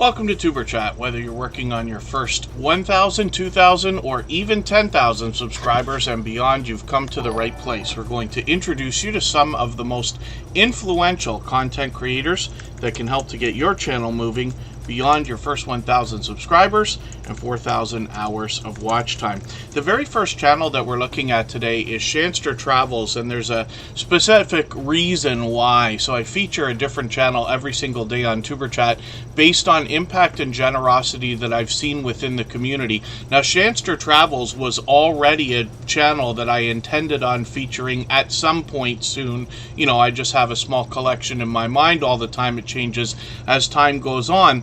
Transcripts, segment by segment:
Welcome to Tuber Chat. Whether you're working on your first 1,000, 2,000, or even 10,000 subscribers and beyond, you've come to the right place. We're going to introduce you to some of the most influential content creators that can help to get your channel moving beyond your first 1,000 subscribers and 4,000 hours of watch time. The very first channel that we're looking at today is Shanster Travels, and there's a specific reason why. So I feature a different channel every single day on Tuber Chat based on impact and generosity that I've seen within the community. Now, Shanster Travels was already a channel that I intended on featuring at some point soon. You know, I just have a small collection in my mind all the time. It changes as time goes on,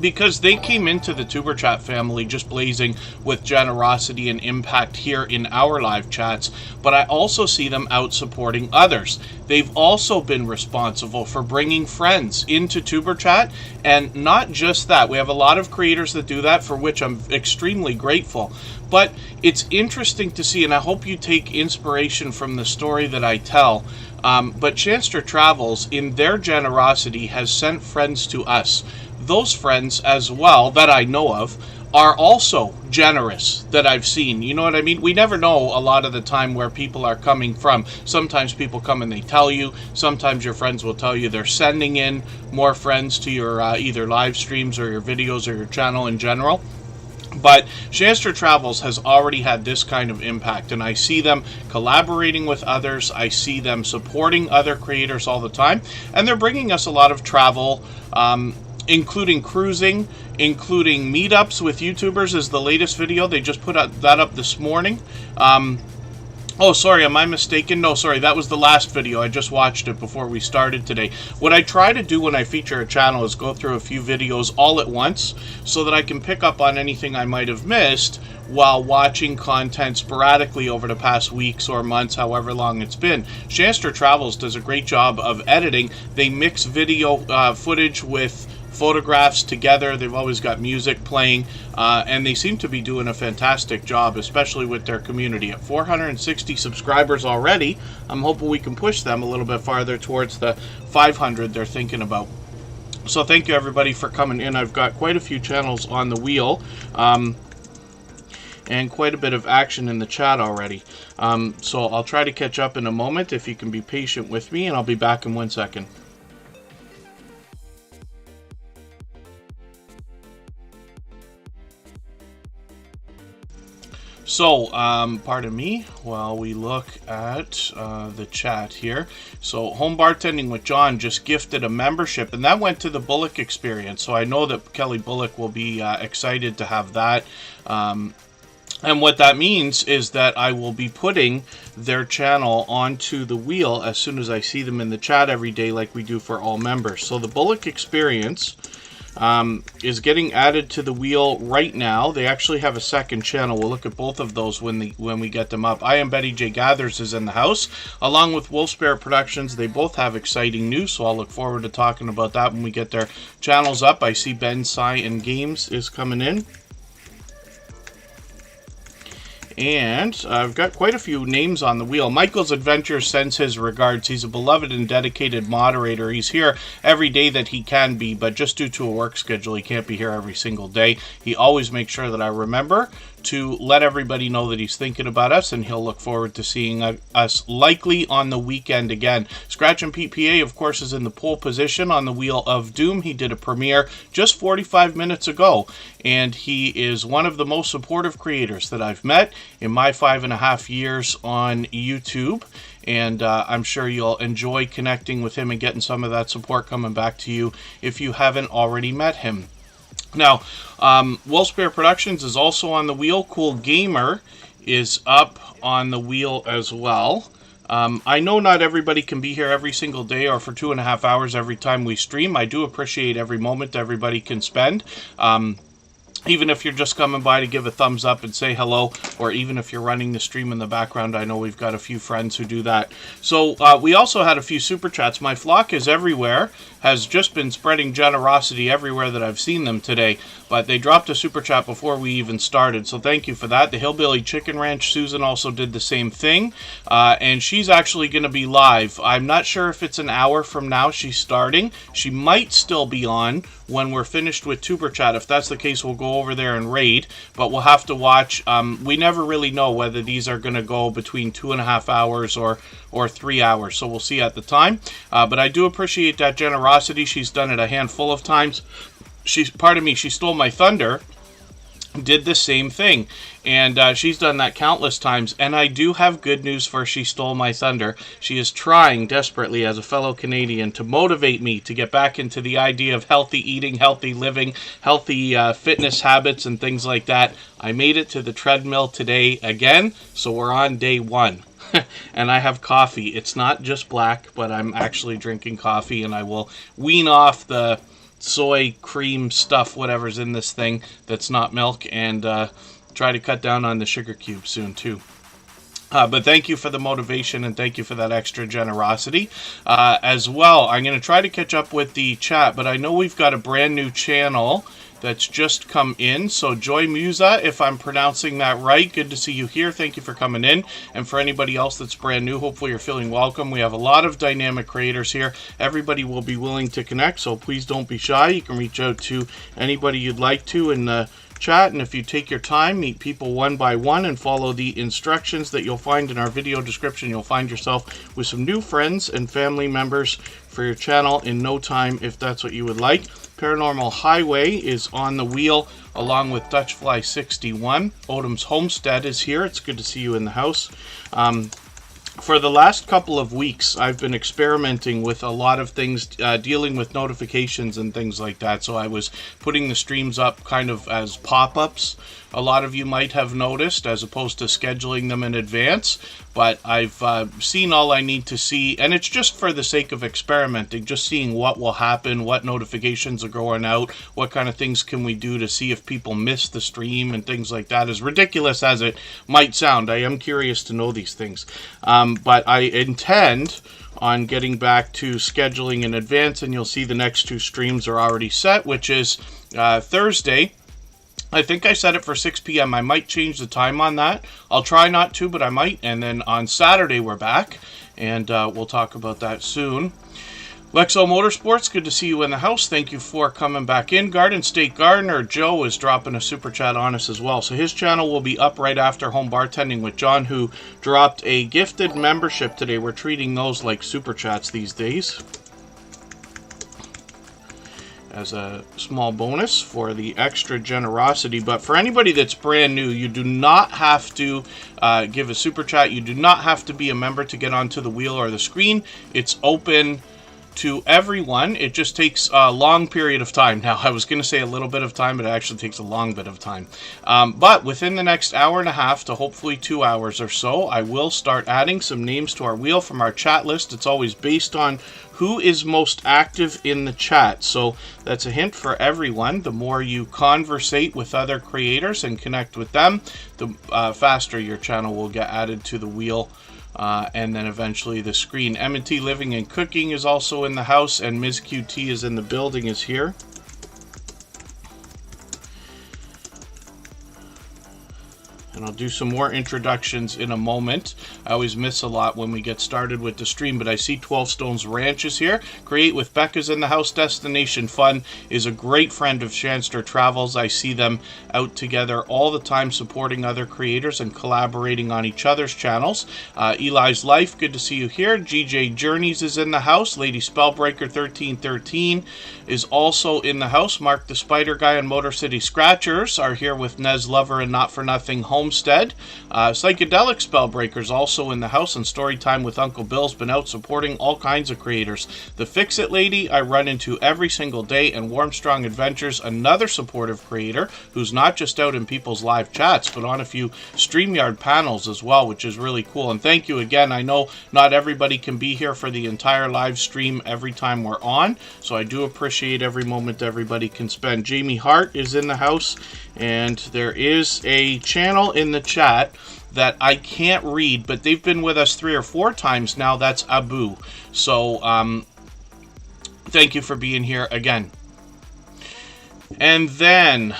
because they came into the Tuber Chat family just blazing with generosity and impact here in our live chats, but I also see them out supporting others. They've also been responsible for bringing friends into Tuber Chat, and not just that. We have a lot of creators that do that, for which I'm extremely grateful. But it's interesting to see, and I hope you take inspiration from the story that I tell. But Shanster Travels, in their generosity, has sent friends to us. Those friends as well, that I know of, are also generous that I've seen. You know what I mean? We never know a lot of the time where people are coming from. Sometimes people come and they tell you. Sometimes your friends will tell you they're sending in more friends to your either live streams or your videos or your channel in general. But Shanster Travels has already had this kind of impact, and I see them collaborating with others. I see them supporting other creators all the time, and they're bringing us a lot of travel, including cruising, including meetups with YouTubers is the latest video. They just put that up this morning. Oh, sorry, am I mistaken? No, sorry, that was the last video. I just watched it before we started today. What I try to do when I feature a channel is go through a few videos all at once so that I can pick up on anything I might have missed while watching content sporadically over the past weeks or months, however long it's been. Shanster Travels does a great job of editing. They mix video footage with photographs together. They've always got music playing, and they seem to be doing a fantastic job, especially with their community. At 460 subscribers already, I'm hoping we can push them a little bit farther towards the 500 they're thinking about. So thank you everybody for coming in. I've got quite a few channels on the wheel, and quite a bit of action in the chat already. So I'll try to catch up in a moment if you can be patient with me, and I'll be back in 1 second. So, pardon me while we look at the chat here. So, Home Bartending with John just gifted a membership, and that went to the Bullock Experience. So, I know that Kelly Bullock will be excited to have that. And what that means is that I will be putting their channel onto the wheel as soon as I see them in the chat every day, like we do for all members. So, the Bullock Experience is getting added to the wheel right now. They actually have a second channel. We'll look at both of those when we get them up. I Am Betty J Gathers is in the house, along with Wolf Spirit Productions. They both have exciting news, so I'll look forward to talking about that when we get their channels up. I see Ben Sai and Games is coming in. And I've got quite a few names on the wheel. Michael's Adventure sends his regards. He's a beloved and dedicated moderator. He's here every day that he can be, but just due to a work schedule, he can't be here every single day. He always makes sure that I remember to let everybody know that he's thinking about us, and he'll look forward to seeing us likely on the weekend again. Scratch and PPA, of course, is in the pole position on the Wheel of Doom. He did a premiere just 45 minutes ago, and he is one of the most supportive creators that I've met in my 5.5 years on YouTube. And I'm sure you'll enjoy connecting with him and getting some of that support coming back to you if you haven't already met him. Now, Wolf Spirit Productions is also on the wheel. Cool Gamer is up on the wheel as well. I know not everybody can be here every single day or for 2.5 hours every time we stream. I do appreciate every moment everybody can spend. Even if you're just coming by to give a thumbs up and say hello, or even if you're running the stream in the background, I know we've got a few friends who do that. So we also had a few super chats. My Flock is Everywhere has just been spreading generosity everywhere that I've seen them today, but they dropped a super chat before we even started, so thank you for that. The Hillbilly Chicken Ranch, Susan, also did the same thing, and she's actually going to be live. I'm not sure if it's an hour from now she's starting. She might still be on when we're finished with Tuber Chat. If that's the case, we'll go over there and raid, but we'll have to watch. We never really know whether these are going to go between 2.5 hours or 3 hours, so we'll see at the time. But I do appreciate that generosity. She's done it a handful of times. She stole my thunder, did the same thing, and she's done that countless times. And I do have good news for She Stole My Thunder. She is trying desperately, as a fellow Canadian, to motivate me to get back into the idea of healthy eating, healthy living, healthy fitness habits and things like that. I made it to the treadmill today again, so we're on day 1. And I have coffee. It's not just black, but I'm actually drinking coffee, and I will wean off the soy cream stuff, whatever's in this thing that's not milk, and try to cut down on the sugar cubes soon too. But thank you for the motivation, and thank you for that extra generosity as well. I'm going to try to catch up with the chat, but I know we've got a brand new channel that's just come in. So Joy Musa, if I'm pronouncing that right, good to see you here. Thank you for coming in. And for anybody else that's brand new, hopefully you're feeling welcome. We have a lot of dynamic creators here. Everybody will be willing to connect, so please don't be shy. You can reach out to anybody you'd like to in the chat, and if you take your time, meet people one by one and follow the instructions that you'll find in our video description, you'll find yourself with some new friends and family members for your channel in no time, if that's what you would like. Paranormal Highway is on the wheel along with Dutchfly 61. Odom's Homestead is here. It's good to see you in the house. For the last couple of weeks, I've been experimenting with a lot of things dealing with notifications and things like that. So I was putting the streams up kind of as pop-ups, a lot of you might have noticed, as opposed to scheduling them in advance. But I've seen all I need to see, and it's just for the sake of experimenting, just seeing what will happen, what notifications are going out, what kind of things can we do to see if people miss the stream and things like that. As ridiculous as it might sound, I am curious to know these things. But I intend on getting back to scheduling in advance, and you'll see the next 2 streams are already set, which is Thursday. I think I set it for 6 p.m. I might change the time on that. I'll try not to, but I might. And then on Saturday, we're back, and we'll talk about that soon. Lexo Motorsports, good to see you in the house. Thank you for coming back in. Garden State Gardener Joe is dropping a super chat on us as well. So his channel will be up right after Home Bartending with John, who dropped a gifted membership today. We're treating those like super chats these days, as a small bonus for the extra generosity. But for anybody that's brand new, you do not have to give a super chat. You do not have to be a member to get onto the wheel or the screen. It's open to everyone. It just takes a long period of time. Now, I was going to say a little bit of time, but it actually takes a long bit of time. But within the next hour and a half to hopefully 2 hours or so, I will start adding some names to our wheel from our chat list. It's always based on who is most active in the chat. So that's a hint for everyone. The more you conversate with other creators and connect with them, the faster your channel will get added to the wheel. And then eventually the screen. M&T Living and Cooking is also in the house, and Ms. QT is in the building, is here. And I'll do some more introductions in a moment. I always miss a lot when we get started with the stream, but I see 12 Stones Ranch is here. Create with Becca's in the house. Destination Fun is a great friend of Shanster Travels. I see them out together all the time, supporting other creators and collaborating on each other's channels. Eli's Life, good to see you here. GJ Journeys is in the house. Lady Spellbreaker 1313 is also in the house. Mark the Spider Guy and Motor City Scratchers are here with Nez Lover and Not For Nothing Homestead. Psychedelic Spellbreakers also in the house, and Storytime with Uncle Bill's been out supporting all kinds of creators. The Fix It Lady I run into every single day, and Warm Strong Adventures, another supportive creator who's not just out in people's live chats, but on a few StreamYard panels as well, which is really cool. And thank you again. I know not everybody can be here for the entire live stream every time we're on, so I do appreciate every moment everybody can spend. Jamie Hart is in the house, and there is a channel in the chat that I can't read, but they've been with us 3 or 4 times now. That's Abu. So thank you for being here again. And then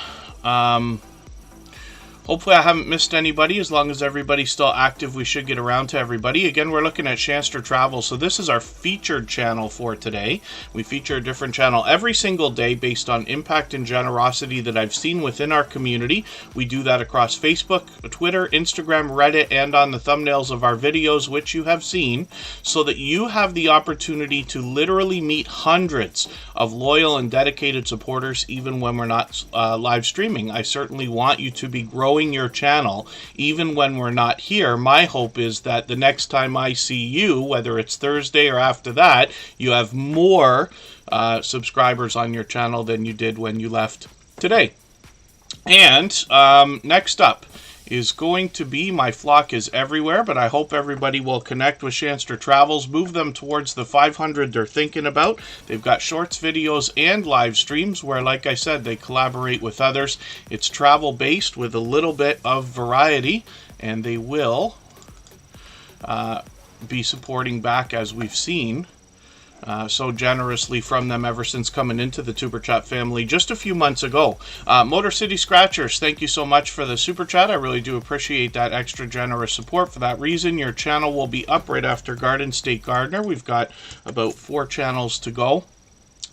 Hopefully I haven't missed anybody. As long as everybody's still active, we should get around to everybody. Again, we're looking at Shanster Travel. So this is our featured channel for today. We feature a different channel every single day based on impact and generosity that I've seen within our community. We do that across Facebook, Twitter, Instagram, Reddit, and on the thumbnails of our videos, which you have seen, so that you have the opportunity to literally meet hundreds of loyal and dedicated supporters even when we're not live streaming. I certainly want you to be growing your channel even when we're not here. My hope is that the next time I see you, whether it's Thursday or after that, you have more subscribers on your channel than you did when you left today. And next up is going to be My Flock is Everywhere, but I hope everybody will connect with Shanster Travels, move them towards the 500 they're thinking about. They've got shorts, videos, and live streams where, like I said, they collaborate with others. It's travel-based with a little bit of variety, and they will be supporting back, as we've seen, so generously from them ever since coming into the Superchat family just a few months ago. Motor City Scratchers, thank you so much for the Super Chat. I really do appreciate that extra generous support. For that reason, your channel will be up right after Garden State Gardener. We've got about 4 channels to go,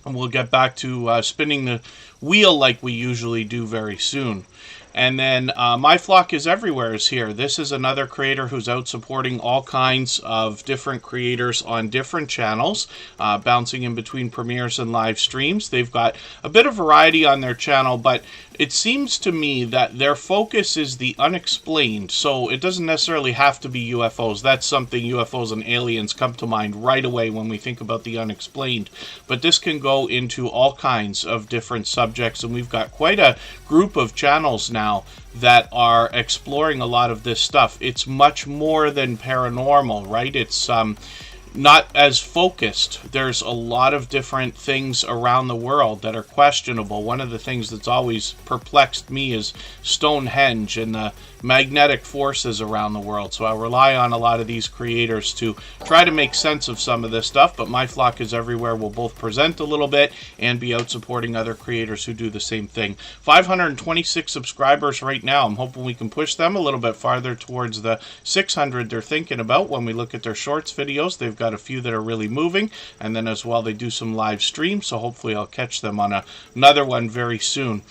and we'll get back to spinning the wheel like we usually do very soon. And then My Flock is Everywhere is here. This is another creator who's out supporting all kinds of different creators on different channels, bouncing in between premieres and live streams. They've got a bit of variety on their channel, but it seems to me that their focus is the unexplained. So it doesn't necessarily have to be UFOs. That's something, UFOs and aliens, come to mind right away when we think about the unexplained. But this can go into all kinds of different subjects, and we've got quite a group of channels now that are exploring a lot of this stuff. It's much more than paranormal, right? It's not as focused. There's a lot of different things around the world that are questionable. One of the things that's always perplexed me is Stonehenge and the magnetic forces around the world. So I rely on a lot of these creators to try to make sense of some of this stuff, but My Flock is Everywhere will both present a little bit and be out supporting other creators who do the same thing. 526 subscribers right now. I'm hoping we can push them a little bit farther towards the 600 they're thinking about when we look at their shorts videos. They've got a few that are really moving, and then as well they do some live streams, so hopefully I'll catch them on another one very soon.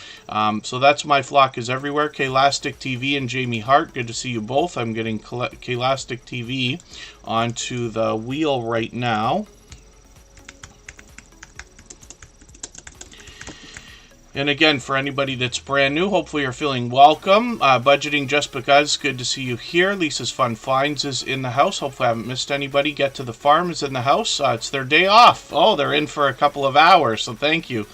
So that's My Flock is Everywhere. Klastic TV and Jamie Hart, good to see you both. I'm getting Klastic TV onto the wheel right now. And again, for anybody that's brand new, hopefully you're feeling welcome. Budgeting Just Because, good to see you here. Lisa's Fun Finds is in the house. Hopefully I haven't missed anybody. Get to the Farm is in the house. It's their day off. Oh, they're in for a couple of hours, so thank you.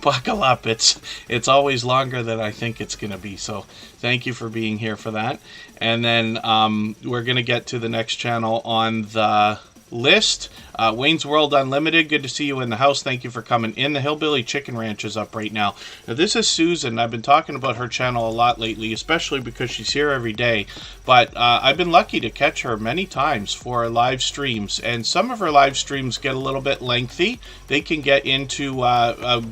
Buckle up. It's always longer than I think it's going to be, so thank you for being here for that. And then we're going to get to the next channel on the list. Wayne's World Unlimited, good to see you in the house. Thank you for coming in. The Hillbilly Chicken Ranch is up right now. Now this is Susan. I've been talking about her channel a lot lately, especially because she's here every day. But I've been lucky to catch her many times for live streams, and some of her live streams get a little bit lengthy. They can get into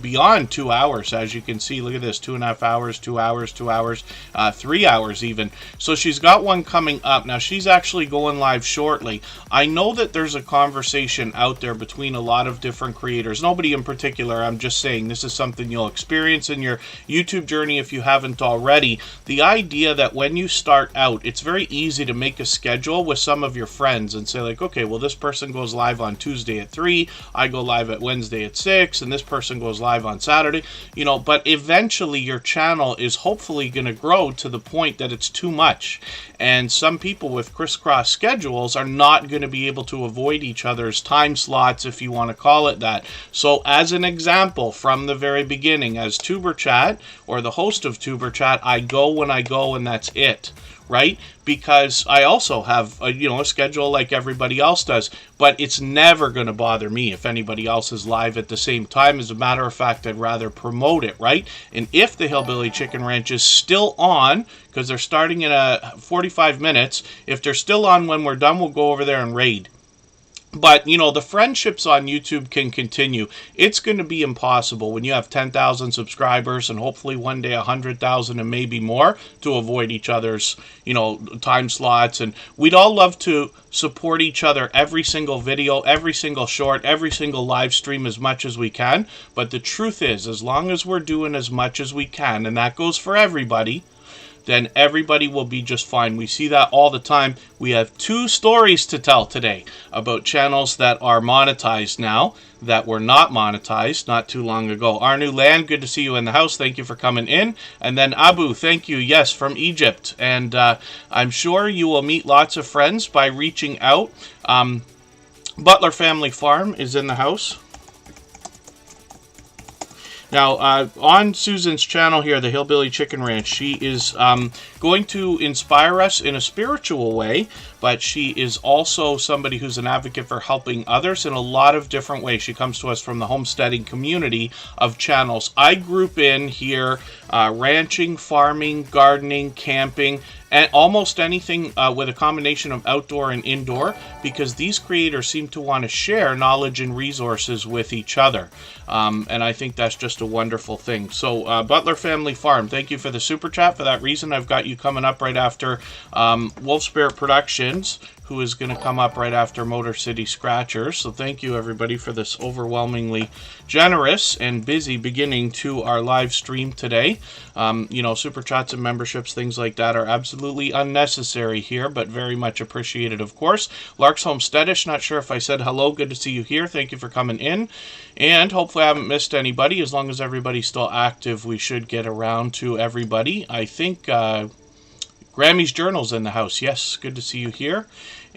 beyond 2 hours, as you can see. Look at this, 2.5 hours, 2 hours, 2 hours, 3 hours even. So she's got one coming up. Now she's actually going live shortly. I know that there's a conversation out there between a lot of different creators. Nobody in particular, I'm just saying this is something you'll experience in your YouTube journey if you haven't already. The idea that when you start out, it's very easy to make a schedule with some of your friends and say like, okay, well this person goes live on Tuesday at 3, I go live at Wednesday at 6, and this person goes live on Saturday, you know, but eventually your channel is hopefully going to grow to the point that it's too much. And some people with crisscross schedules are not going to be able to avoid each other's time slots, if you want to call it that. So as an example, from the very beginning, as Tuberchat, or the host of Tuberchat, I go when I go, and that's it, right? Because I also have a schedule like everybody else does, but it's never going to bother me if anybody else is live at the same time. As a matter of fact, I'd rather promote it, right? And if the Hillbilly Chicken Ranch is still on, because they're starting in 45 minutes, if they're still on when we're done, we'll go over there and raid. But, you know, the friendships on YouTube can continue. It's going to be impossible when you have 10,000 subscribers and hopefully one day 100,000 and maybe more to avoid each other's, you know, time slots. And we'd all love to support each other every single video, every single short, every single live stream as much as we can. But the truth is, as long as we're doing as much as we can, and that goes for everybody, then everybody will be just fine. We see that all the time. We have 2 stories to tell today about channels that are monetized now that were not monetized not too long ago. Arnu Land, good to see you in the house. Thank you for coming in. And then Abu, thank you. Yes, from Egypt. And I'm sure you will meet lots of friends by reaching out. Butler Family Farm is in the house. Now, on Susan's channel here, the Hillbilly Chicken Ranch, she is going to inspire us in a spiritual way, but she is also somebody who's an advocate for helping others in a lot of different ways. She comes to us from the homesteading community of channels. I group in here ranching, farming, gardening, camping, and almost anything with a combination of outdoor and indoor, because these creators seem to want to share knowledge and resources with each other. And I think that's just a wonderful thing. So Butler Family Farm, thank you for the super chat. For that reason, I've got you coming up right after Wolf Spirit Productions, who is going to come up right after Motor City Scratchers. So thank you, everybody, for this overwhelmingly generous and busy beginning to our live stream today. You know, super chats and memberships, things like that are absolutely unnecessary here, but very much appreciated, of course. Lark's Homesteadish, not sure if I said hello. Good to see you here. Thank you for coming in. And hopefully I haven't missed anybody. As long as everybody's still active, we should get around to everybody. I think Grammy's Journal's in the house. Yes, good to see you here.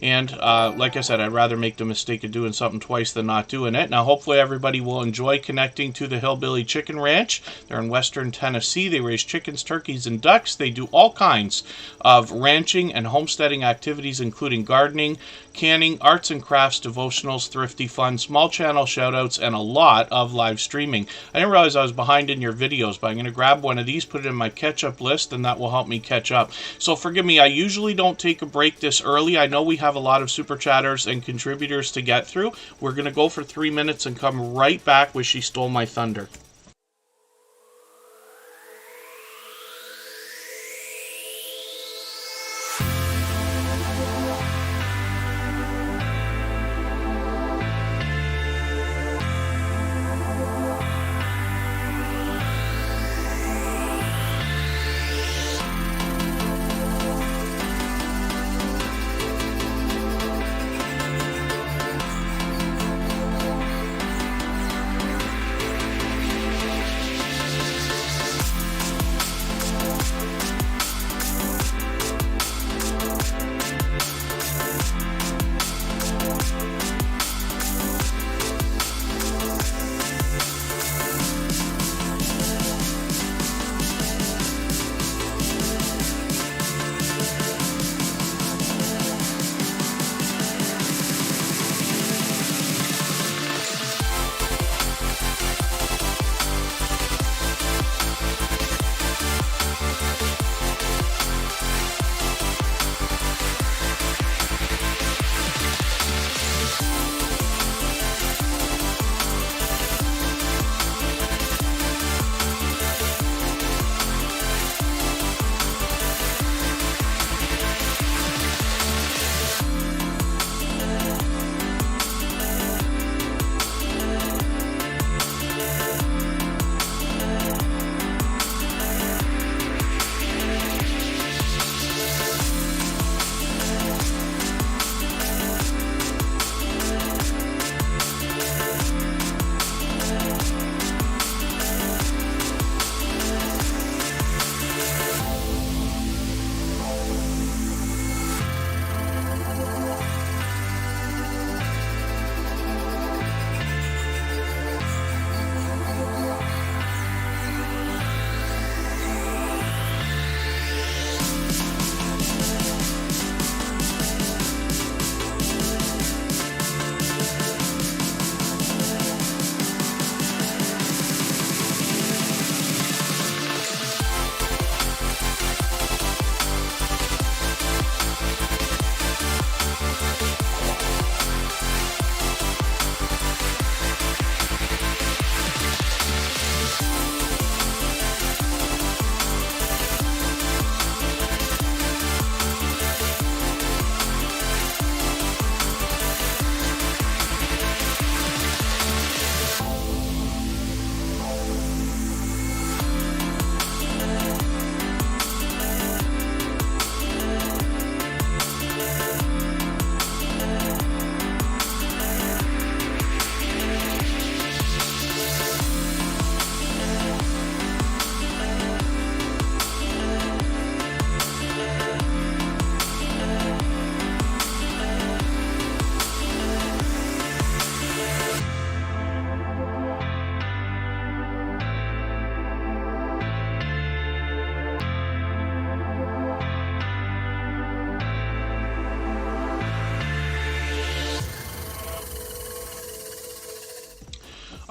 And like I said, I'd rather make the mistake of doing something twice than not doing it. Now, hopefully everybody will enjoy connecting to the Hillbilly Chicken Ranch. They're in western Tennessee. They raise chickens, turkeys, and ducks. They do all kinds of ranching and homesteading activities, including gardening, canning, arts and crafts, devotionals, thrifty fun, small channel shoutouts, and a lot of live streaming. I didn't realize I was behind in your videos, but I'm going to grab one of these, put it in my catch-up list, and that will help me catch up. So forgive me, I usually don't take a break this early. I know we have a lot of super chatters and contributors to get through. We're going to go for 3 minutes and come right back with She Stole My Thunder.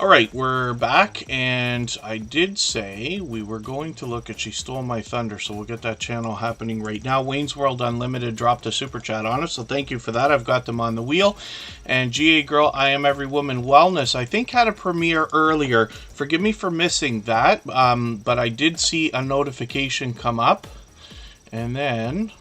All right, we're back, and I did say we were going to look at She Stole My Thunder, so we'll get that channel happening right now. Wayne's World Unlimited dropped a super chat on us, so thank you for that. I've got them on the wheel. And GA Girl, I Am Every Woman Wellness, I think had a premiere earlier. Forgive me for missing that, but I did see a notification come up. And then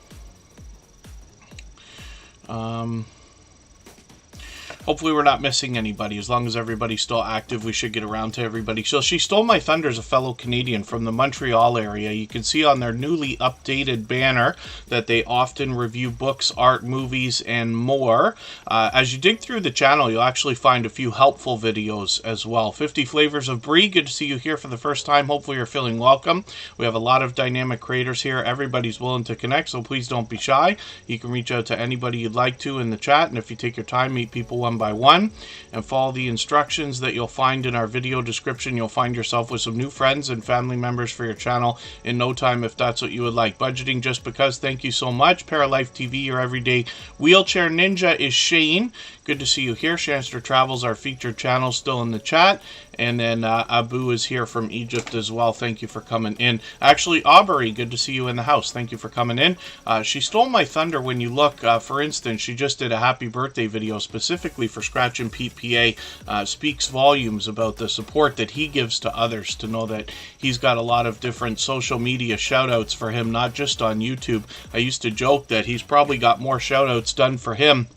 hopefully we're not missing anybody. As long as everybody's still active, we should get around to everybody. So She Stole My Thunder is a fellow Canadian from the Montreal area. You can see on their newly updated banner that they often review books, art, movies, and more. As you dig through the channel, you'll actually find a few helpful videos as well. 50 Flavors of Brie, good to see you here for the first time. Hopefully you're feeling welcome. We have a lot of dynamic creators here. Everybody's willing to connect, so please don't be shy. You can reach out to anybody you'd like to in the chat, and if you take your time, meet people one by one and follow the instructions that you'll find in our video description. You'll find yourself with some new friends and family members for your channel in no time if that's what you would like. Budgeting Just Because, thank you so much. Paralife TV, your everyday wheelchair ninja, is Shane. Good to see you here. Shanster Travels, our featured channel, still in the chat. And then Abu is here from Egypt as well. Thank you for coming in. Actually, Aubrey, good to see you in the house. Thank you for coming in. She Stole My Thunder. When you look, for instance, she just did a happy birthday video specifically for Scratch and Pete PA. Speaks volumes about the support that he gives to others, to know that he's got a lot of different social media shout outs for him, not just on YouTube. I used to joke that he's probably got more shout outs done for him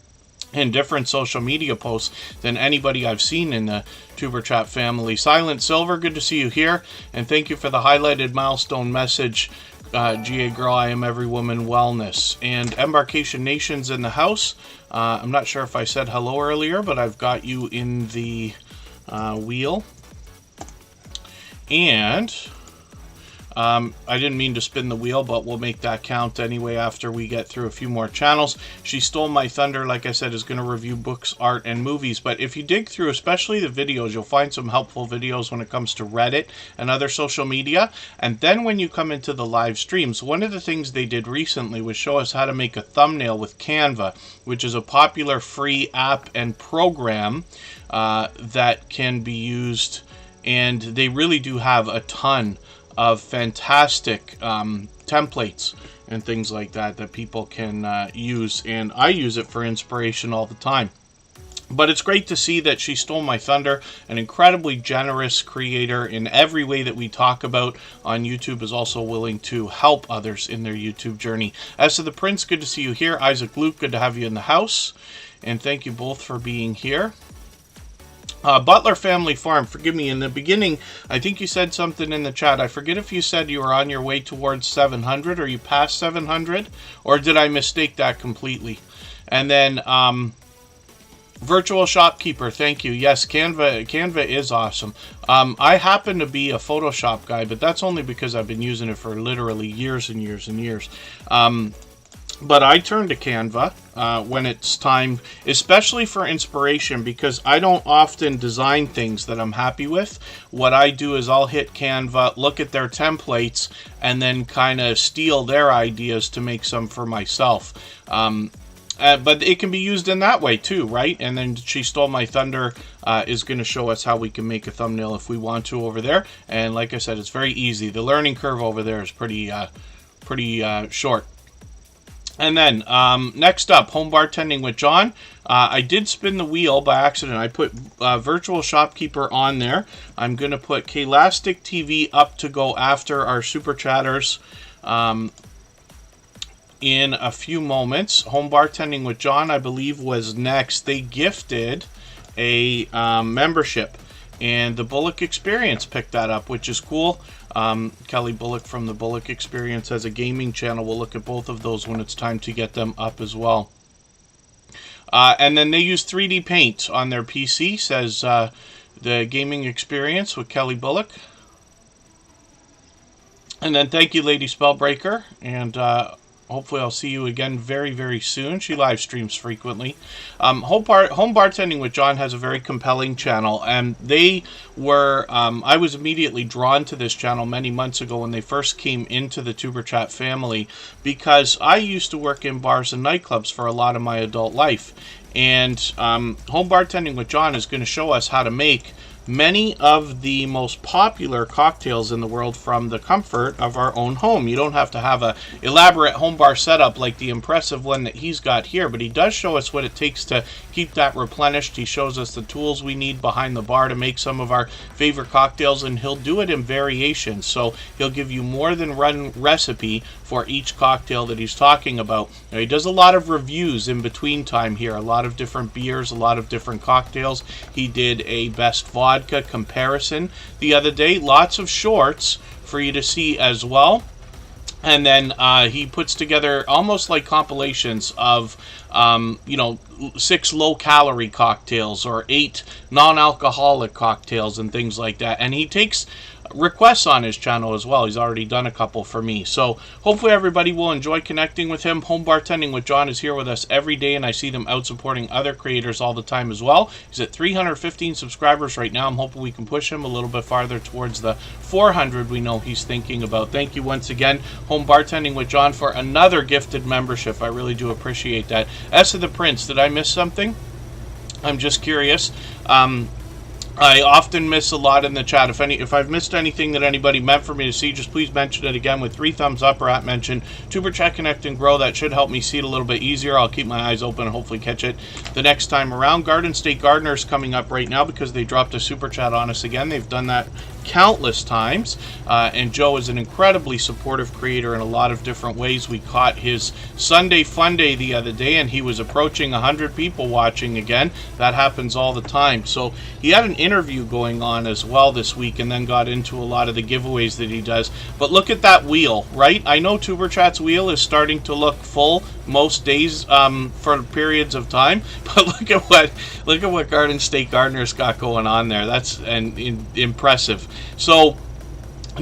in different social media posts than anybody I've seen in the Tuber Chat family. Silent Silver, good to see you here, and thank you for the highlighted milestone message. GA Girl, I Am Every Woman Wellness. And Embarkation Nation's in the house. I'm not sure if I said hello earlier, but I've got you in the wheel. And I didn't mean to spin the wheel, but we'll make that count anyway after we get through a few more channels. She Stole My Thunder, like I said, is going to review books, art, and movies. But if you dig through, especially the videos, you'll find some helpful videos when it comes to Reddit and other social media. And then when you come into the live streams, one of the things they did recently was show us how to make a thumbnail with Canva, which is a popular free app and program that can be used. And they really do have a ton of fantastic templates and things like that that people can use, and I use it for inspiration all the time. But it's great to see that She Stole My Thunder, an incredibly generous creator in every way that we talk about on YouTube, is also willing to help others in their YouTube journey. As to the Prince, good to see you here. Isaac Luke, good to have you in the house, and thank you both for being here. Butler Family Farm, forgive me, in the beginning, I think you said something in the chat. I forget if you said you were on your way towards 700, or you passed 700, or did I mistake that completely? And then Virtual Shopkeeper, thank you. Yes, Canva is awesome. I happen to be a Photoshop guy, but that's only because I've been using it for literally years and years and years. But I turn to Canva when it's time, especially for inspiration, because I don't often design things that I'm happy with. What I do is I'll hit Canva, look at their templates, and then kind of steal their ideas to make some for myself. But it can be used in that way too, right? And then She Stole My Thunder is going to show us how we can make a thumbnail if we want to over there. And like I said, it's very easy. The learning curve over there is pretty short. And then, next up, Home Bartending with John. I did spin the wheel by accident. I put Virtual Shopkeeper on there. I'm going to put Klastic TV up to go after our Super Chatters in a few moments. Home Bartending with John, I believe, was next. They gifted a membership, and the Bullock Experience picked that up, which is cool. Kelly Bullock from the Bullock Experience has a gaming channel. We'll look at both of those when it's time to get them up as well. And then they use 3D Paint on their PC, says the Gaming Experience with Kelly Bullock. And then thank you, Lady Spellbreaker, and hopefully I'll see you again very, very soon. She live streams frequently. Home Bartending with John has a very compelling channel, and they were, I was immediately drawn to this channel many months ago when they first came into the Tuber Chat family, because I used to work in bars and nightclubs for a lot of my adult life. And Home Bartending with John is going to show us how to make many of the most popular cocktails in the world from the comfort of our own home. You don't have to have a elaborate home bar setup like the impressive one that he's got here, but he does show us what it takes to keep that replenished. He shows us the tools we need behind the bar to make some of our favorite cocktails, and he'll do it in variations. So he'll give you more than one recipe for each cocktail that he's talking about. Now, he does a lot of reviews in between time here, a lot of different beers, a lot of different cocktails. He did a best vodka comparison the other day, lots of shorts for you to see as well. And then he puts together almost like compilations of, 6 low-calorie cocktails or 8 non-alcoholic cocktails and things like that. And he takes requests on his channel as well. He's already done a couple for me. So hopefully everybody will enjoy connecting with him. Home Bartending with John is here with us every day, and I see them out supporting other creators all the time as well. He's at 315 subscribers right now. I'm hoping we can push him a little bit farther towards the 400 we know he's thinking about. Thank you once again, Home Bartending with John, for another gifted membership. I really do appreciate that. S of the Prince, did I miss something? I'm just curious. I often miss a lot in the chat. If I've missed anything that anybody meant for me to see, just please mention it again with 3 thumbs up or at mention. Tuber Chat, Connect, and Grow. That should help me see it a little bit easier. I'll keep my eyes open and hopefully catch it the next time around. Garden State Gardener is coming up right now because they dropped a super chat on us again. They've done that countless times, and Joe is an incredibly supportive creator in a lot of different ways. We caught his Sunday Fun Day the other day, and he was approaching 100 people watching again. That happens all the time. So he had an interview going on as well this week, and then got into a lot of the giveaways that he does. But look at that wheel, right? I know Tuber Chat's wheel is starting to look full most days for periods of time, but look at what Garden State Gardener's got going on there. That's impressive. So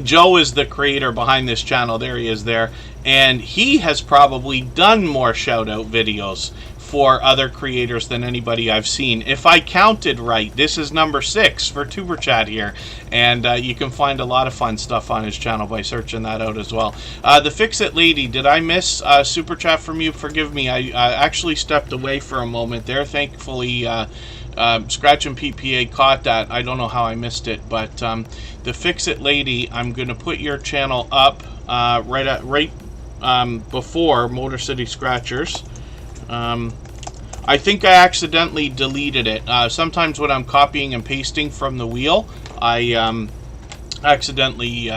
Joe is the creator behind this channel. There he is there, and he has probably done more shout out videos for other creators than anybody I've seen. If I counted right, this is number 6 for Tuber Chat here, and you can find a lot of fun stuff on his channel by searching that out as well. The Fix It Lady, did I miss super chat from you? Forgive me, I actually stepped away for a moment there. Thankfully Scratch and PPA caught that. I don't know how I missed it, but the Fix It Lady, I'm going to put your channel up right before Motor City Scratchers. I think I accidentally deleted it. Sometimes when I'm copying and pasting from the wheel, I accidentally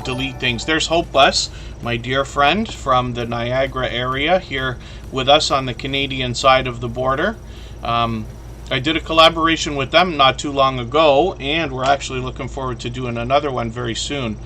delete things. There's Hopeless, my dear friend from the Niagara area, here with us on the Canadian side of the border. I did a collaboration with them not too long ago, and we're actually looking forward to doing another one very soon.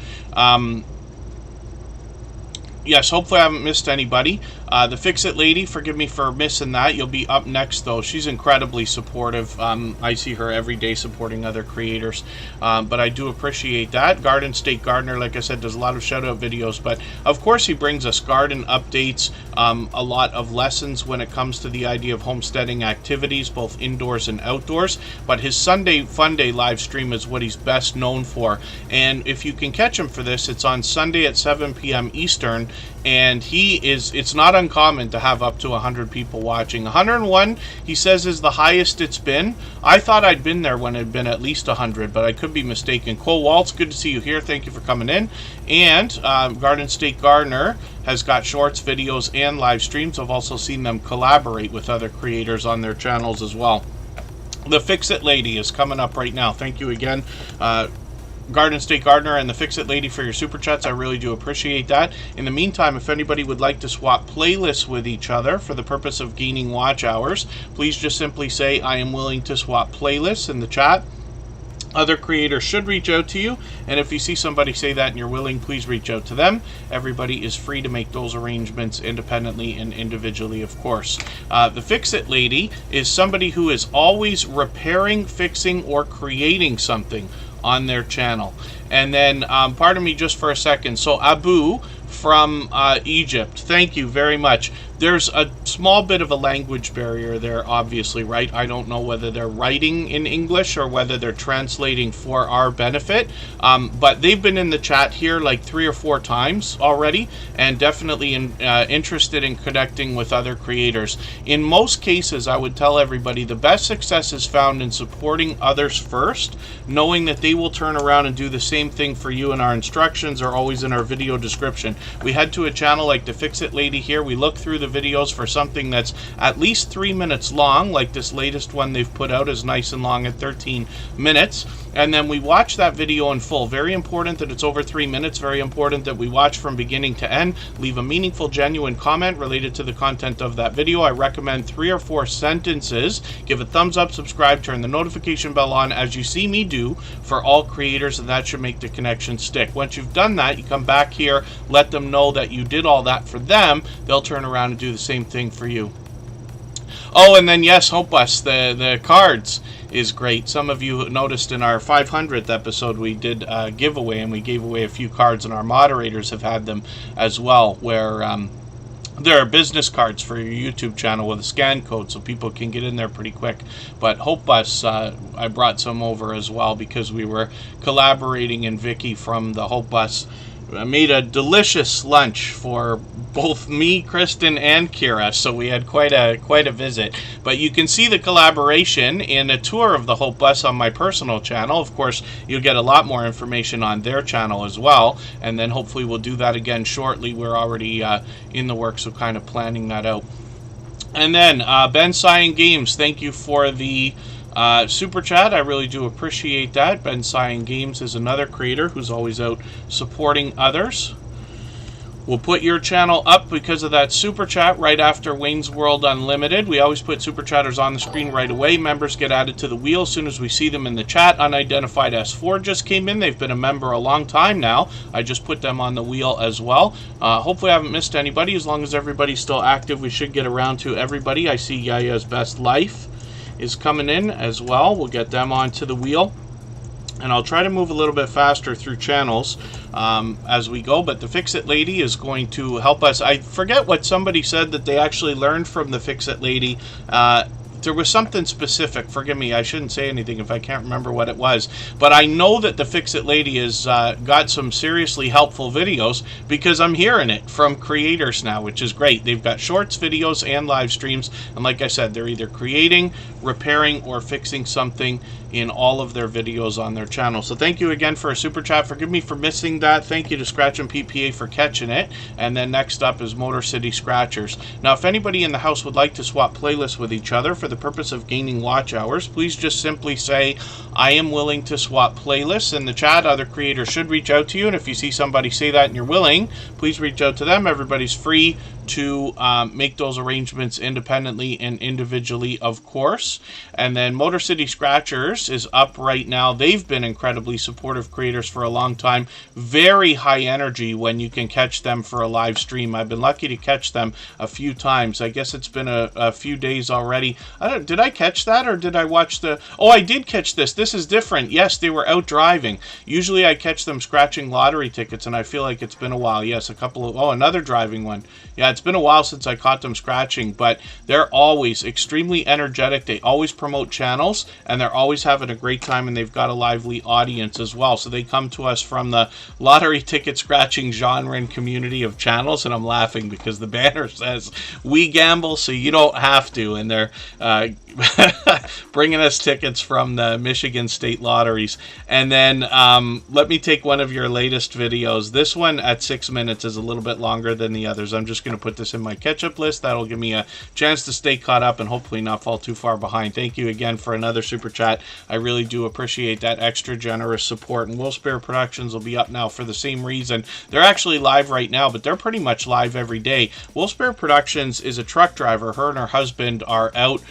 Yes, hopefully I haven't missed anybody. The Fix It Lady, forgive me for missing that. You'll be up next, though. She's incredibly supportive. I see her every day supporting other creators, but I do appreciate that. Garden State Gardener, like I said, does a lot of shout-out videos, but of course he brings us garden updates, a lot of lessons when it comes to the idea of homesteading activities, both indoors and outdoors, but his Sunday Fun Day live stream is what he's best known for, and if you can catch him for this, it's on Sunday at 7 p.m. Eastern, and it's not uncommon to have up to 100 people watching. 101, he says, is the highest it's been. I thought I'd been there when it had been at least 100, but I could be mistaken. Cole Waltz, good to see you here. Thank you for coming in. And Garden State Gardener has got shorts, videos, and live streams. I've also seen them collaborate with other creators on their channels as well. The Fix It Lady is coming up right now. Thank you again, Garden State Gardener and the Fix It Lady, for your super chats. I really do appreciate that. In the meantime, if anybody would like to swap playlists with each other for the purpose of gaining watch hours, please just simply say, I am willing to swap playlists in the chat. Other creators should reach out to you, and if you see somebody say that and you're willing, please reach out to them. Everybody is free to make those arrangements independently and individually, of course. The Fix It Lady is somebody who is always repairing, fixing, or creating something on their channel. And then pardon me just for a second, so Abu from Egypt. Thank you very much. There's a small bit of a language barrier there, obviously, right? I don't know whether they're writing in English or whether they're translating for our benefit, but they've been in the chat here like 3 or 4 times already, and definitely interested in connecting with other creators. In most cases, I would tell everybody the best success is found in supporting others first, knowing that they will turn around and do the same thing for you, and our instructions are always in our video description. We head to a channel like the Fix It Lady here, we look through the videos for something that's at least 3 minutes long, like this latest one they've put out is nice and long at 13 minutes, and then we watch that video in full. Very important that it's over 3 minutes, very important that we watch from beginning to end, leave a meaningful, genuine comment related to the content of that video. I recommend 3 or 4 sentences, give a thumbs up, subscribe, turn the notification bell on, as you see me do for all creators, and that should make the connection stick. Once you've done that, you come back here, let them know that you did all that for them, they'll turn around and do the same thing for you. Oh, and then yes, Hope Us, the cards is great. Some of you noticed in our 500th episode we did a giveaway, and we gave away a few cards, and our moderators have had them as well, where there are business cards for your YouTube channel with a scan code, so people can get in there pretty quick. But Hope Us, I brought some over as well because we were collaborating, and Vicky from the Hope Us made a delicious lunch for both me, Kristen, and Kira, so we had quite a visit. But you can see the collaboration in a tour of the Hope Bus on my personal channel. Of course, you'll get a lot more information on their channel as well, and then hopefully we'll do that again shortly. We're already in the works of kind of planning that out. And then Ben Cyan Games, thank you for the super chat. I really do appreciate that. Ben Cyan Games is another creator who's always out supporting others. We'll put your channel up because of that super chat right after Wayne's World Unlimited. We always put super chatters on the screen right away. Members get added to the wheel as soon as we see them in the chat. Unidentified S4 just came in. They've been a member a long time now. I just put them on the wheel as well. Hopefully I haven't missed anybody. As long as everybody's still active, we should get around to everybody. I see Yaya's Best Life is coming in as well. We'll get them onto the wheel. And I'll try to move a little bit faster through channels as we go, but the Fix It Lady is going to help us. I forget what somebody said that they actually learned from the Fix It Lady. There was something specific. Forgive me, I shouldn't say anything if I can't remember what it was. But I know that the Fix It Lady has got some seriously helpful videos because I'm hearing it from creators now, which is great. They've got shorts, videos, and live streams. And like I said, they're either creating, repairing, or fixing something in all of their videos on their channel. So thank you again for a super chat. Forgive me for missing that. Thank you to Scratch and PPA for catching it. And then next up is Motor City Scratchers. Now, if anybody in the house would like to swap playlists with each other for the purpose of gaining watch hours, please just simply say, I am willing to swap playlists in the chat. Other creators should reach out to you. And if you see somebody say that and you're willing, please reach out to them. Everybody's free to make those arrangements independently and individually, of course. And then Motor City Scratchers is up right now. They've been incredibly supportive creators for a long time. Very high energy when you can catch them for a live stream. I've been lucky to catch them a few times. I guess it's been a few days already. Did I catch that or did I watch the... Oh, I did catch this. This is different. Yes, they were out driving. Usually I catch them scratching lottery tickets, and I feel like it's been a while. Yes, a couple of... Oh, another driving one. Yeah, it's been a while since I caught them scratching, but they're always extremely energetic. They always promote channels, and they're always having a great time, and they've got a lively audience as well. So they come to us from the lottery ticket scratching genre and community of channels, and I'm laughing because the banner says, we gamble so you don't have to, and they're bringing us tickets from the Michigan State Lotteries. And then let me take one of your latest videos. This one at 6 minutes is a little bit longer than the others. I'm just going to put this in my catch-up list. That'll give me a chance to stay caught up and hopefully not fall too far behind. Thank you again for another super chat. I really do appreciate that extra generous support. And Will Spare Productions will be up now for the same reason. They're actually live right now, but they're pretty much live every day. Will Spare Productions is a truck driver. Her and her husband are out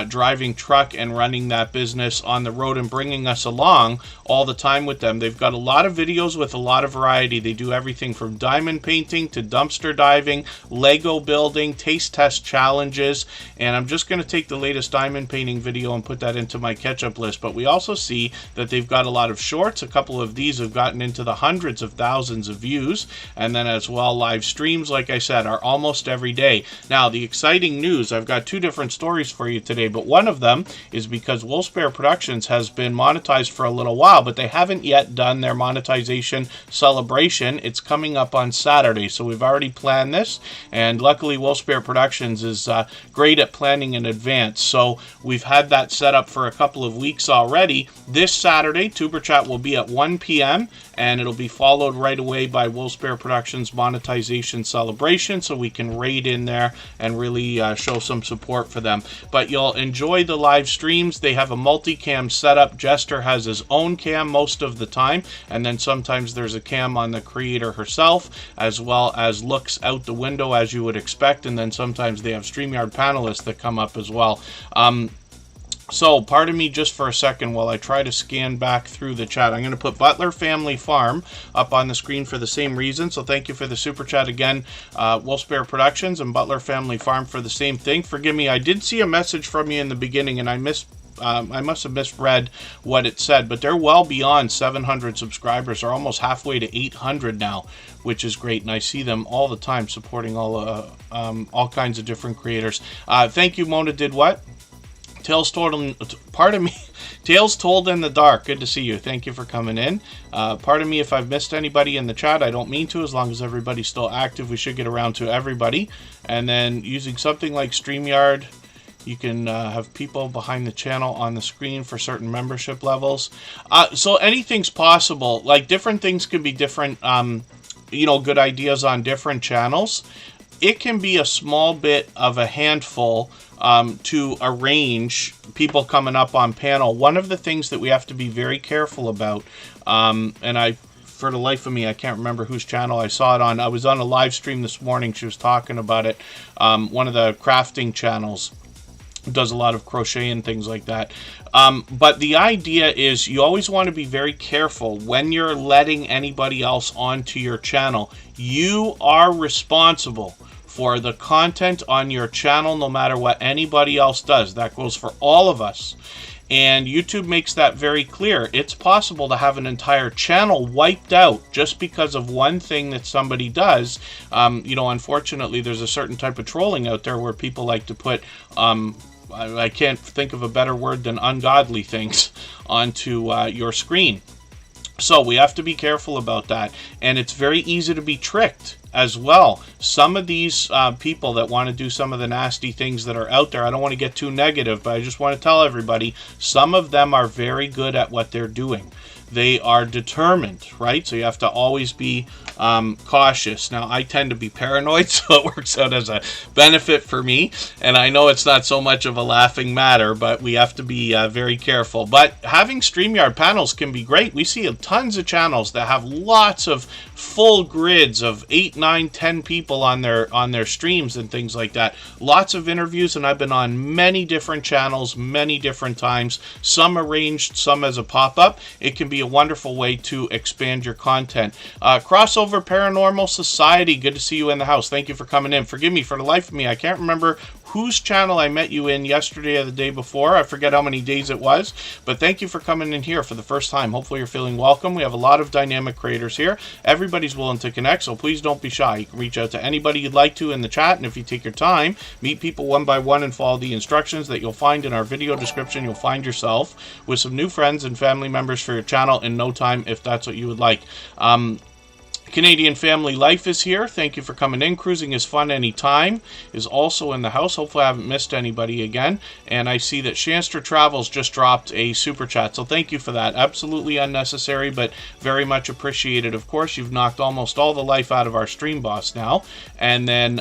driving truck and running that business on the road and bringing us along all the time with them. They've got a lot of videos with a lot of variety. They do everything from diamond painting to dumpster diving, Lego building, taste test challenges, and I'm just going to take the latest diamond painting video and put that into my catch-up list. But we also see that they've got a lot of shorts. A couple of these have gotten into the hundreds of thousands of views, and then as well live streams, like I said, are almost every day. Now, the exciting news, I've got two different stories for you today, but one of them is because Wolfsbear Productions has been monetized for a little while, but they haven't yet done their monetization celebration. It's coming up on Saturday, so we've already planned this, and luckily Wolfsbear Productions is great at planning in advance. So we've had that set up for a couple of weeks already. This Saturday, Tuber Chat will be at 1 p.m., and it'll be followed right away by Wolfsbear Productions monetization celebration, so we can raid in there and really show some support for them. But you'll enjoy the live streams. They have a multicam setup. Jester has his own cam most of the time, and then sometimes there's a cam on the creator herself, as well as looks out the window as you would expect, and then sometimes they have StreamYard panelists that come up as well. So, pardon me just for a second while I try to scan back through the chat. I'm going to put Butler Family Farm up on the screen for the same reason. So, thank you for the super chat again, Wolfsbear Productions and Butler Family Farm for the same thing. Forgive me, I did see a message from you in the beginning, and I must have misread what it said, but they're well beyond 700 subscribers. They're almost halfway to 800 now, which is great, and I see them all the time supporting all kinds of different creators. Thank you, Mona Did What? Tales told in the dark. Good to see you. Thank you for coming in. Pardon me if I've missed anybody in the chat. I don't mean to. As long as everybody's still active, we should get around to everybody. And then using something like StreamYard, you can have people behind the channel on the screen for certain membership levels. So anything's possible. Like, different things can be different, good ideas on different channels. It can be a small bit of a handful to arrange people coming up on panel. One of the things that we have to be very careful about, and for the life of me, I can't remember whose channel I saw it on. I was on a live stream this morning. She was talking about it. One of the crafting channels does a lot of crochet and things like that. But the idea is you always want to be very careful when you're letting anybody else onto your channel. You are responsible for the content on your channel, no matter what anybody else does. That goes for all of us. And YouTube makes that very clear. It's possible to have an entire channel wiped out just because of one thing that somebody does. Unfortunately, there's a certain type of trolling out there where people like to put, I can't think of a better word than ungodly things onto your screen. So we have to be careful about that. And it's very easy to be tricked as well. Some of these people that want to do some of the nasty things that are out there, I don't want to get too negative, but I just want to tell everybody, some of them are very good at what they're doing. They are determined, right? So you have to always be cautious. Now, I tend to be paranoid, so it works out as a benefit for me. And I know it's not so much of a laughing matter, but we have to be very careful. But having StreamYard panels can be great. We see tons of channels that have lots of full grids of 8, 9, 10 people on their streams and things like that. Lots of interviews, and I've been on many different channels, many different times. Some arranged, some as a pop-up. It can be a wonderful way to expand your content. Crossover Paranormal Society, good to see you in the house. Thank you for coming in. Forgive me, for the life of me, I can't remember whose channel I met you in yesterday or the day before. I forget how many days it was, but thank you for coming in here for the first time. Hopefully you're feeling welcome. We have a lot of dynamic creators here. Everybody's willing to connect, so please don't be shy. You can reach out to anybody you'd like to in the chat, and if you take your time, meet people one by one and follow the instructions that you'll find in our video description, you'll find yourself with some new friends and family members for your channel in no time, if that's what you would like. Canadian Family Life is here. Thank you for coming in. Cruising is Fun Anytime is also in the house. Hopefully I haven't missed anybody again. And I see that Shanster Travels just dropped a super chat. So thank you for that. Absolutely unnecessary, but very much appreciated. Of course, you've knocked almost all the life out of our stream boss now. And then,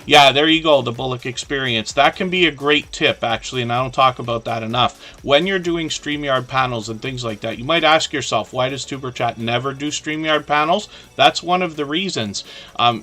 yeah, there you go, the Bullock Experience. That can be a great tip, actually, and I don't talk about that enough. When you're doing StreamYard panels and things like that, you might ask yourself, why does Superchat never do StreamYard panels? That's one of the reasons.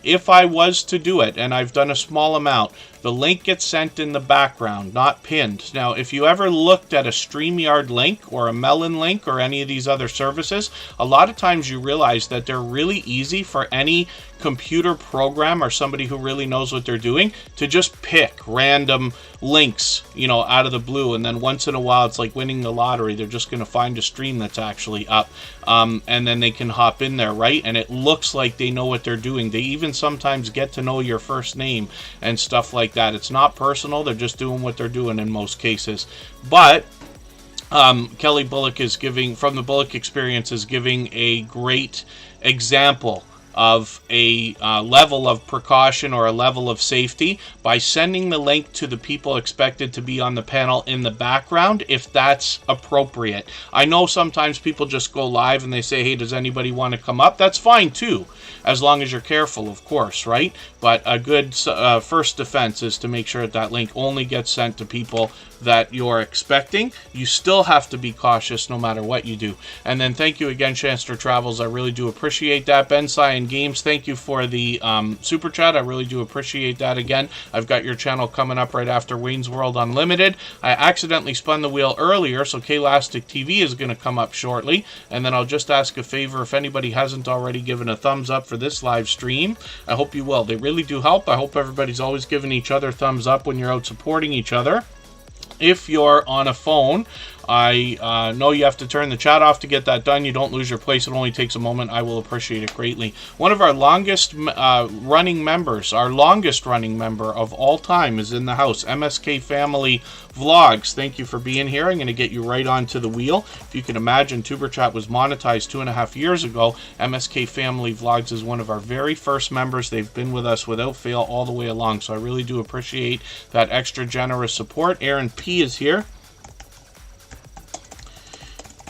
If I was to do it, and I've done a small amount, the link gets sent in the background, not pinned. Now, if you ever looked at a StreamYard link or a Melon link or any of these other services, a lot of times you realize that they're really easy for any computer program or somebody who really knows what they're doing to just pick random links, you know, out of the blue, and then once in a while it's like winning the lottery. They're just going to find a stream that's actually up, and then they can hop in there, right? And it looks like they know what they're doing. They even sometimes get to know your first name and stuff like that. It's not personal. They're just doing what they're doing in most cases. But Kelly Bullock is giving, from the Bullock Experience, is giving a great example of a level of precaution or a level of safety by sending the link to the people expected to be on the panel in the background, if that's appropriate. I know sometimes people just go live and they say, hey, does anybody want to come up? That's fine too, as long as you're careful, of course, right? But a good first defense is to make sure that that link only gets sent to people that you're expecting. You still have to be cautious no matter what you do. And then thank you again, Chanster Travels. I really do appreciate that. Ben Cyan Games, thank you for the super chat. I really do appreciate that again. I've got your channel coming up right after Wayne's World Unlimited. I accidentally spun the wheel earlier, so K-Lastic TV is going to come up shortly. And then I'll just ask a favor, if anybody hasn't already given a thumbs up for this live stream, I hope you will. They really do help. I hope everybody's always giving each other thumbs up when you're out supporting each other. If you're on a phone, I know you have to turn the chat off to get that done. You don't lose your place. It only takes a moment. I will appreciate it greatly. One of our longest running members, our longest running member of all time, is in the house. MSK Family Vlogs. Thank you for being here. I'm going to get you right onto the wheel. If you can imagine, Tuber Chat was monetized 2.5 years ago. MSK Family Vlogs is one of our very first members. They've been with us without fail all the way along. So I really do appreciate that extra generous support. Aaron P is here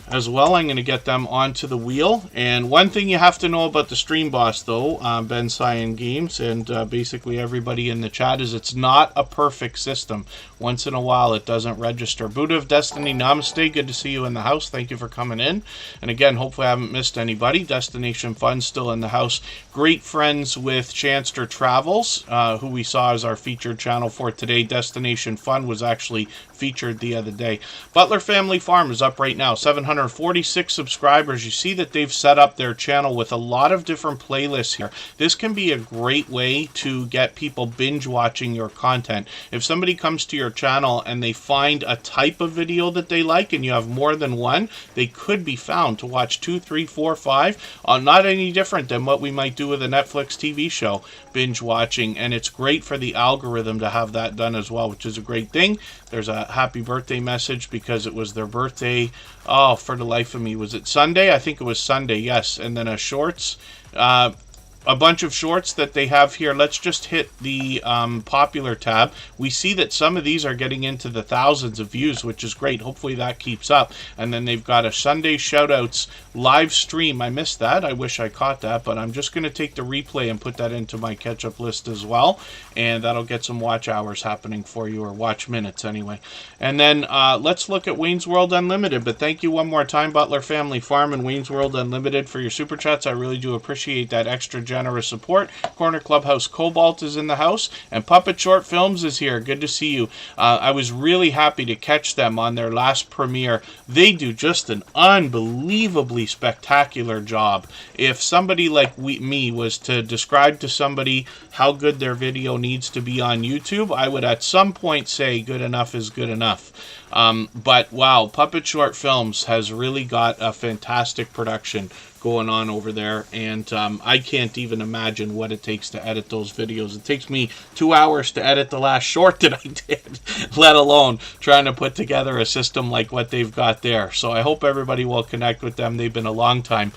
as well. I'm going to get them onto the wheel. And one thing you have to know about the Stream Boss, though, Ben Cyan Games, and basically everybody in the chat, is it's not a perfect system. Once in a while, it doesn't register. Buddha of Destiny, namaste. Good to see you in the house. Thank you for coming in. And again, hopefully I haven't missed anybody. Destination Fun still in the house. Great friends with Chanster Travels, who we saw as our featured channel for today. Destination Fun was actually featured the other day. Butler Family Farm is up right now. 746 subscribers. You see that they've set up their channel with a lot of different playlists here. This can be a great way to get people binge watching your content. If somebody comes to your channel and they find a type of video that they like and you have more than one, they could be found to watch 2, 3, 4, 5. Not any different than what we might do with a Netflix TV show, binge watching. And it's great for the algorithm to have that done as well, which is a great thing. There's a happy birthday message because it was their birthday. Oh, for the life of me, was it Sunday? I think it was Sunday, yes. And then a shorts, a bunch of shorts that they have here. Let's just hit the popular tab. We see that some of these are getting into the thousands of views, which is great. Hopefully that keeps up. And then they've got a Sunday shoutouts live stream. I missed that. I wish I caught that, but I'm just going to take the replay and put that into my catch-up list as well. And that'll get some watch hours happening for you, or watch minutes anyway. And then let's look at Wayne's World Unlimited. But thank you one more time, Butler Family Farm and Wayne's World Unlimited, for your super chats. I really do appreciate that extra generous support. Corner Clubhouse Cobalt is in the house, and Puppet Short Films is here. Good to see you. I was really happy to catch them on their last premiere. They do just an unbelievably spectacular job. If somebody like me was to describe to somebody how good their video needs to be on YouTube, I would at some point say good enough is good enough. But wow, Puppet Short Films has really got a fantastic production going on over there, and I can't even imagine what it takes to edit those videos. It takes me 2 hours to edit the last short that I did, let alone trying to put together a system like what they've got there. So I hope everybody will connect with them. They've been a long time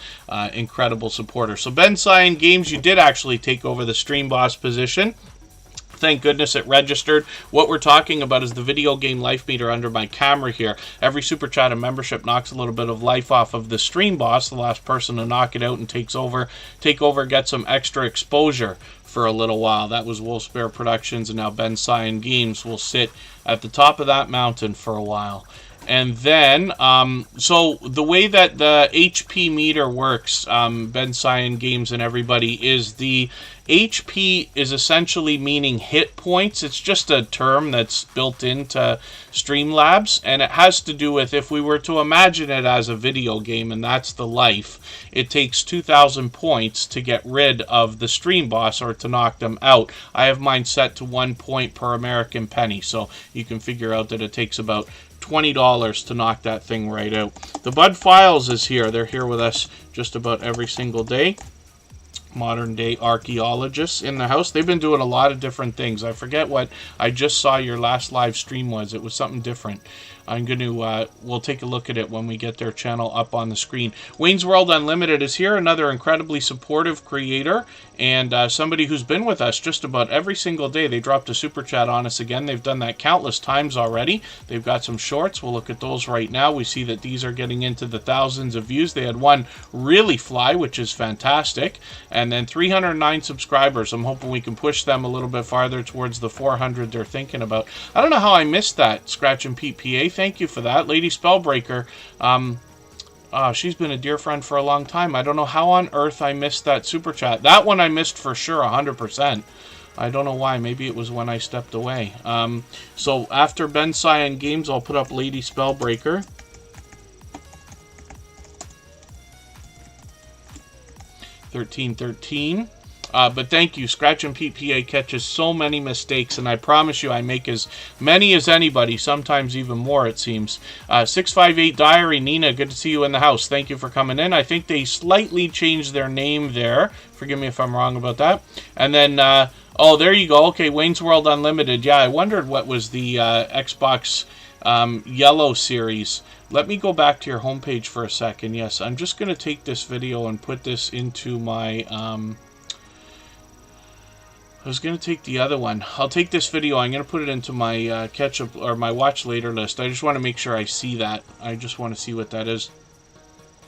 incredible supporter. So Ben Cyan Games, you did actually take over the Stream Boss position. Thank goodness it registered. What we're talking about is the video game life meter under my camera here. Every super chat and membership knocks a little bit of life off of the Stream Boss. The last person to knock it out and take over, get some extra exposure for a little while. That was Wolf Bear Productions, and now Ben Cyan Games will sit at the top of that mountain for a while. And then, so the way that the HP meter works, Ben Cyan Games and everybody, is the HP is essentially meaning hit points. It's just a term that's built into Streamlabs, and it has to do with, if we were to imagine it as a video game, and that's the life, it takes 2,000 points to get rid of the stream boss or to knock them out. I have mine set to 1 point per American penny, so you can figure out that it takes about $20 to knock that thing right out. The Bud Files is here. They're here with us just about every single day. Modern day archaeologists in the house. They've been doing a lot of different things. I forget what I just saw your last live stream was. It was something different. I'm going to, we'll take a look at it when we get their channel up on the screen. Wayne's World Unlimited is here, another incredibly supportive creator, and somebody who's been with us just about every single day. They dropped a super chat on us again. They've done that countless times already. They've got some shorts. We'll look at those right now. We see that these are getting into the thousands of views. They had one really fly, which is fantastic. And then 309 subscribers. I'm hoping we can push them a little bit farther towards the 400 they're thinking about. I don't know how I missed that, Scratch and Pete PA. Thank you for that. Lady Spellbreaker, she's been a dear friend for a long time. I don't know how on earth I missed that super chat. That one I missed for sure, 100%. I don't know why. Maybe it was when I stepped away. So after Ben Cyan Games, I'll put up Lady Spellbreaker. $13.13. But thank you. Scratch and Pete PA catches so many mistakes, and I promise you I make as many as anybody, sometimes even more, it seems. 658 Diary, Nina, good to see you in the house. Thank you for coming in. I think they slightly changed their name there. Forgive me if I'm wrong about that. And then, oh, there you go. Okay, Wayne's World Unlimited. Yeah, I wondered what was the Xbox Yellow series. Let me go back to your homepage for a second. Yes, I'm just going to take this video and put this into my... I was going to take the other one. I'll take this video. I'm going to put it into my catch-up or my watch later list. I just want to make sure I see that. I just want to see what that is.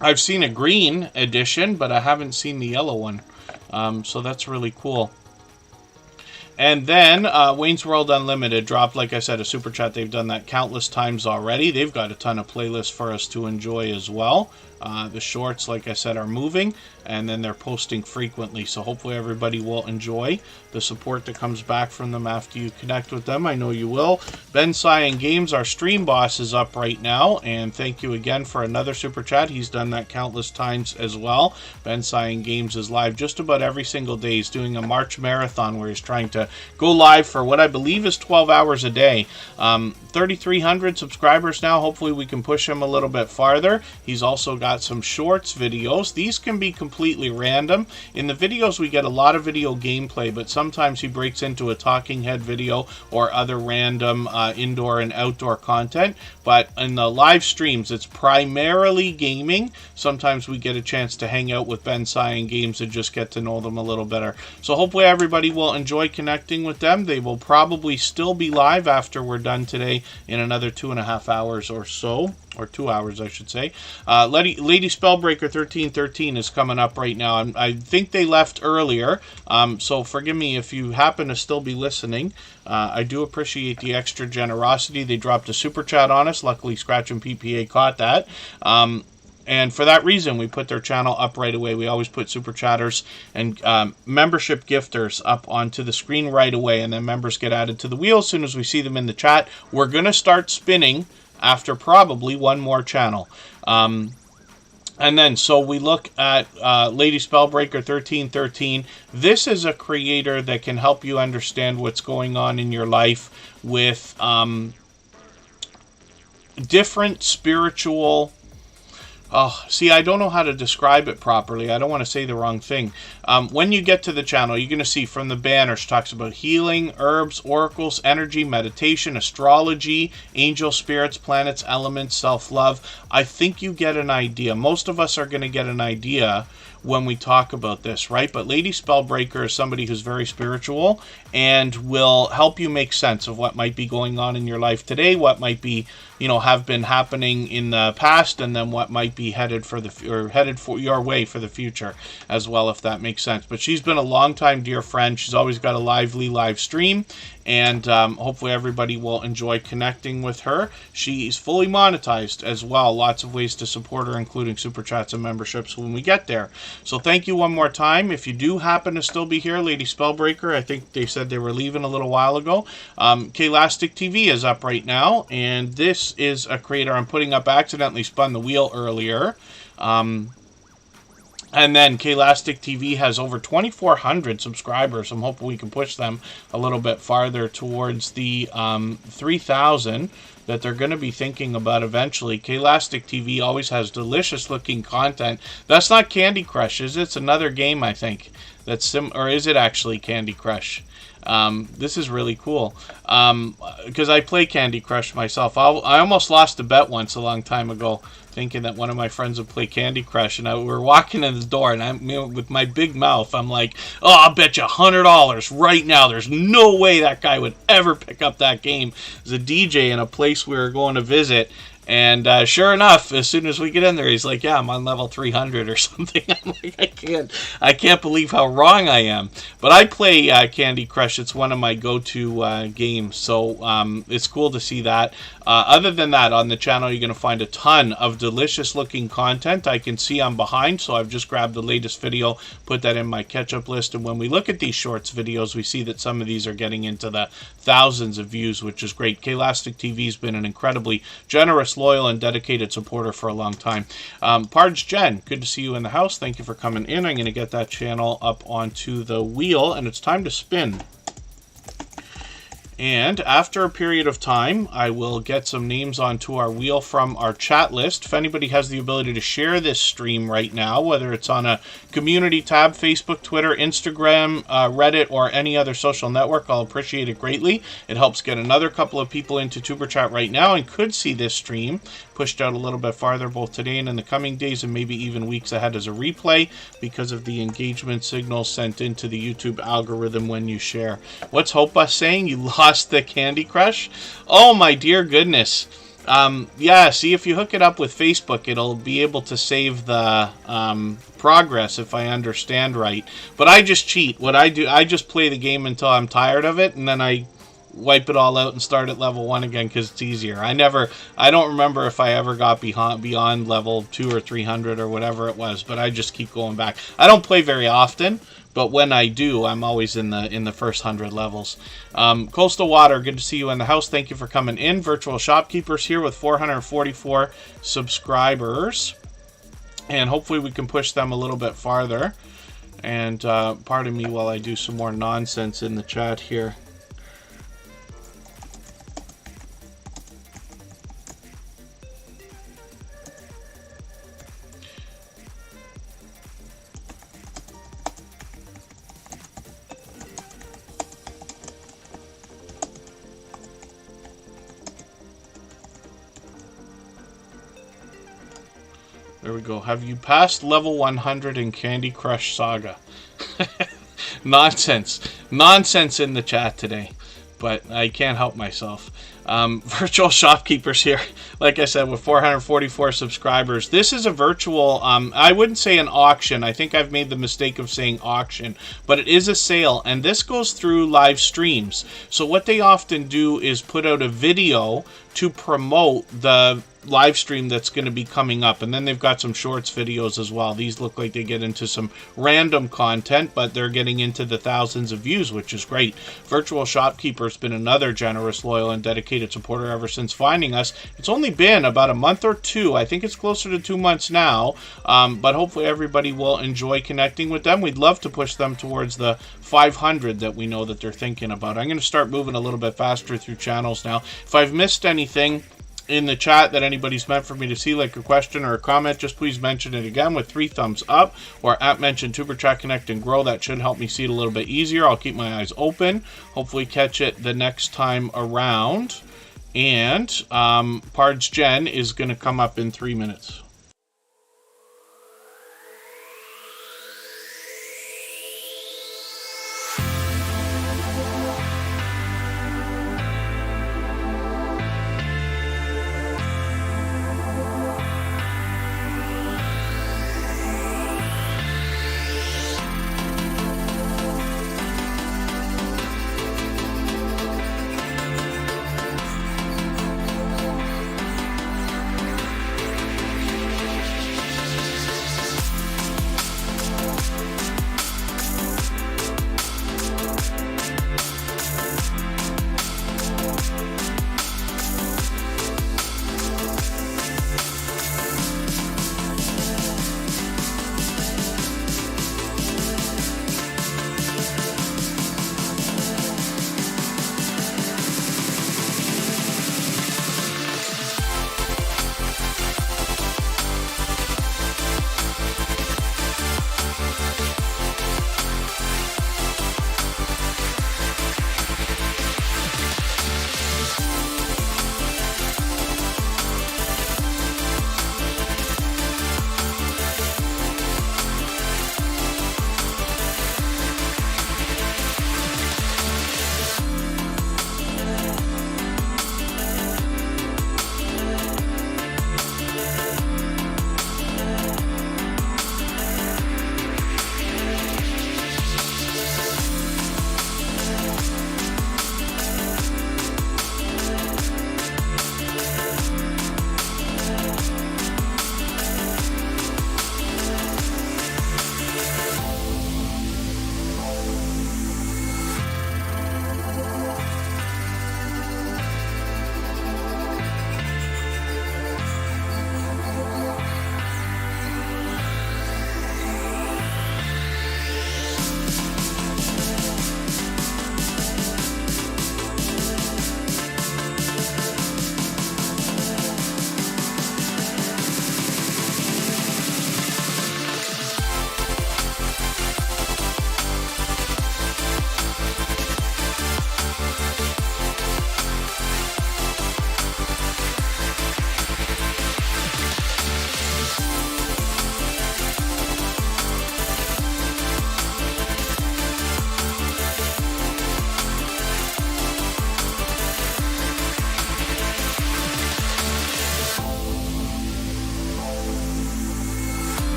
I've seen a green edition, but I haven't seen the yellow one. So that's really cool. And then Wayne's World Unlimited dropped, like I said, a super chat. They've done that countless times already. They've got a ton of playlists for us to enjoy as well. The shorts, like I said, are moving, and then they're posting frequently. So hopefully everybody will enjoy the support that comes back from them after you connect with them. I know you will. Ben Cyan Games, our stream boss, is up right now, and thank you again for another super chat. He's done that countless times as well. Ben Cyan Games is live just about every single day. He's doing a March marathon where he's trying to go live for what I believe is 12 hours a day. 3,300 subscribers now. Hopefully we can push him a little bit farther. He's also got some shorts videos. These can be completely random. In the videos we get a lot of video gameplay, but sometimes he breaks into a talking head video or other random indoor and outdoor content. But in the live streams, it's primarily gaming. Sometimes we get a chance to hang out with Ben Cyan Games and just get to know them a little better. So hopefully everybody will enjoy connecting with them. They will probably still be live after we're done today in another 2.5 hours or so. Or 2 hours, I should say. Lady Spellbreaker 1313 is coming up right now. I think they left earlier, so forgive me if you happen to still be listening. I do appreciate the extra generosity. They dropped a super chat on us. Luckily, Scratch and PPA caught that. And for that reason, we put their channel up right away. We always put super chatters and membership gifters up onto the screen right away, and then members get added to the wheel as soon as we see them in the chat. We're going to start spinning after probably one more channel. And then, so we look at Lady Spellbreaker 1313. This is a creator that can help you understand what's going on in your life with different spiritual... Oh, see, I don't know how to describe it properly. I don't want to say the wrong thing. When you get to the channel, you're going to see from the banner, she talks about healing, herbs, oracles, energy, meditation, astrology, angel spirits, planets, elements, self-love. I think you get an idea. Most of us are going to get an idea when we talk about this, right? But Lady Spellbreaker is somebody who's very spiritual and will help you make sense of what might be going on in your life today, what might be, have been happening in the past, and then what might be headed for your way for the future as well, if that makes sense. But she's been a long time dear friend. She's always got a lively live stream, and hopefully everybody will enjoy connecting with her. She's fully monetized as well. Lots of ways to support her, including super chats and memberships when we get there. So thank you one more time. If you do happen to still be here, Lady Spellbreaker, I think they said they were leaving a little while ago. Klastic TV is up right now, and this is a creator I'm putting up. Accidentally spun the wheel earlier. And then Klastic TV has over 2,400 subscribers. I'm hoping we can push them a little bit farther towards the 3,000 that they're going to be thinking about eventually. Klastic TV always has delicious looking content. That's not Candy Crush, is it? It's another game, I think. That's or is it actually Candy Crush? This is really cool because I play Candy Crush myself. I almost lost a bet once a long time ago, thinking that one of my friends would play Candy Crush, and we were walking in the door, and with my big mouth, I'm like, "Oh, I'll bet you $100 right now. There's no way that guy would ever pick up that game." There's a DJ in a place we were going to visit. And sure enough, as soon as we get in there, he's like, "Yeah, I'm on level 300 or something." I'm like, I can't believe how wrong I am. But I play Candy Crush. It's one of my go-to games, so it's cool to see that. Other than that, on the channel, you're going to find a ton of delicious-looking content. I can see I'm behind, so I've just grabbed the latest video, put that in my catch-up list, and when we look at these shorts videos, we see that some of these are getting into the thousands of views, which is great. Klastic TV's been an incredibly generous, loyal, and dedicated supporter for a long time. Pards Jen, good to see you in the house. Thank you for coming in. I'm going to get that channel up onto the wheel, and it's time to spin. And after a period of time, I will get some names onto our wheel from our chat list. If anybody has the ability to share this stream right now, whether it's on a community tab, Facebook, Twitter, Instagram, Reddit, or any other social network, I'll appreciate it greatly. It helps get another couple of people into Tuber Chat right now and could see this stream pushed out a little bit farther both today and in the coming days and maybe even weeks ahead as a replay because of the engagement signals sent into the YouTube algorithm when you share. What's Hopa saying? You lost the Candy Crush? Oh my dear goodness. Yeah, see, if you hook it up with Facebook, it'll be able to save the progress, if I understand right. But I just cheat. What I do, I just play the game until I'm tired of it, and then I wipe it all out and start at level 1 again because it's easier. I don't remember if I ever got beyond level 2 or 300 or whatever it was, but I just keep going back. I don't play very often, but when I do, I'm always in the first 100 levels. Coastal Water, good to see you in the house. Thank you for coming in. Virtual Shopkeepers here with 444 subscribers, and hopefully we can push them a little bit farther. And pardon me while I do some more nonsense in the chat here. There we go. Have you passed level 100 in Candy Crush Saga? Nonsense. Nonsense in the chat today. But I can't help myself. Virtual Shopkeepers here. Like I said, with 444 subscribers. This is a virtual, I wouldn't say an auction. I think I've made the mistake of saying auction. But it is a sale. And this goes through live streams. So what they often do is put out a video to promote the live stream that's going to be coming up, and then they've got some shorts videos as well. These look like they get into some random content, but they're getting into the thousands of views, which is great. Virtual Shopkeeper's been another generous, loyal, and dedicated supporter ever since finding us. It's only been about a month or two. I think it's closer to 2 months now, but hopefully everybody will enjoy connecting with them. We'd love to push them towards the 500 that we know that they're thinking about. I'm going to start moving a little bit faster through channels now. If I've missed anything in the chat that anybody's meant for me to see, like a question or a comment, just please mention it again with 3 thumbs up, or at mention Tuber Chat Connect and Grow. That should help me see it a little bit easier. I'll keep my eyes open, hopefully catch it the next time around. And Pards Jen is going to come up in 3 minutes.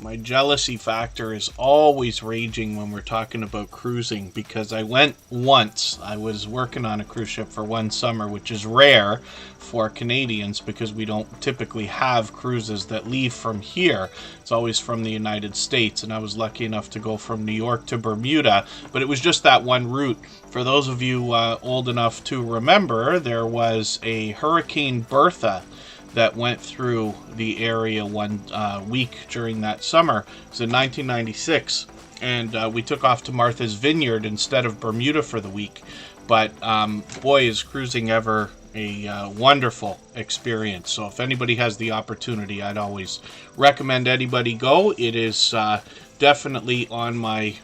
My jealousy factor is always raging when we're talking about cruising, because I went once. I was working on a cruise ship for one summer, which is rare for Canadians because we don't typically have cruises that leave from here. It's always from the United States, and I was lucky enough to go from New York to Bermuda, but it was just that one route. For those of you old enough to remember, there was a Hurricane Bertha that went through the area one week during that summer. It was in 1996, and we took off to Martha's Vineyard instead of Bermuda for the week. But boy, is cruising ever a wonderful experience. So if anybody has the opportunity, I'd always recommend anybody go. It is definitely on my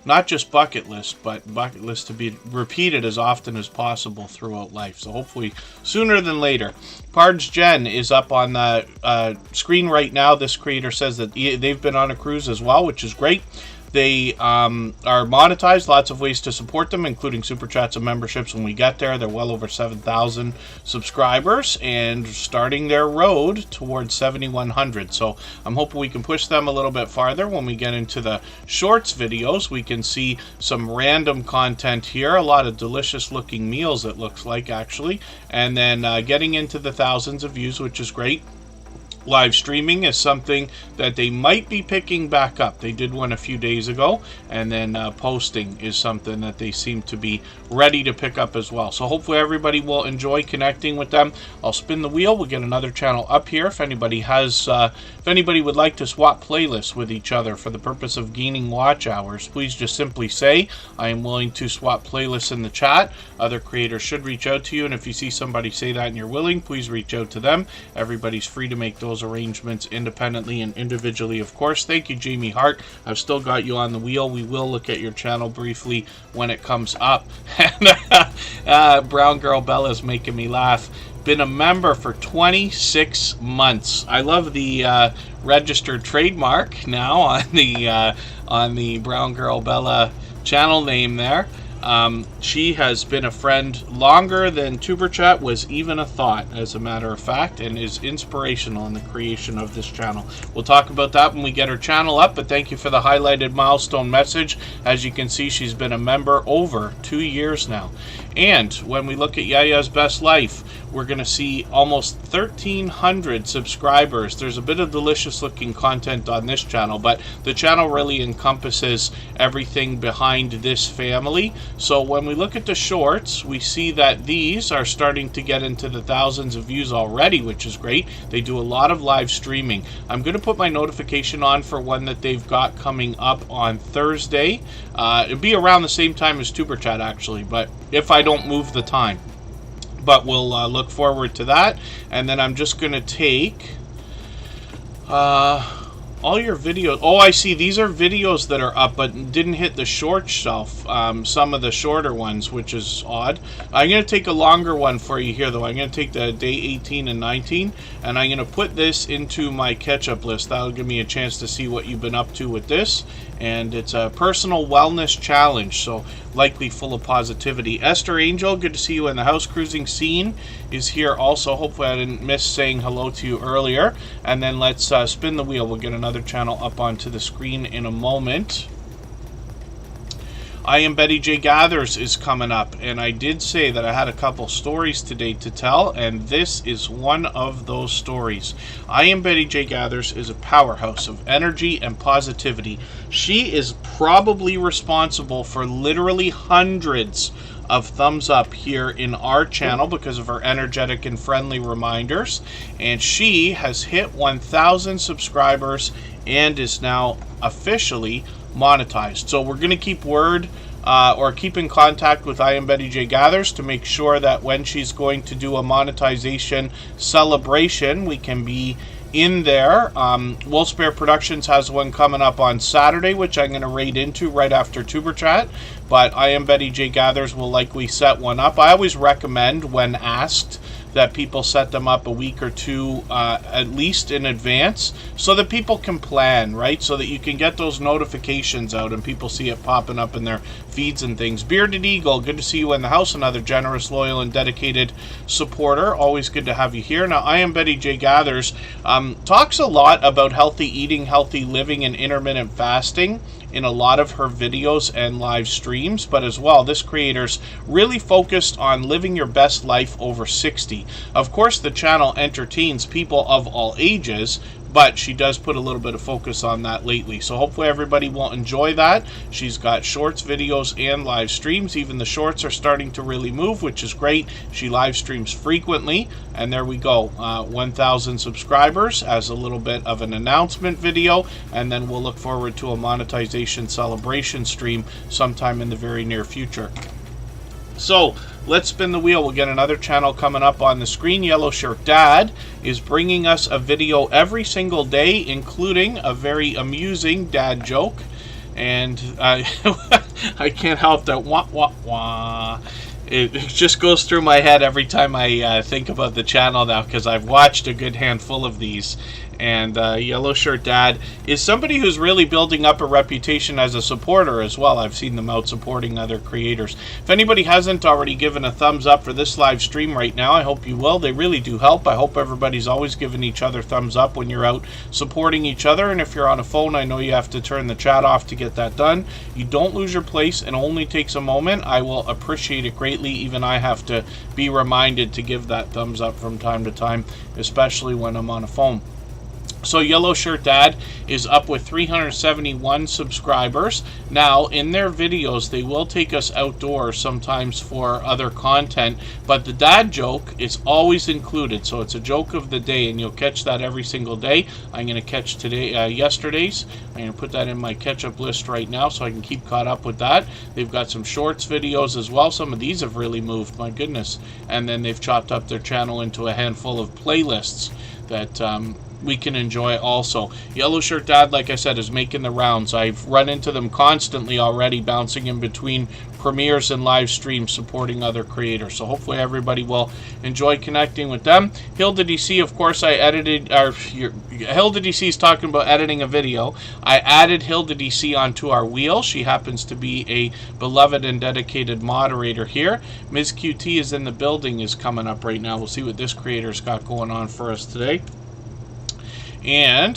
not just bucket list, but bucket list to be repeated as often as possible throughout life. So hopefully sooner than later. Pards Jen is up on the screen right now. This creator says that they've been on a cruise as well, which is great. They are monetized, lots of ways to support them, including super chats and memberships when we get there. They're well over 7,000 subscribers and starting their road towards 7,100. So I'm hoping we can push them a little bit farther. When we get into the shorts videos, we can see some random content here, a lot of delicious looking meals, it looks like, actually, and then getting into the thousands of views, which is great. Live streaming is something that they might be picking back up. They did one a few days ago, and then posting is something that they seem to be ready to pick up as well. So hopefully everybody will enjoy connecting with them. I'll spin the wheel. We'll get another channel up here. If anybody has, if anybody would like to swap playlists with each other for the purpose of gaining watch hours, please just simply say, I am willing to swap playlists in the chat. Other creators should reach out to you, and if you see somebody say that and you're willing, please reach out to them. Everybody's free to make those arrangements independently and individually, of course. Thank you, Jamie Hart. I've still got you on the wheel. We will look at your channel briefly when it comes up. And Brown Girl Bella's making me laugh. Been a member for 26 months. I love the registered trademark now on the Brown Girl Bella channel name there. She has been a friend longer than Superchat was even a thought, as a matter of fact, and is inspirational in the creation of this channel. We'll talk about that when we get her channel up, but thank you for the highlighted milestone message. As you can see, she's been a member over 2 years now. And when we look at Yaya's Best Life, we're going to see almost 1,300 subscribers. There's a bit of delicious looking content on this channel, but the channel really encompasses everything behind this family. So when we look at the shorts, we see that these are starting to get into the thousands of views already, which is great. They do a lot of live streaming. I'm going to put my notification on for one that they've got coming up on Thursday. It'll be around the same time as Tuber Chat, actually, but if I don't move the time. But we'll look forward to that. And then I'm just going to take all your videos. Oh, I see. These are videos that are up, but didn't hit the short shelf. Some of the shorter ones, which is odd. I'm going to take a longer one for you here, though. I'm going to take the day 18 and 19, and I'm going to put this into my catch-up list. That'll give me a chance to see what you've been up to with this. And it's a personal wellness challenge, so likely full of positivity. Esther Angel, good to see you in the house. Cruising Scene is here also. Hopefully I didn't miss saying hello to you earlier. And then let's spin the wheel. We'll get another channel up onto the screen in a moment. I Am Betty J Gathers is coming up, and I did say that I had a couple stories today to tell, and this is one of those stories. I Am Betty J Gathers is a powerhouse of energy and positivity. She is probably responsible for literally hundreds of thumbs up here in our channel because of her energetic and friendly reminders, and she has hit 1,000 subscribers and is now officially monetized. So we're going to keep word or keep in contact with I Am Betty J Gathers to make sure that when she's going to do a monetization celebration, we can be in there. Wolf Spare Productions has one coming up on Saturday, which I'm going to raid into right after Tuber Chat, but I Am Betty J Gathers will likely set one up. I always recommend, when asked, that people set them up a week or two at least in advance, so that people can plan, right? So that you can get those notifications out and people see it popping up in their feeds and things. Bearded Eagle, good to see you in the house. Another generous, loyal, and dedicated supporter. Always good to have you here. Now, I am Betty J. Gathers. Talks a lot about healthy eating, healthy living, and intermittent fasting in a lot of her videos and live streams, but as well, this creator's really focused on living your best life over 60. Of course, the channel entertains people of all ages, but she does put a little bit of focus on that lately. So hopefully everybody will enjoy that. She's got shorts, videos, and live streams. Even the shorts are starting to really move, which is great. She live streams frequently, and there we go. 1,000 subscribers as a little bit of an announcement video, and then we'll look forward to a monetization celebration stream sometime in the very near future. So let's spin the wheel. We'll get another channel coming up on the screen. Yellow Shirt Dad is bringing us a video every single day, including a very amusing dad joke. And I can't help that. Wah, wah, wah. It just goes through my head every time I think about the channel now, because I've watched a good handful of these. And Yellow Shirt Dad is somebody who's really building up a reputation as a supporter as well. I've seen them out supporting other creators. If anybody hasn't already given a thumbs up for this live stream right now, I hope you will. They really do help. I hope everybody's always giving each other thumbs up when you're out supporting each other. And if you're on a phone, I know you have to turn the chat off to get that done. You don't lose your place. It only takes a moment. I will appreciate it greatly. Even I have to be reminded to give that thumbs up from time to time, especially when I'm on a phone. So Yellow Shirt Dad is up with 371 subscribers. Now, in their videos, they will take us outdoors sometimes for other content, but the dad joke is always included. So it's a joke of the day, and you'll catch that every single day. I'm going to catch yesterday's. I'm going to put that in my catch-up list right now so I can keep caught up with that. They've got some shorts videos as well. Some of these have really moved, my goodness. And then they've chopped up their channel into a handful of playlists that we can enjoy also. Yellow Shirt Dad, like I said, is making the rounds. I've run into them constantly already, bouncing in between premieres and live streams supporting other creators. So hopefully everybody will enjoy connecting with them. Hilda DC, of course, Hilda DC is talking about editing a video. I added Hilda DC onto our wheel. She happens to be a beloved and dedicated moderator here. Ms. QT is in the building, is coming up right now. We'll see what this creator's got going on for us today. And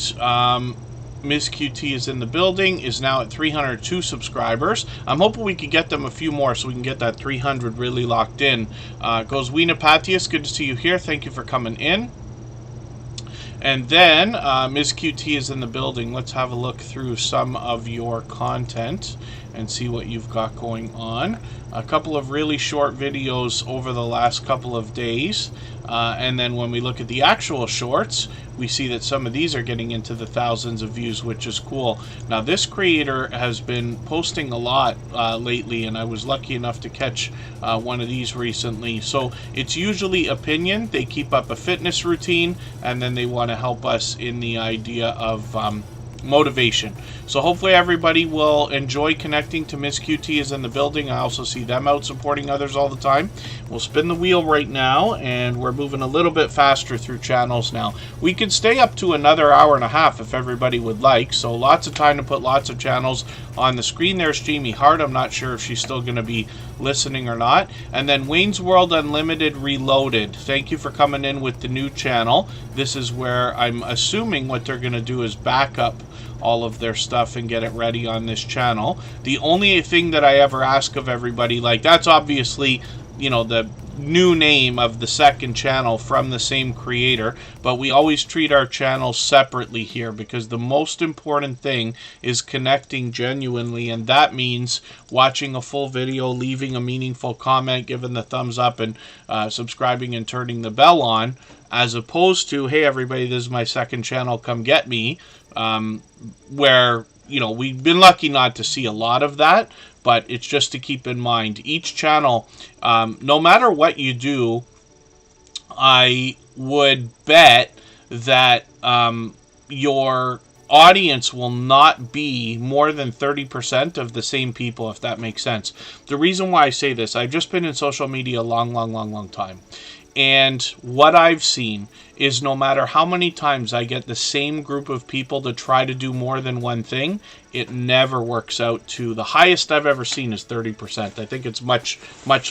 Ms. QT is in the building, is now at 302 subscribers. I'm hoping we could get them a few more so we can get that 300 really locked in. Goes Weena Patius, good to see you here. Thank you for coming in. And then Ms. QT is in the building. Let's have a look through some of your content and see what you've got going on. A couple of really short videos over the last couple of days. And then when we look at the actual shorts, we see that some of these are getting into the thousands of views, which is cool. Now, this creator has been posting a lot lately, and I was lucky enough to catch one of these recently. So it's usually opinion. They keep up a fitness routine, and then they want to help us in the idea of motivation. So hopefully everybody will enjoy connecting to Miss QT is in the building. I also see them out supporting others all the time. We'll spin the wheel right now, and we're moving a little bit faster through channels now. We could stay up to another hour and a half if everybody would like, so lots of time to put lots of channels on the screen. There's Jamie Hart. I'm not sure if she's still going to be listening or not. And then Wayne's World Unlimited Reloaded. Thank you for coming in with the new channel. This is where I'm assuming what they're going to do is back up all of their stuff and get it ready on this channel. The only thing that I ever ask of everybody, like, that's obviously, you know, the new name of the second channel from the same creator, but we always treat our channels separately here because the most important thing is connecting genuinely, and that means watching a full video, leaving a meaningful comment, giving the thumbs up, and subscribing and turning the bell on, as opposed to, hey everybody, this is my second channel, come get me, where, you know, we've been lucky not to see a lot of that, but it's just to keep in mind. Each channel, no matter what you do, I would bet that your audience will not be more than 30% of the same people, if that makes sense. The reason why I say this, I've just been in social media a long time. And what I've seen is no matter how many times I get the same group of people to try to do more than one thing, it never works out to the highest I've ever seen is 30%. I think it's much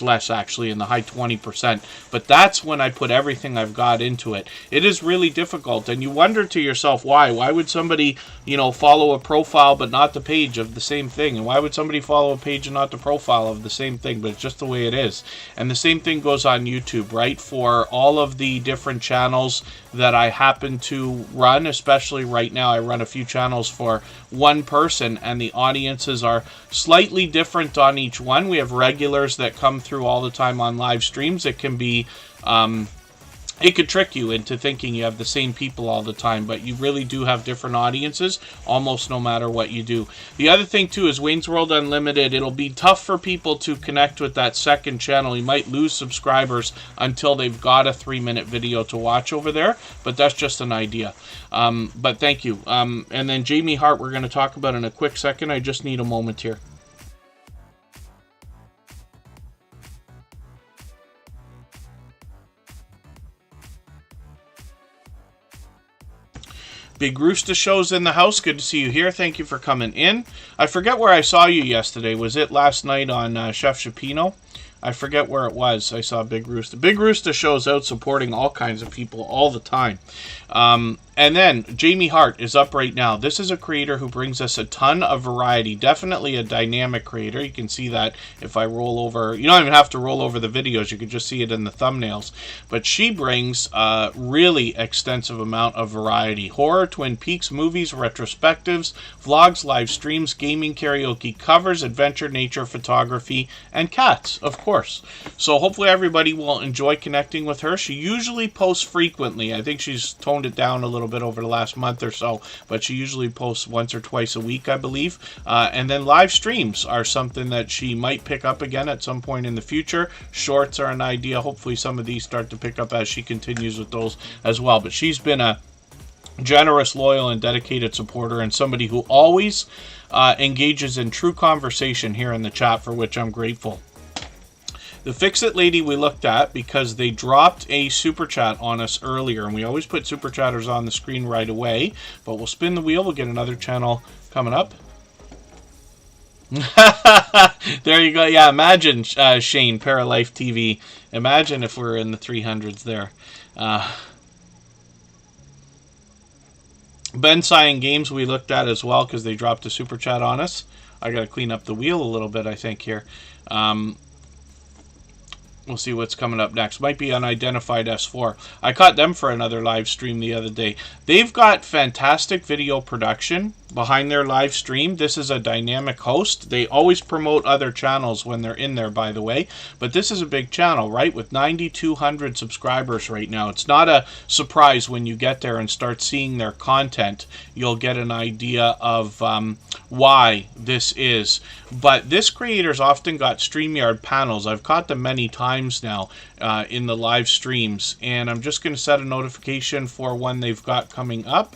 less, actually, in the high 20%. But that's when I put everything I've got into it. It is really difficult, and you wonder to yourself why. Why would somebody, follow a profile but not the page of the same thing? And why would somebody follow a page and not the profile of the same thing? But it's just the way it is. And the same thing goes on YouTube, right? For all of the different channels that I happen to run, especially right now, I run a few channels for one person, and the audiences are slightly different on each one. We have regulars that come through all the time on live streams. It can be it could trick you into thinking you have the same people all the time, but you really do have different audiences almost no matter what you do. The other thing too is Wayne's World Unlimited. It'll be tough for people to connect with that second channel. You might lose subscribers until they've got a 3-minute video to watch over there, but that's just an idea. But thank you. And then Jamie Hart, we're going to talk about in a quick second. I just need a moment here. Big Rooster Show's in the house. Good to see you here. Thank you for coming in. I forget where I saw you yesterday. Was it last night on Chef Chipino? I forget where it was. I saw Big Rooster. Big Rooster Show's out supporting all kinds of people all the time. And then Jamie Hart is up right now. This is a creator who brings us a ton of variety. Definitely a dynamic creator. You can see that if I roll over. You don't even have to roll over the videos. You can just see it in the thumbnails. But she brings a really extensive amount of variety. Horror, Twin Peaks, movies, retrospectives, vlogs, live streams, gaming, karaoke, covers, adventure, nature, photography, and cats, of course. So hopefully everybody will enjoy connecting with her. She usually posts frequently. I think she's toned it down a little bit over the last month or so, but she usually posts once or twice a week, I believe. And then live streams are something that she might pick up again at some point in the future. Shorts are an idea. Hopefully some of these start to pick up as she continues with those as well. But she's been a generous, loyal, and dedicated supporter, and somebody who always engages in true conversation here in the chat, for which I'm grateful. The Fix-It lady we looked at because they dropped a super chat on us earlier, and we always put super chatters on the screen right away, but we'll spin the wheel. We'll get another channel coming up. There you go. Yeah, imagine, Shane, Paralife TV. Imagine if we're in the 300s there. Ben Cyan Games we looked at as well because they dropped a super chat on us. I got to clean up the wheel a little bit, I think, here. We'll see what's coming up next. Might be Unidentified S4. I caught them for another live stream the other day. They've got fantastic video production behind their live stream. This is a dynamic host. They always promote other channels when they're in there, by the way. But this is a big channel, right? With 9,200 subscribers right now. It's not a surprise when you get there and start seeing their content. You'll get an idea of why this is. But this creator's often got StreamYard panels. I've caught them many times now in the live streams. And I'm just going to set a notification for one they've got coming up.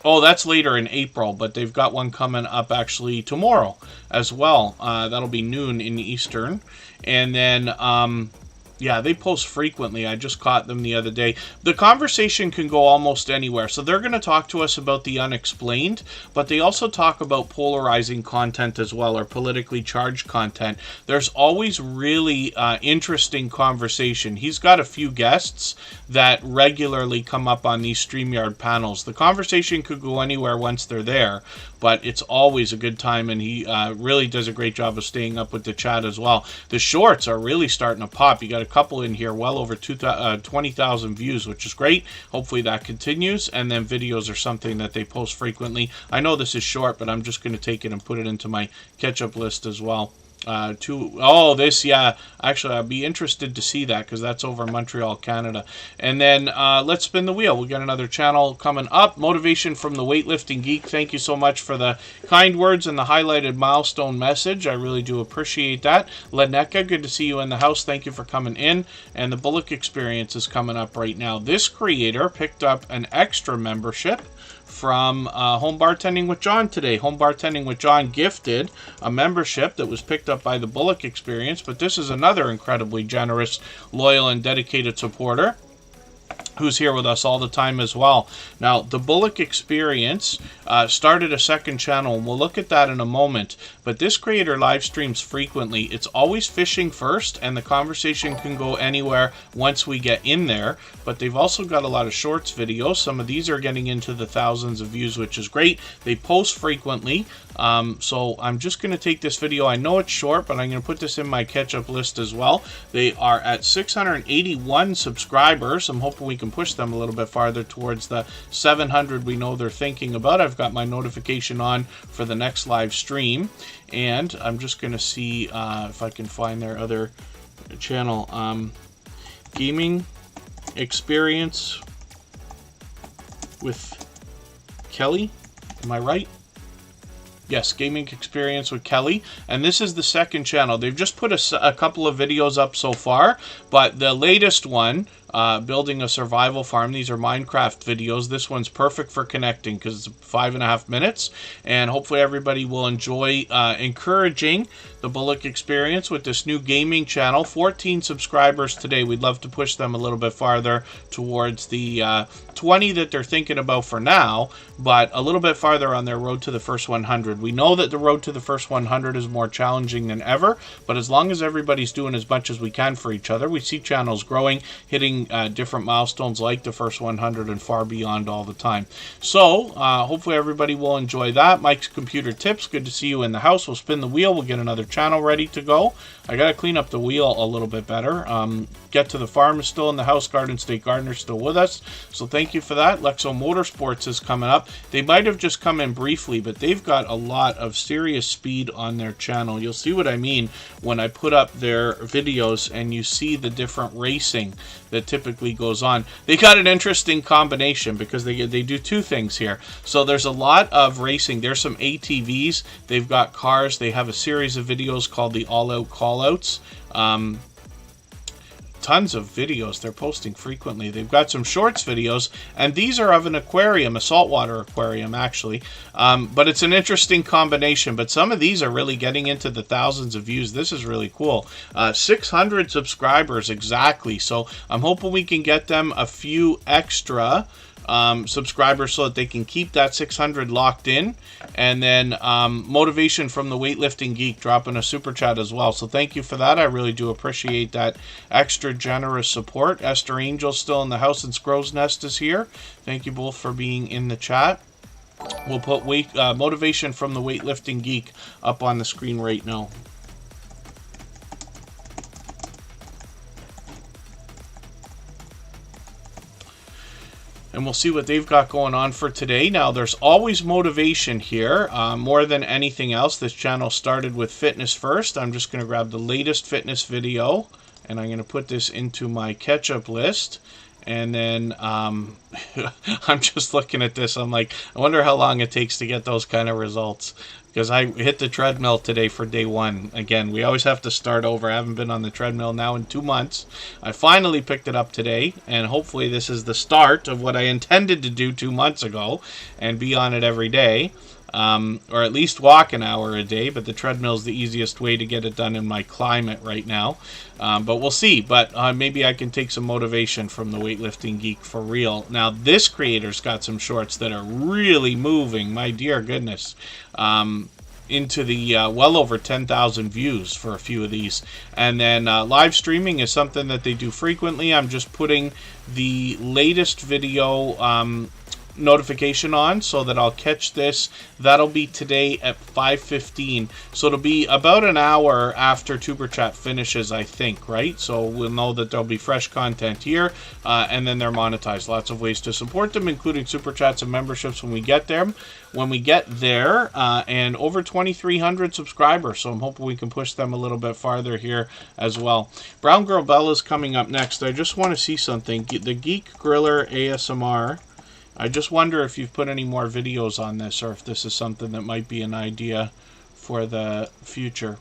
Oh, that's later in April, but they've got one coming up actually tomorrow as well. That'll be noon in Eastern. And then, yeah, they post frequently. I just caught them the other day. The conversation can go almost anywhere. So they're going to talk to us about the unexplained, but they also talk about polarizing content as well, or politically charged content. There's always really interesting conversation. He's got a few guests that regularly come up on these StreamYard panels. The conversation could go anywhere once they're there, but it's always a good time, and he really does a great job of staying up with the chat as well. The shorts are really starting to pop. You got a couple in here, well over 20,000 views, which is great. Hopefully that continues. And then videos are something that they post frequently. I know this is short, but I'm just going to take it and put it into my catch-up list as well. This, yeah, actually I'd be interested to see that because that's over in Montreal, Canada. And then let's spin the wheel. We got another channel coming up. Motivation from the Weightlifting Geek. Thank you so much for the kind words and the highlighted milestone message. I really do appreciate that. Leneka, good to see you in the house. Thank you for coming in. And the Bullock Experience is coming up right now. This creator picked up an extra membership from Home Bartending with John today. Home Bartending with John gifted a membership that was picked up up by the Bullock Experience, but this is another incredibly generous, loyal, and dedicated supporter who's here with us all the time as well. Now, the Bullock Experience started a second channel, and we'll look at that in a moment. But this creator live streams frequently. It's always fishing first, and the conversation can go anywhere once we get in there. But they've also got a lot of shorts videos. Some of these are getting into the thousands of views, which is great. They post frequently. So I'm just going to take this video. I know it's short, but I'm going to put this in my catch-up list as well. They are at 681 subscribers. I'm hoping we can push them a little bit farther towards the 700 we know they're thinking about. I've got my notification on for the next live stream, and I'm just going to see if I can find their other channel. Gaming Experience with Kelly. Am I right? Yes, Gaming Experience with Kelly. And this is the second channel. They've just put a couple of videos up so far, but the latest one, building a survival farm, these are Minecraft videos. This one's perfect for connecting because it's 5.5 minutes, and hopefully everybody will enjoy encouraging the Bullock Experience with this new gaming channel. 14 subscribers today. We'd love to push them a little bit farther towards the 20 that they're thinking about for now, but a little bit farther on their road to the first 100. We know that the road to the first 100 is more challenging than ever, but as long as everybody's doing as much as we can for each other, we see channels growing, hitting different milestones like the first 100 and far beyond all the time. So hopefully everybody will enjoy that. Mike's Computer Tips, good to see you in the house. We'll spin the wheel. We'll get another channel ready to go. I got to clean up the wheel a little bit better. Get to the Farm is still in the house. Garden State Gardener's still with us. So thank you for that. Lexo Motorsports is coming up. They might have just come in briefly, but they've got a lot of serious speed on their channel. You'll see what I mean when I put up their videos and you see the different racing that typically goes on. They got an interesting combination because they do two things here. So there's a lot of racing. There's some ATVs. They've got cars. They have a series of videos called the All Out Callouts. Tons of videos they're posting frequently. They've got some shorts videos, and these are of an aquarium, a saltwater aquarium actually, but it's an interesting combination. But some of these are really getting into the thousands of views. This is really cool. 600 subscribers exactly, so I'm hoping we can get them a few extra subscribers so that they can keep that 600 locked in. And then Motivation from the Weightlifting Geek dropping a super chat as well, so thank you for that. I really do appreciate that extra generous support. Esther Angel still in the house, and Scrow's Nest is here. Thank you both for being in the chat. We'll put Motivation from the Weightlifting Geek up on the screen right now. And we'll see what they've got going on for today. Now, there's always motivation here. More than anything else, this channel started with fitness first. I'm just going to grab the latest fitness video, and I'm going to put this into my catch-up list. And then I'm just looking at this. I'm like, I wonder how long it takes to get those kind of results. Because I hit the treadmill today for day one. Again, we always have to start over. I haven't been on the treadmill now in 2 months. I finally picked it up today, and hopefully this is the start of what I intended to do 2 months ago and be on it every day. Or at least walk an hour a day, but the treadmill is the easiest way to get it done in my climate right now. But we'll see. But maybe I can take some motivation from the Weightlifting Geek for real. Now, this creator's got some shorts that are really moving, my dear goodness, into the well over 10,000 views for a few of these. And then live streaming is something that they do frequently. I'm just putting the latest video notification on so that I'll catch this. That'll be today at 5:15, so it'll be about an hour after Tuber Chat finishes, I think, right? So we'll know that there'll be fresh content here, and then they're monetized. Lots of ways to support them, including super chats and memberships when we get there. And over 2,300 subscribers, so I'm hoping we can push them a little bit farther here as well. Brown Girl Bella's coming up next. I just want to see something. The Geek Griller ASMR. I just wonder if you've put any more videos on this, or if this is something that might be an idea for the future.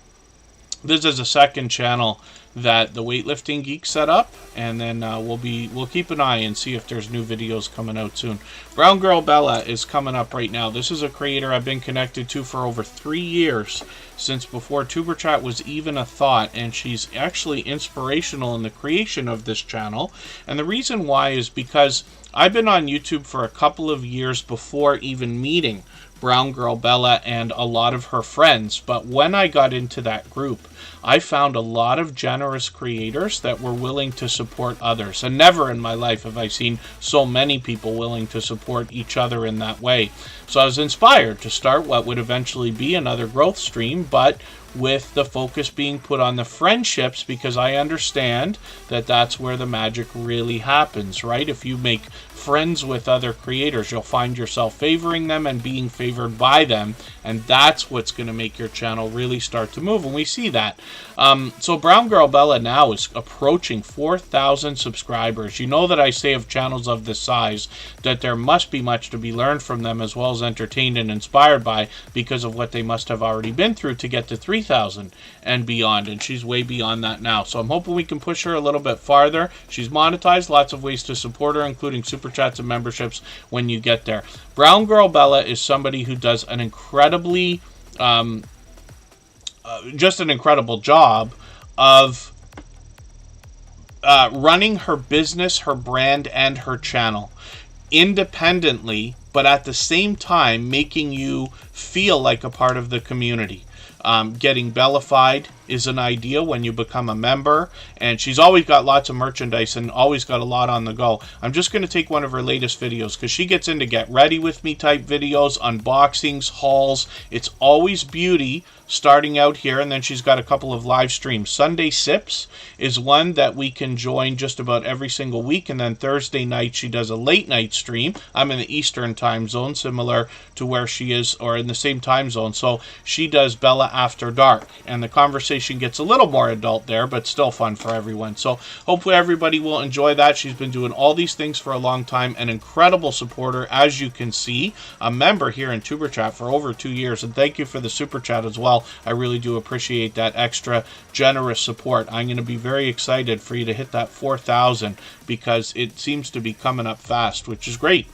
This is a second channel that the Weightlifting Geek set up, and then we'll keep an eye and see if there's new videos coming out soon. Brown Girl Bella is coming up right now. This is a creator I've been connected to for over 3 years, since before Superchat was even a thought, and she's actually inspirational in the creation of this channel. And the reason why is because I've been on YouTube for a couple of years before even meeting Brown Girl Bella and a lot of her friends. But when I got into that group, I found a lot of generous creators that were willing to support others. And never in my life have I seen so many people willing to support each other in that way. So I was inspired to start what would eventually be another growth stream, but with the focus being put on the friendships, because I understand that that's where the magic really happens, right? If you make friends with other creators, you'll find yourself favoring them and being favored by them, and that's what's going to make your channel really start to move, and we see that. So Brown Girl Bella now is approaching 4,000 subscribers. You know that I say of channels of this size that there must be much to be learned from them, as well as entertained and inspired by, because of what they must have already been through to get to 3,000 and beyond, and she's way beyond that now. So I'm hoping we can push her a little bit farther. She's monetized, lots of ways to support her, including super chats and memberships when you get there. Brown Girl Bella is somebody who does an incredibly just an incredible job of running her business, her brand, and her channel independently, but at the same time making you feel like a part of the community. Getting Bellafied is an idea when you become a member, and she's always got lots of merchandise and always got a lot on the go. I'm just going to take one of her latest videos, because she gets into get ready with me type videos, unboxings, hauls. It's always beauty starting out here, and then she's got a couple of live streams. Sunday Sips is one that we can join just about every single week, and then Thursday night she does a late night stream. I'm in the Eastern time zone, similar to where she is, or in the same time zone, so she does Bella After Dark, and the conversation gets a little more adult there, but still fun for everyone. So hopefully everybody will enjoy that. She's been doing all these things for a long time, an incredible supporter, as you can see, a member here in Tuber Chat for over 2 years, and thank you for the super chat as well. I really do appreciate that extra generous support. I'm going to be very excited for you to hit that 4,000, because it seems to be coming up fast, which is great.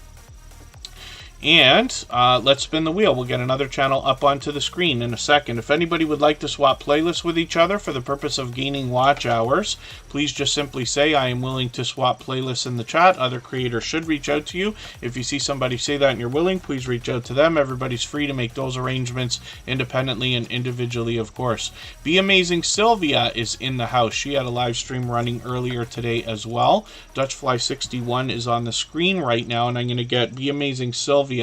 And let's spin the wheel. We'll get another channel up onto the screen in a second. If anybody would like to swap playlists with each other for the purpose of gaining watch hours, please just simply say, I am willing to swap playlists in the chat. Other creators should reach out to you. If you see somebody say that and you're willing, please reach out to them. Everybody's free to make those arrangements independently and individually, of course. Be Amazing Sylvia is in the house. She had a live stream running earlier today as well. Dutchfly61 is on the screen right now, and I'm going to get Be Amazing Sylvia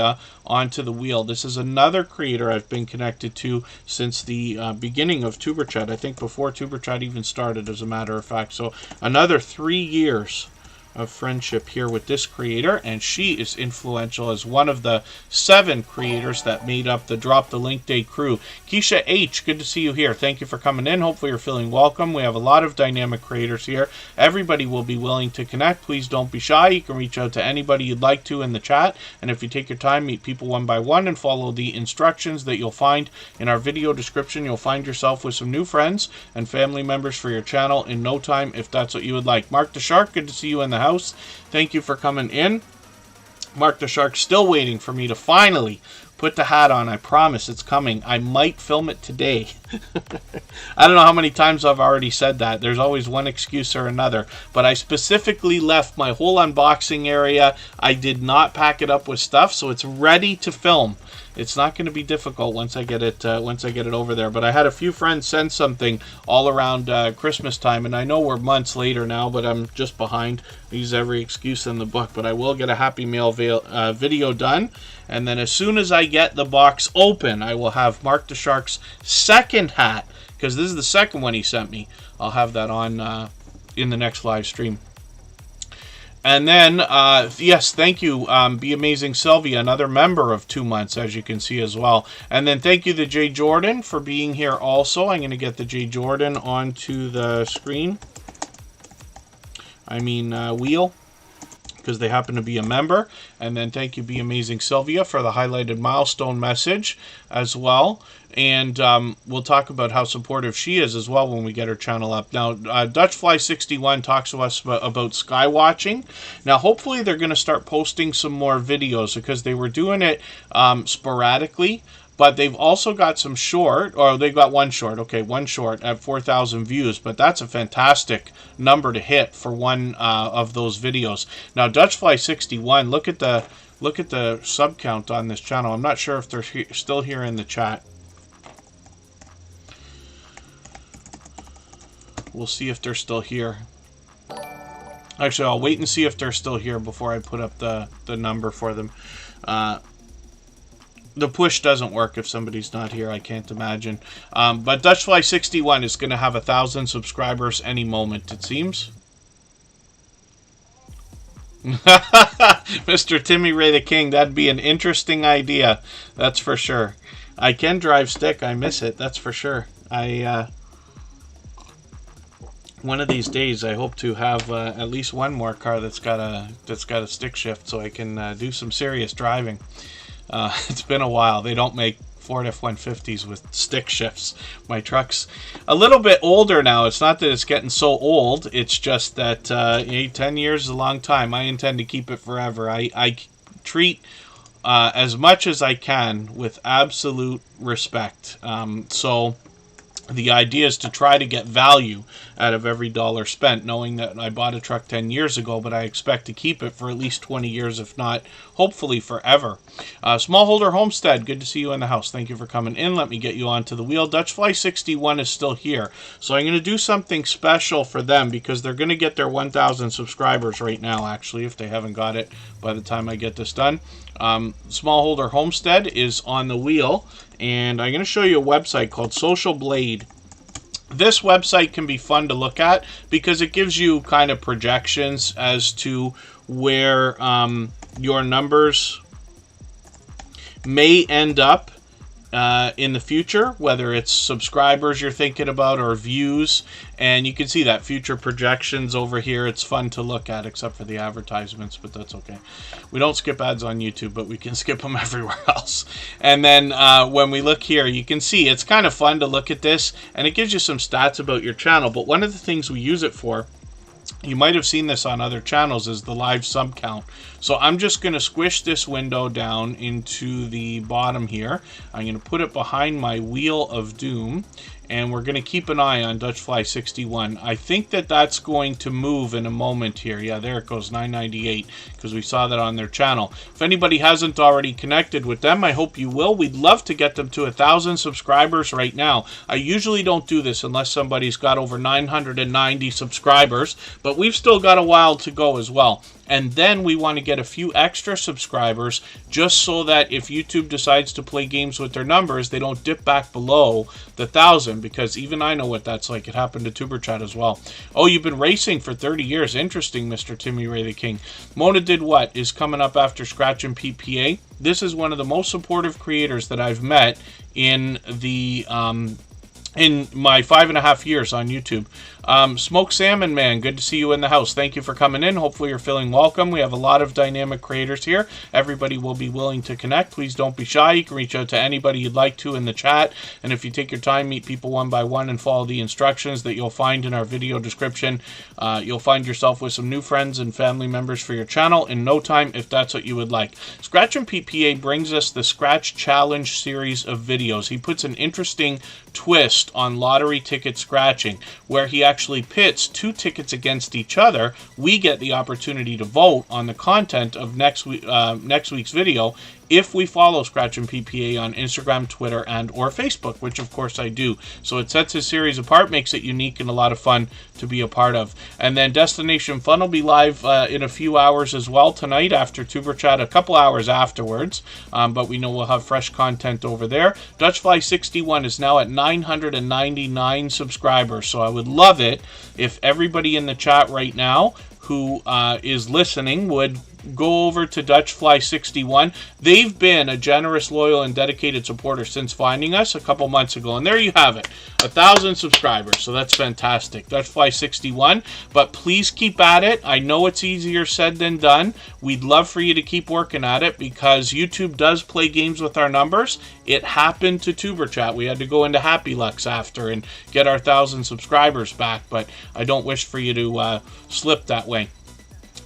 onto the wheel. This is another creator I've been connected to since the beginning of Tuber Chat. I think before Tuber Chat even started, as a matter of fact. So another 3 years of friendship here with this creator, and she is influential as one of the 7 creators that made up the Drop the Link Day crew. Keisha H, good to see you here. Thank you for coming in. Hopefully you're feeling welcome. We have a lot of dynamic creators here. Everybody will be willing to connect. Please don't be shy. You can reach out to anybody you'd like to in the chat, and if you take your time, meet people one by one and follow the instructions that you'll find in our video description, you'll find yourself with some new friends and family members for your channel in no time, if that's what you would like. Mark the Shark, good to see you in the house. Thank you for coming in. Mark the Shark still waiting for me to finally put the hat on. I promise it's coming. I might film it today. I don't know how many times I've already said that. There's always one excuse or another. But I specifically left my whole unboxing area. I did not pack it up with stuff, so it's ready to film. It's not going to be difficult once I get it over there. But I had a few friends send something all around Christmas time, and I know we're months later now, but I'm just behind. I use every excuse in the book, but I will get a Happy Mail video done, and then as soon as I get the box open, I will have Mark the Shark's second hat, because this is the second one he sent me. I'll have that on in the next live stream. And then, yes, thank you, Be Amazing Sylvia, another member of 2 months, as you can see as well. And then thank you to Jay Jordan for being here also. I'm going to get the Jay Jordan onto the screen. Wheel. because they happen to be a member. And then thank you, Be Amazing Sylvia, for the highlighted milestone message as well. And we'll talk about how supportive she is as well when we get her channel up. Now, Dutchfly61 talks to us about sky watching. Now, hopefully they're going to start posting some more videos, because they were doing it sporadically. But they've also got some short, or they've got one short. Okay, one short at 4,000 views. But that's a fantastic number to hit for one of those videos. Now, Dutchfly61, look at the sub count on this channel. I'm not sure if they're still here in the chat. We'll see if they're still here. Actually, I'll wait and see if they're still here before I put up the number for them. The push doesn't work if somebody's not here, I can't imagine. But Dutchfly61 is going to have 1,000 subscribers any moment, it seems. Mr. Timmy Ray the King, that'd be an interesting idea, that's for sure. I can drive stick, I miss it, that's for sure. One of these days, I hope to have at least one more car that's got a stick shift, so I can do some serious driving. It's been a while. They don't make Ford F-150s with stick shifts. My truck's a little bit older now. It's not that it's getting so old. It's just that 10 years is a long time. I intend to keep it forever. I treat as much as I can with absolute respect. So the idea is to try to get value out of every dollar spent, knowing that I bought a truck 10 years ago, but I expect to keep it for at least 20 years, if not, hopefully, forever. Smallholder Homestead, good to see you in the house. Thank you for coming in. Let me get you onto the wheel. Dutchfly61 is still here, so I'm going to do something special for them, because they're going to get their 1,000 subscribers right now, actually, if they haven't got it by the time I get this done. Smallholder Homestead is on the wheel, and I'm going to show you a website called Social Blade. This website can be fun to look at because it gives you kind of projections as to where your numbers may end up in the future, whether it's subscribers you're thinking about or views. And you can see that future projections over here. It's fun to look at, except for the advertisements, but that's okay. We don't skip ads on YouTube, but we can skip them everywhere else. And then when we look here, you can see it's kind of fun to look at this, and it gives you some stats about your channel. But one of the things we use it for, you might have seen this on other channels, is the live sub count. So I'm just going to squish this window down into the bottom here. I'm going to put it behind my wheel of doom, and we're going to keep an eye on Dutchfly61. I think that that's going to move in a moment here. Yeah, there it goes, 998, because we saw that on their channel. If anybody hasn't already connected with them, I hope you will. We'd love to get them to 1,000 subscribers right now. I usually don't do this unless somebody's got over 990 subscribers, but we've still got a while to go as well. And then we want to get a few extra subscribers, just so that if YouTube decides to play games with their numbers, they don't dip back below the 1,000, because even I know what that's like. It happened to Superchat as well. Oh, you've been racing for 30 years. Interesting, Mr. Timmy Ray the King. Mona Did What is coming up after Scratch and PPA. This is one of the most supportive creators that I've met in the in my 5.5 years on YouTube. Smoked Salmon Man, good to see you in the house. Thank you for coming in. Hopefully you're feeling welcome. We have a lot of dynamic creators here. Everybody will be willing to connect. Please don't be shy. You can reach out to anybody you'd like to in the chat. And if you take your time, meet people one by one and follow the instructions that you'll find in our video description, you'll find yourself with some new friends and family members for your channel in no time, if that's what you would like. Scratch and PPA brings us the Scratch Challenge series of videos. He puts an interesting twist on lottery ticket scratching, where he actually pits two tickets against each other. We get the opportunity to vote on the content of next week's video if we follow Scratch and PPA on Instagram, Twitter, and or Facebook, which of course I do. So it sets his series apart, makes it unique and a lot of fun to be a part of. And then Destination Fun will be live in a few hours as well tonight after Tuber Chat, a couple hours afterwards. But we know we'll have fresh content over there. Dutchfly61 is now at 999 subscribers. So I would love it if everybody in the chat right now who is listening would go over to DutchFly61. They've been a generous, loyal, and dedicated supporter since finding us a couple months ago. And there you have it, 1,000 subscribers. So that's fantastic. DutchFly61. But please keep at it. I know it's easier said than done. We'd love for you to keep working at it because YouTube does play games with our numbers. It happened to TuberChat. We had to go into Happy Lux after and get our 1,000 subscribers back. But I don't wish for you to slip that way.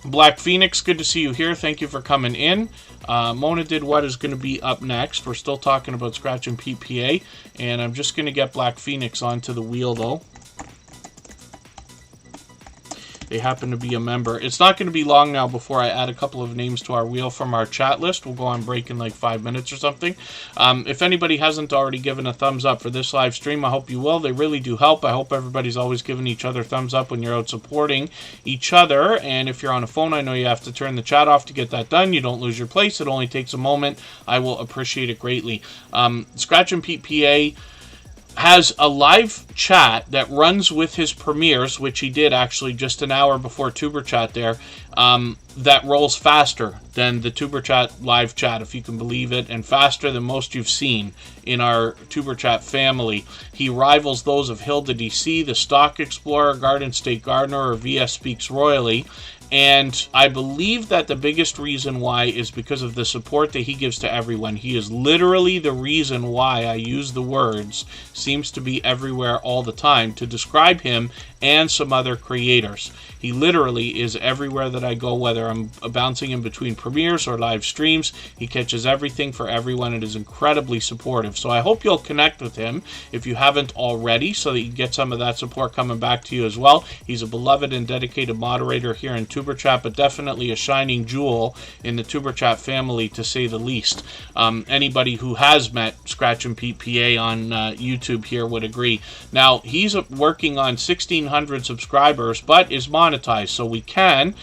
Black Phoenix, good to see you here. Thank you for coming in. Mona Did What is going to be up next. We're still talking about Scratch and PPA, and I'm just going to get Black Phoenix onto the wheel, though. They happen to be a member. It's not going to be long now before I add a couple of names to our wheel from our chat list. We'll go on break in like 5 minutes or something. If anybody hasn't already given a thumbs up for this live stream, I hope you will. They really do help. I hope everybody's always giving each other thumbs up when you're out supporting each other. And if you're on a phone, I know you have to turn the chat off to get that done. You don't lose your place. It only takes a moment. I will appreciate it greatly. Scratch and PPA has a live chat that runs with his premieres, which he did actually just an hour before TuberChat there, that rolls faster than the TuberChat live chat, if you can believe it, and faster than most you've seen in our TuberChat family. He rivals those of Hilda DC, the Stock Explorer, Garden State Gardener, or VS Speaks Royally. And I believe that the biggest reason why is because of the support that he gives to everyone. He is literally the reason why I use the words "seems to be everywhere all the time" to describe him and some other creators. He literally is everywhere that I go, whether I'm bouncing in between premieres or live streams. He catches everything for everyone and is incredibly supportive. So I hope you'll connect with him if you haven't already, so that you get some of that support coming back to you as well. He's a beloved and dedicated moderator here in TuberChat, but definitely a shining jewel in the TuberChat family, to say the least. Anybody who has met Scratch and PPA on YouTube here would agree. Now, he's working on 1,600 subscribers, but is monetized, so we can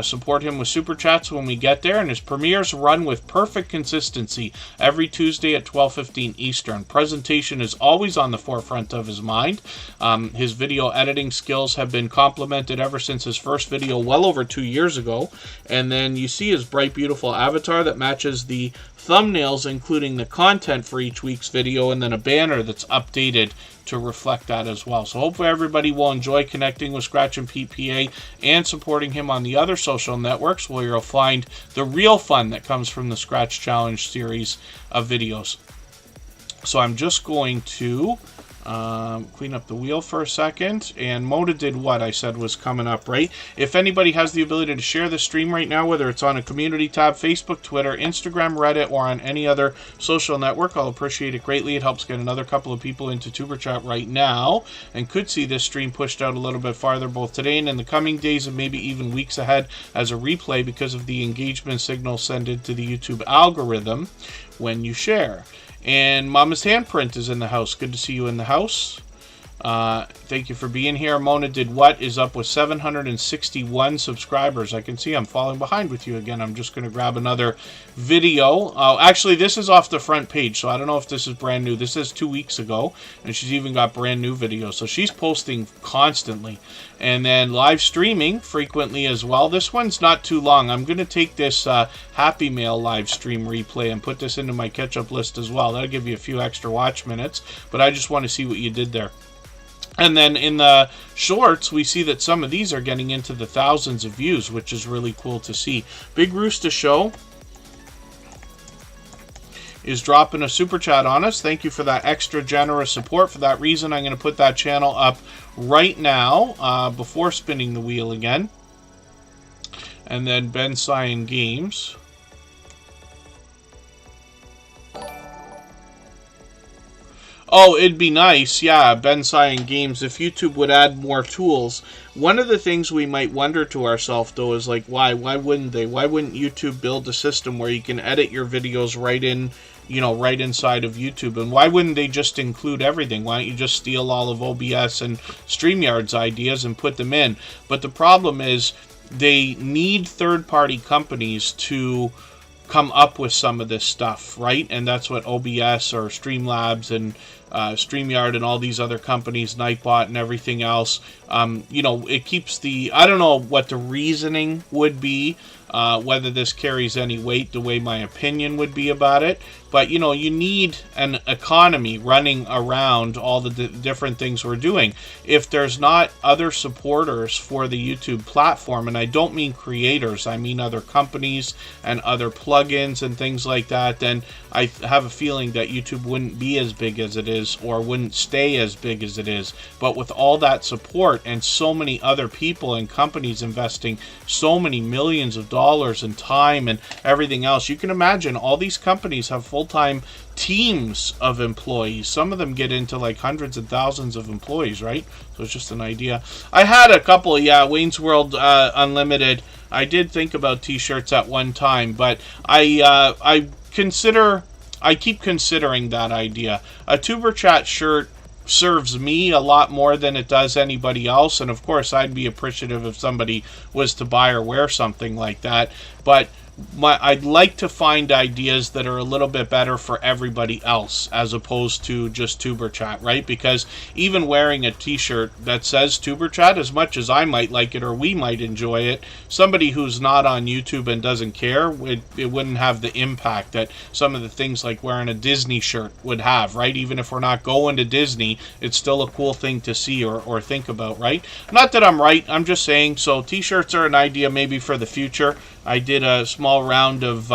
support him with Super Chats when we get there, and his premieres run with perfect consistency every Tuesday at 12:15 Eastern. Presentation is always on the forefront of his mind. His video editing skills have been complimented ever since his first video well over 2 years ago, and then you see his bright, beautiful avatar that matches the thumbnails, including the content for each week's video, and then a banner that's updated to reflect that as well. So hopefully everybody will enjoy connecting with Scratch and PPA and supporting him on the other social networks, where you'll find the real fun that comes from the Scratch Challenge series of videos. So I'm just going to clean up the wheel for a second. And Mona Did What I said was coming up, right? If anybody has the ability to share the stream right now, whether it's on a community tab, Facebook, Twitter, Instagram, Reddit, or on any other social network, I'll appreciate it greatly. It helps get another couple of people into TuberChat right now, and could see this stream pushed out a little bit farther both today and in the coming days, and maybe even weeks ahead as a replay, because of the engagement signal sent into the YouTube algorithm when you share. And Mama's Handprint is in the house. Good to see you in the house. Thank you for being here. Mona Did What is up with 761 subscribers. I can see I'm falling behind with you again. I'm just going to grab another video. Actually, this is off the front page, so I don't know if this is brand new. This is 2 weeks ago, and she's even got brand new videos. So she's posting constantly. And then live streaming frequently as well. This one's not too long. I'm going to take this Happy Mail live stream replay and put this into my catch-up list as well. That'll give you a few extra watch minutes, but I just want to see what you did there. And then in the shorts, we see that some of these are getting into the thousands of views, which is really cool to see. Big Rooster Show is dropping a super chat on us. Thank you for that extra generous support. For that reason, I'm going to put that channel up right now before spinning the wheel again. And then Ben Cyan Games. Oh, it'd be nice, yeah, Ben Cyan Games, if YouTube would add more tools. One of the things we might wonder to ourselves, though, is like, why wouldn't they? Why wouldn't YouTube build a system where you can edit your videos right in, right inside of YouTube? And why wouldn't they just include everything? Why don't you just steal all of OBS and StreamYard's ideas and put them in? But the problem is they need third-party companies to come up with some of this stuff, right? And that's what OBS or Streamlabs and StreamYard and all these other companies, Nightbot and everything else, it keeps the, I don't know what the reasoning would be whether this carries any weight the way my opinion would be about it. But, you know, you need an economy running around all the different things we're doing. If there's not other supporters for the YouTube platform, and I don't mean creators, I mean other companies and other plugins and things like that, then I have a feeling that YouTube wouldn't be as big as it is, or wouldn't stay as big as it is. But with all that support and so many other people and companies investing so many millions of dollars in time and everything else, you can imagine all these companies have full-time teams of employees. Some of them get into like hundreds and thousands of employees, right? So it's just an idea. I had a couple, Wayne's World Unlimited. I did think about t-shirts at one time, but I keep considering that idea. A Tuber Chat shirt serves me a lot more than it does anybody else, and of course I'd be appreciative if somebody was to buy or wear something like that, but I'd like to find ideas that are a little bit better for everybody else as opposed to just Tuber Chat, right? Because even wearing a t-shirt that says Tuber Chat, as much as I might like it or we might enjoy it, somebody who's not on YouTube and doesn't care, it wouldn't have the impact that some of the things like wearing a Disney shirt would have, right? Even if we're not going to Disney, it's still a cool thing to see or think about, right? Not that I'm right, I'm just saying. So t-shirts are an idea maybe for the future. I did a small round of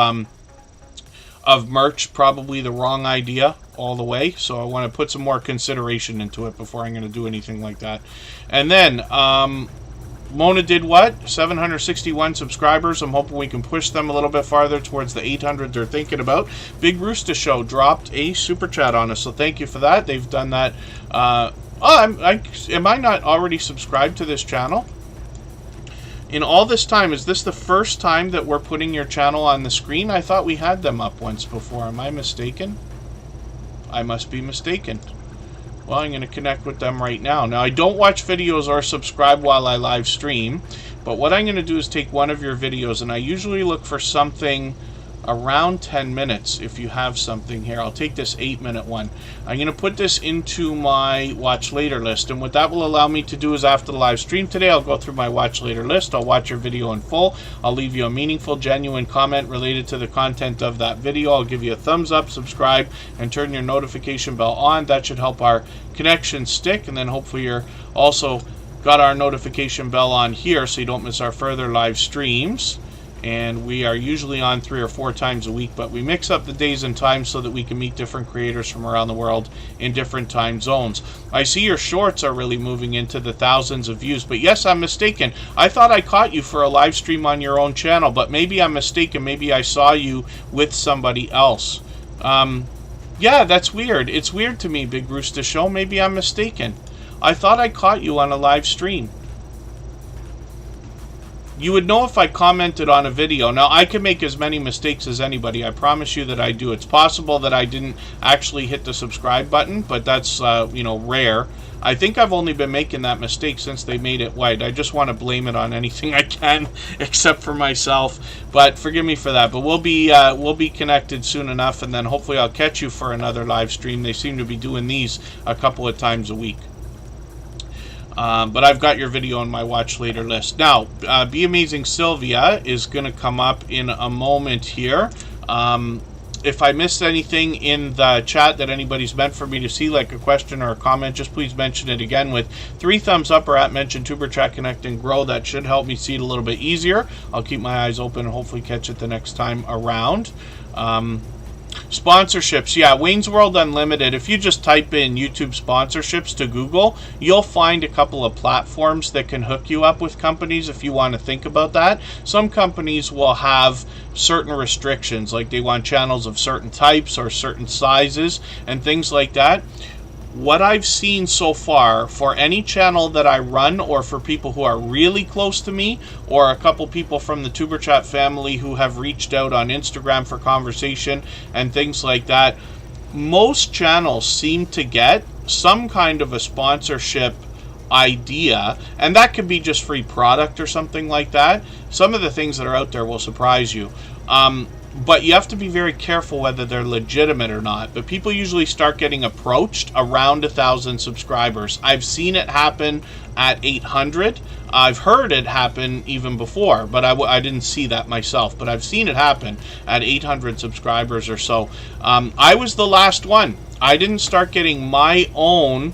merch, probably the wrong idea all the way. So I want to put some more consideration into it before I'm going to do anything like that. And then Mona did what? 761 subscribers. I'm hoping we can push them a little bit farther towards the 800 they're thinking about. Big Rooster Show dropped a super chat on us, so thank you for that. They've done that. Am I not already subscribed to this channel? In all this time, is this the first time that we're putting your channel on the screen? I thought we had them up once before. Am I mistaken? I must be mistaken. Well, I'm going to connect with them right now. Now, I don't watch videos or subscribe while I live stream, but what I'm going to do is take one of your videos, and I usually look for something around 10 minutes if you have something here. I'll take this 8-minute one. I'm going to put this into my watch later list, and what that will allow me to do is after the live stream today, I'll go through my watch later list. I'll watch your video in full. I'll leave you a meaningful, genuine comment related to the content of that video. I'll give you a thumbs up, subscribe, and turn your notification bell on. That should help our connection stick, and then hopefully you're also got our notification bell on here so you don't miss our further live streams. And we are usually on 3 or 4 times a week, but we mix up the days and times so that we can meet different creators from around the world in different time zones. I see your shorts are really moving into the thousands of views, but yes, I'm mistaken. I thought I caught you for a live stream on your own channel, but maybe I'm mistaken. Maybe I saw you with somebody else. Yeah, that's weird. It's weird to me, Big Rooster Show. Maybe I'm mistaken. I thought I caught you on a live stream. You would know if I commented on a video. Now, I can make as many mistakes as anybody. I promise you that I do. It's possible that I didn't actually hit the subscribe button, but that's, rare. I think I've only been making that mistake since they made it white. I just want to blame it on anything I can except for myself. But forgive me for that. But we'll be connected soon enough, and then hopefully I'll catch you for another live stream. They seem to be doing these a couple of times a week. But I've got your video on my watch later list. Now, Be Amazing Sylvia is going to come up in a moment here. If I missed anything in the chat that anybody's meant for me to see, like a question or a comment, just please mention it again with 3 thumbs up or at mention Tuber Chat Connect and Grow. That should help me see it a little bit easier. I'll keep my eyes open and hopefully catch it the next time around. Sponsorships, yeah, Wayne's World Unlimited. If you just type in YouTube sponsorships to Google, you'll find a couple of platforms that can hook you up with companies if you want to think about that. Some companies will have certain restrictions, like they want channels of certain types or certain sizes and things like that. What I've seen so far for any channel that I run, or for people who are really close to me, or a couple people from the Tuber Chat family who have reached out on Instagram for conversation and things like that, most channels seem to get some kind of a sponsorship idea, and that could be just free product or something like that. Some of the things that are out there will surprise you. but you have to be very careful whether they're legitimate or not. But people usually start getting approached around 1,000 subscribers. I've seen it happen at 800. I've heard it happen even before, but I didn't see that myself. But I've seen it happen at 800 subscribers or so. I was the last one. I didn't start getting my own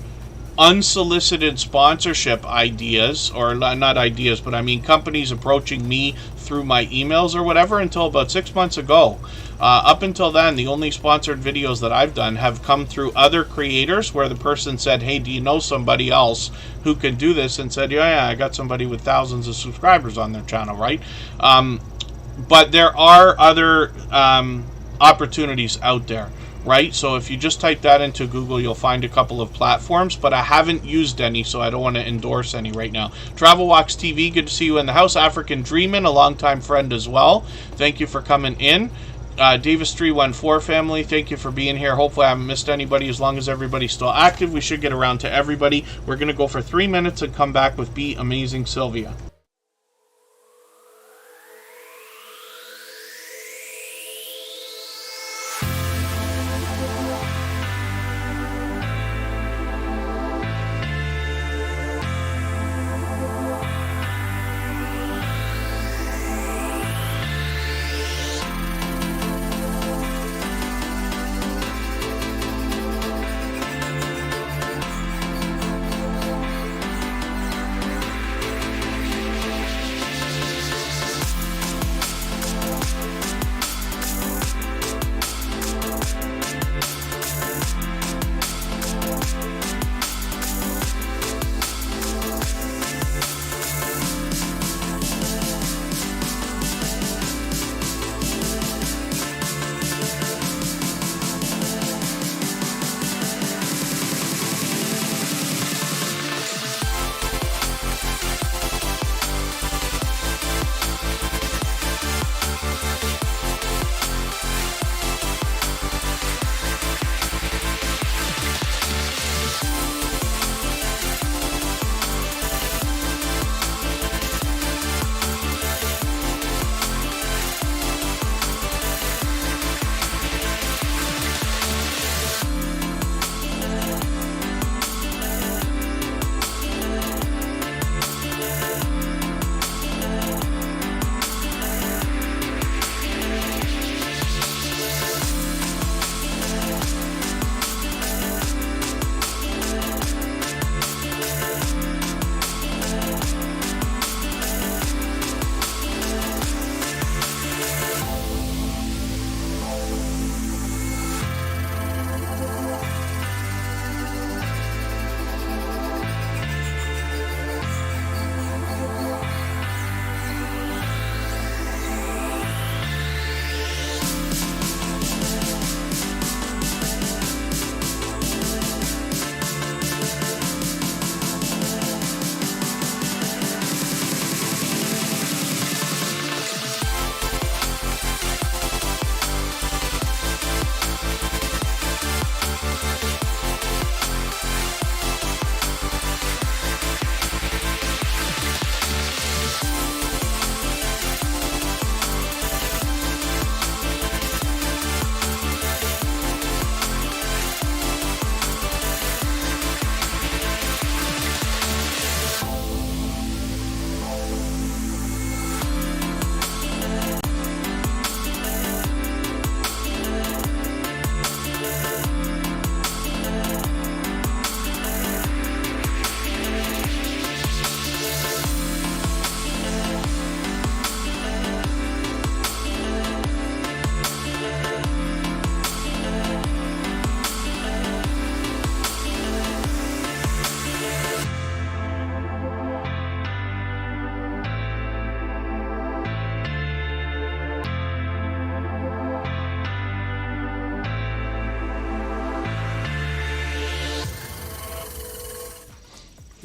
unsolicited sponsorship ideas, or not ideas, but I mean companies approaching me through my emails or whatever, until about 6 months ago. Up until then, the only sponsored videos that I've done have come through other creators where the person said, hey, do you know somebody else who can do this? And said, yeah, I got somebody with thousands of subscribers on their channel, right? But there are other opportunities out there. Right, so if you just type that into Google, you'll find a couple of platforms, but I haven't used any, so I don't want to endorse any right now. Travel Walks TV, good to see you in the house. African Dreamin', a longtime friend as well. Thank you for coming in. Davis314 family, thank you for being here. Hopefully I haven't missed anybody. As long as everybody's still active, we should get around to everybody. We're going to go for 3 minutes and come back with Be Amazing Sylvia.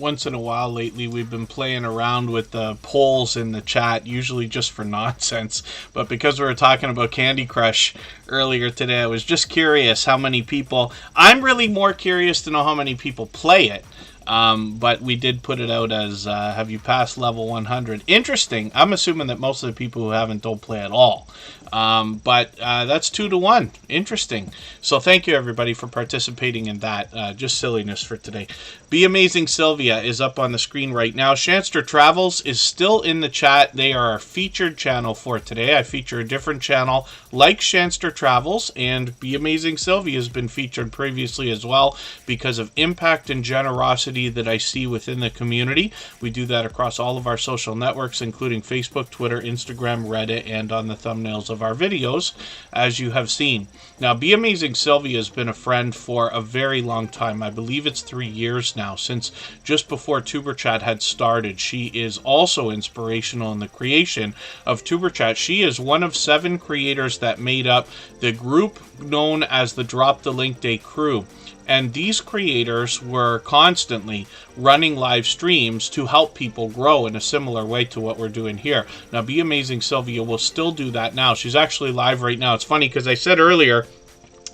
once in a while lately we've been playing around with the polls in the chat, usually just for nonsense. But because we were talking about Candy Crush earlier today, I was just curious how many people... I'm really more curious to know how many people play it. But we did put it out as, have you passed level 100? Interesting. I'm assuming that most of the people who haven't don't play at all. But that's 2-1. Interesting. So thank you, everybody, for participating in that. Just silliness for today. Be Amazing Sylvia is up on the screen right now. Shanster Travels is still in the chat. They are our featured channel for today. I feature a different channel like Shanster Travels, and Be Amazing Sylvia has been featured previously as well because of impact and generosity that I see within the community. We do that across all of our social networks, including Facebook, Twitter, Instagram, Reddit, and on the thumbnails of our videos, as you have seen. Now, Be Amazing Sylvia has been a friend for a very long time. I believe it's 3 years now, since just before Superchat had started. She is also inspirational in the creation of Superchat. She is one of 7 creators that made up the group known as the Drop the Link Day crew. And these creators were constantly running live streams to help people grow in a similar way to what we're doing here. Now, Be Amazing Sylvia will still do that now. She's actually live right now. It's funny because I said earlier,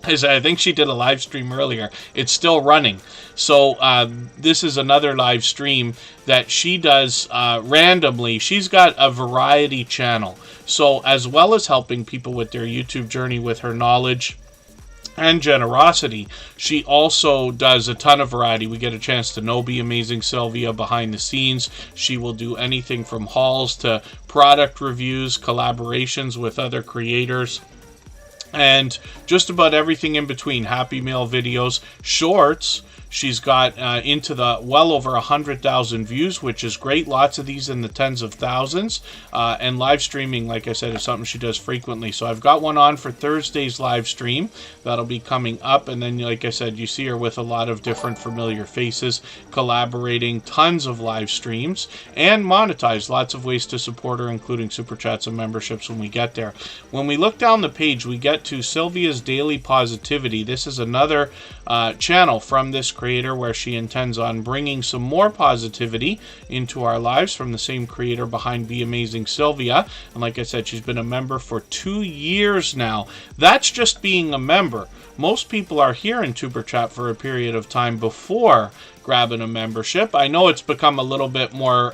I think she did a live stream earlier. It's still running. So this is another live stream that she does randomly. She's got a variety channel. So as well as helping people with their YouTube journey with her knowledge and generosity, she also does a ton of variety. We get a chance to know Be Amazing Sylvia behind the scenes. She will do anything from hauls to product reviews, collaborations with other creators, and just about everything in between. Happy Meal videos, shorts. She's got into the well over 100,000 views, which is great. Lots of these in the tens of thousands. And live streaming, like I said, is something she does frequently. So I've got one on for Thursday's live stream. That'll be coming up. And then, like I said, you see her with a lot of different familiar faces, collaborating, tons of live streams, and monetize. Lots of ways to support her, including Super Chats and memberships when we get there. When we look down the page, we get to Sylvia's Daily Positivity. This is another channel from this creator where she intends on bringing some more positivity into our lives from the same creator behind Be Amazing Sylvia. And like I said, she's been a member for 2 years now. That's just being a member. Most people are here in Super Chat for a period of time before grabbing a membership. I know it's become a little bit more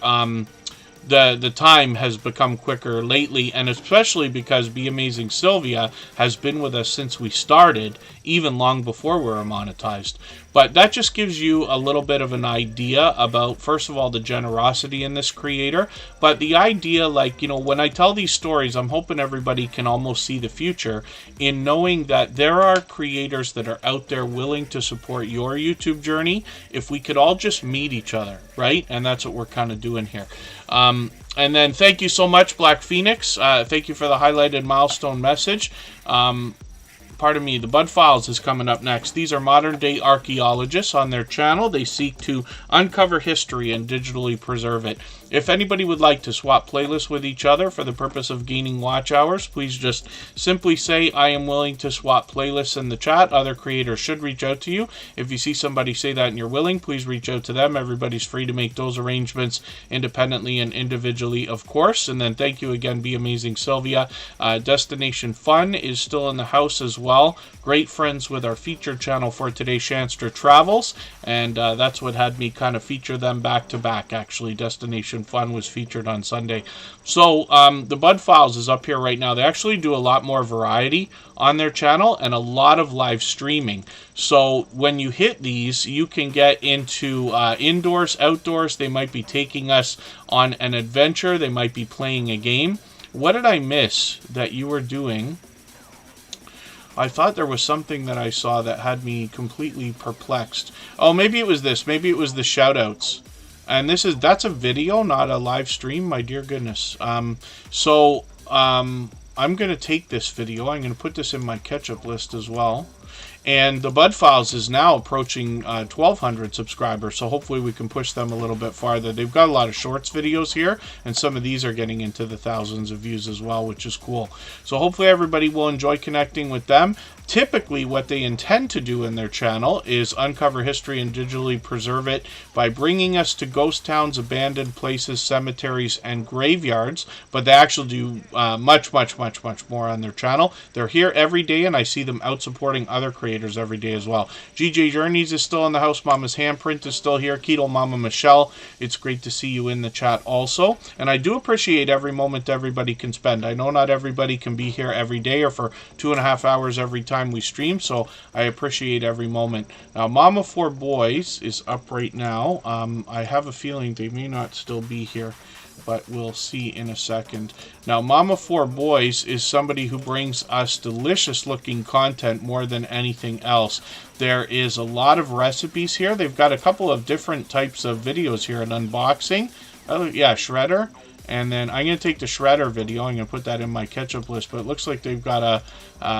the time has become quicker lately, and especially because Be Amazing Sylvia has been with us since we started, even long before we were monetized. But that just gives you a little bit of an idea about, first of all, the generosity in this creator, but the idea, like, you know, when I tell these stories, I'm hoping everybody can almost see the future in knowing that there are creators that are out there willing to support your YouTube journey if we could all just meet each other, right? And that's what we're kind of doing here. And then thank you so much, Black Phoenix. Thank you for the highlighted milestone message. Pardon me, the Bud Files is coming up next. These are modern-day archaeologists on their channel. They seek to uncover history and digitally preserve it. If anybody would like to swap playlists with each other for the purpose of gaining watch hours, please just simply say, I am willing to swap playlists in the chat. Other creators should reach out to you. If you see somebody say that and you're willing, please reach out to them. Everybody's free to make those arrangements independently and individually, of course. And then thank you again, Be Amazing Sylvia. Destination Fun is still in the house as well. Great friends with our featured channel for today, Shanster Travels. And that's what had me kind of feature them back to back, actually. Destination Fun was featured on Sunday. So the Bud Files is up here right now. They actually do a lot more variety on their channel and a lot of live streaming. So when you hit these, you can get into indoors, outdoors. They might be taking us on an adventure. They might be playing a game. What did I miss that you were doing? I thought there was something that I saw that had me completely perplexed. Oh, maybe it was this. Maybe it was the shout-outs. And that's a video, not a live stream. My dear goodness. I'm going to take this video. I'm going to put this in my catch-up list as well. And the Bud Files is now approaching 1,200 subscribers, so hopefully we can push them a little bit farther. They've got a lot of shorts videos here, and some of these are getting into the thousands of views as well, which is cool. So hopefully everybody will enjoy connecting with them. Typically, what they intend to do in their channel is uncover history and digitally preserve it by bringing us to ghost towns, abandoned places, cemeteries, and graveyards. But they actually do much more on their channel. They're here every day, and I see them out supporting other creators creators every day as well. GJ Journeys is still in the house. Mama's Handprint is still here. Keto Mama Michelle, it's great to see you in the chat also. And I do appreciate every moment everybody can spend. I know not everybody can be here every day or for 2.5 hours every time we stream, so I appreciate every moment. Now, Mama 4 Boys is up right now. I have a feeling they may not still be here, but we'll see in a second. Now, Mama 4 Boys is somebody who brings us delicious looking content more than anything else. There is a lot of recipes here. They've got a couple of different types of videos here. An unboxing. Oh, yeah, shredder. And then I'm going to take the shredder video. I'm going to put that in my ketchup list. But it looks like they've got a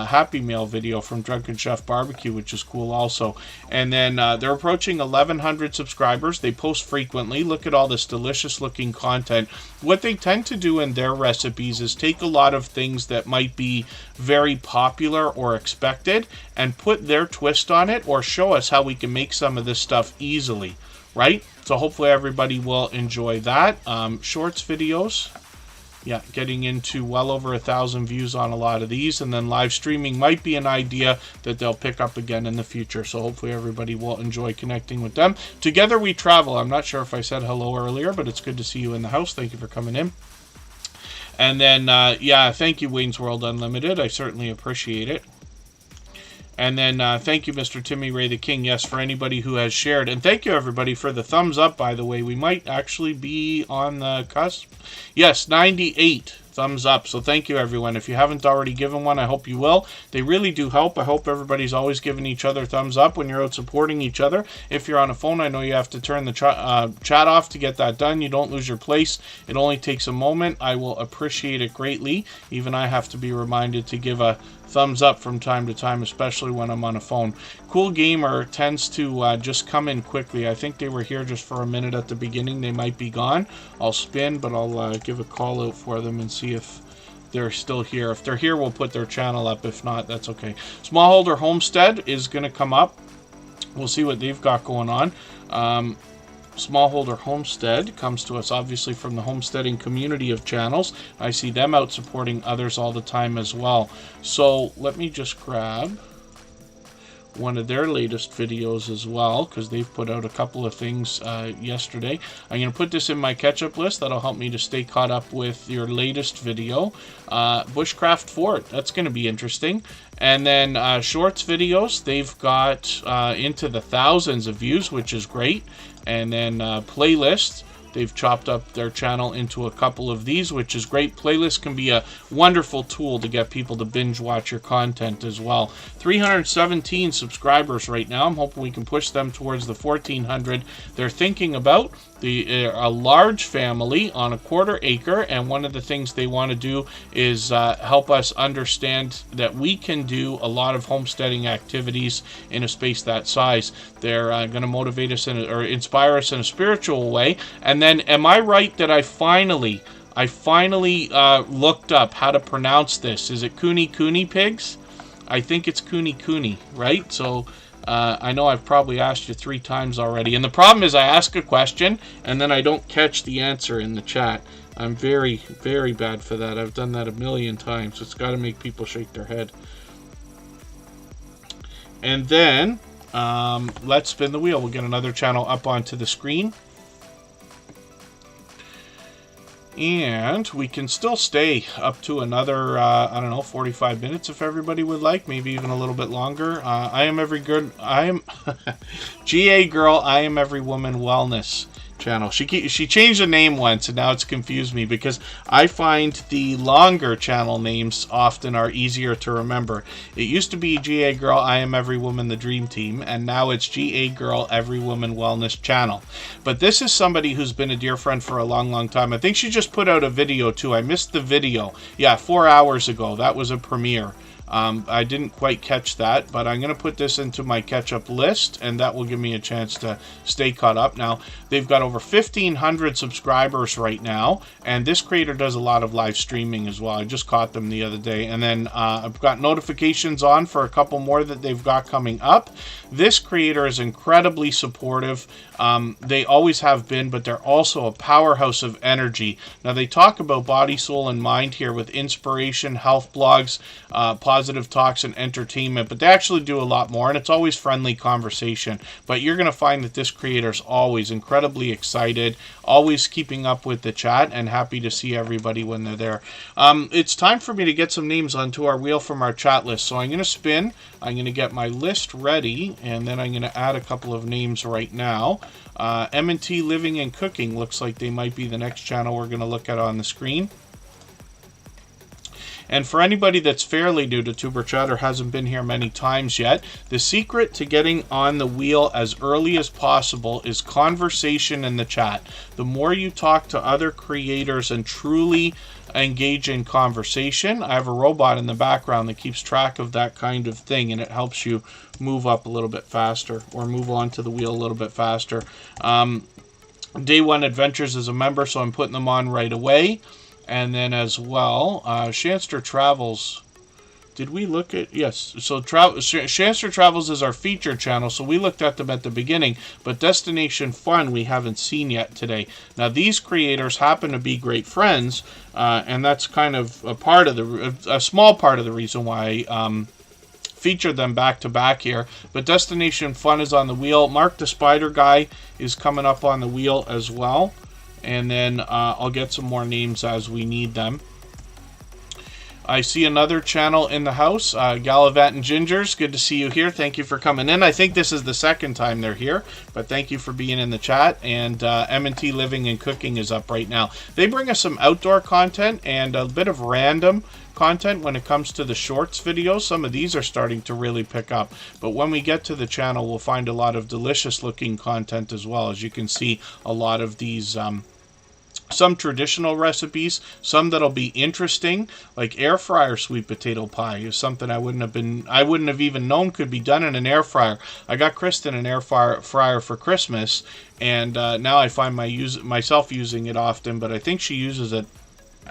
Happy Meal video from Drunken Chef Barbecue, which is cool also. And then they're approaching 1,100 subscribers. They post frequently. Look at all this delicious looking content. What they tend to do in their recipes is take a lot of things that might be very popular or expected and put their twist on it, or show us how we can make some of this stuff easily, right? So hopefully everybody will enjoy that. Shorts videos, yeah, getting into well over 1,000 views on a lot of these. And then live streaming might be an idea that they'll pick up again in the future. So hopefully everybody will enjoy connecting with them. Together We Travel. I'm not sure if I said hello earlier, but it's good to see you in the house. Thank you for coming in. And then, yeah, thank you, Wayne's World Unlimited. I certainly appreciate it. And then thank you, Mr. Timmy Ray the King, yes, for anybody who has shared. And thank you, everybody, for the thumbs up, by the way. We might actually be on the cusp. Yes, 98 thumbs up. So thank you, everyone. If you haven't already given one, I hope you will. They really do help. I hope everybody's always giving each other thumbs up when you're out supporting each other. If you're on a phone, I know you have to turn the chat off to get that done. You don't lose your place. It only takes a moment. I will appreciate it greatly. Even I have to be reminded to give a thumbs up from time to time, especially when I'm on a phone. Cool Gamer tends to just come in quickly. I think they were here just for a minute at the beginning. They might be gone. I'll spin, but I'll give a call out for them and see if they're still here. If they're here, we'll put their channel up. If not, that's okay. Smallholder Homestead is going to come up. We'll see what they've got going on. Smallholder Homestead comes to us obviously from the homesteading community of channels. I see them out supporting others all the time as well. So let me just grab one of their latest videos as well, because they've put out a couple of things yesterday. I'm going to put this in my catch-up list. That'll help me to stay caught up with your latest video. Bushcraft Fort, that's going to be interesting. And then shorts videos, they've got into the thousands of views, which is great. And then playlists, they've chopped up their channel into a couple of these, which is great. Playlists can be a wonderful tool to get people to binge watch your content as well. 317 subscribers right now. I'm hoping we can push them towards the 1,400 they're thinking about. A large family on a 1/4 acre, and one of the things they want to do is help us understand that we can do a lot of homesteading activities in a space that size. They're going to motivate us or inspire us in a spiritual way. And then, am I right that I finally looked up how to pronounce this? Is it Cooney Pigs? I think it's Cooney, right? So I know I've probably asked you 3 times already. And the problem is I ask a question and then I don't catch the answer in the chat. I'm very, very bad for that. I've done that a million times. It's got to make people shake their head. And then let's spin the wheel. We'll get another channel up onto the screen. And we can still stay up to another, I don't know, 45 minutes if everybody would like, maybe even a little bit longer. GA Girl, I Am Every Woman Wellness channel. She changed the name once, and now it's confused me because I find the longer channel names often are easier to remember. It used to be GA Girl, I Am Every Woman, the Dream Team, and now it's GA Girl, Every Woman Wellness channel. But this is somebody who's been a dear friend for a long, long time. I think she just put out a video too. I missed the video. Yeah, 4 hours ago. That was a premiere. I didn't quite catch that, but I'm going to put this into my catch-up list, and that will give me a chance to stay caught up. Now, they've got over 1,500 subscribers right now, and this creator does a lot of live streaming as well. I just caught them the other day, and then I've got notifications on for a couple more that they've got coming up. This creator is incredibly supportive. They always have been, but they're also a powerhouse of energy. Now, they talk about body, soul, and mind here with inspiration, health blogs, positive talks, and entertainment, but they actually do a lot more, and it's always friendly conversation. But you're going to find that this creator is always incredibly excited, always keeping up with the chat, and happy to see everybody when they're there. It's time for me to get some names onto our wheel from our chat list. So I'm going to spin. I'm going to get my list ready, and then I'm going to add a couple of names right now. M&T Living and Cooking looks like they might be the next channel we're going to look at on the screen. And for anybody that's fairly new to Superchatter, hasn't been here many times yet, the secret to getting on the wheel as early as possible is conversation in the chat. The more you talk to other creators and truly engage in conversation, I have a robot in the background that keeps track of that kind of thing, and it helps you move up a little bit faster or move onto the wheel a little bit faster. Day One Adventures is a member, so I'm putting them on right away. And then as well, Shanster Travels. Did we look at... Yes. So Shanster Travels is our featured channel, so we looked at them at the beginning. But Destination Fun we haven't seen yet today. Now, these creators happen to be great friends, and that's kind of a small part of the reason why I featured them back to back here. But Destination Fun is on the wheel. Mark the Spider Guy is coming up on the wheel as well. And then I'll get some more names as we need them. I see another channel in the house, Gallivant and Gingers. Good to see you here. Thank you for coming in. I think this is the second time they're here, but thank you for being in the chat. And M&T Living and Cooking is up right now. They bring us some outdoor content and a bit of random content when it comes to the shorts videos. Some of these are starting to really pick up, but when we get to the channel, we'll find a lot of delicious looking content as well. As you can see, a lot of these some traditional recipes, some that'll be interesting, like air fryer sweet potato pie is something I wouldn't have even known could be done in an air fryer. I got Kristen an air fryer for Christmas, and now I find myself using it often, but I think she uses it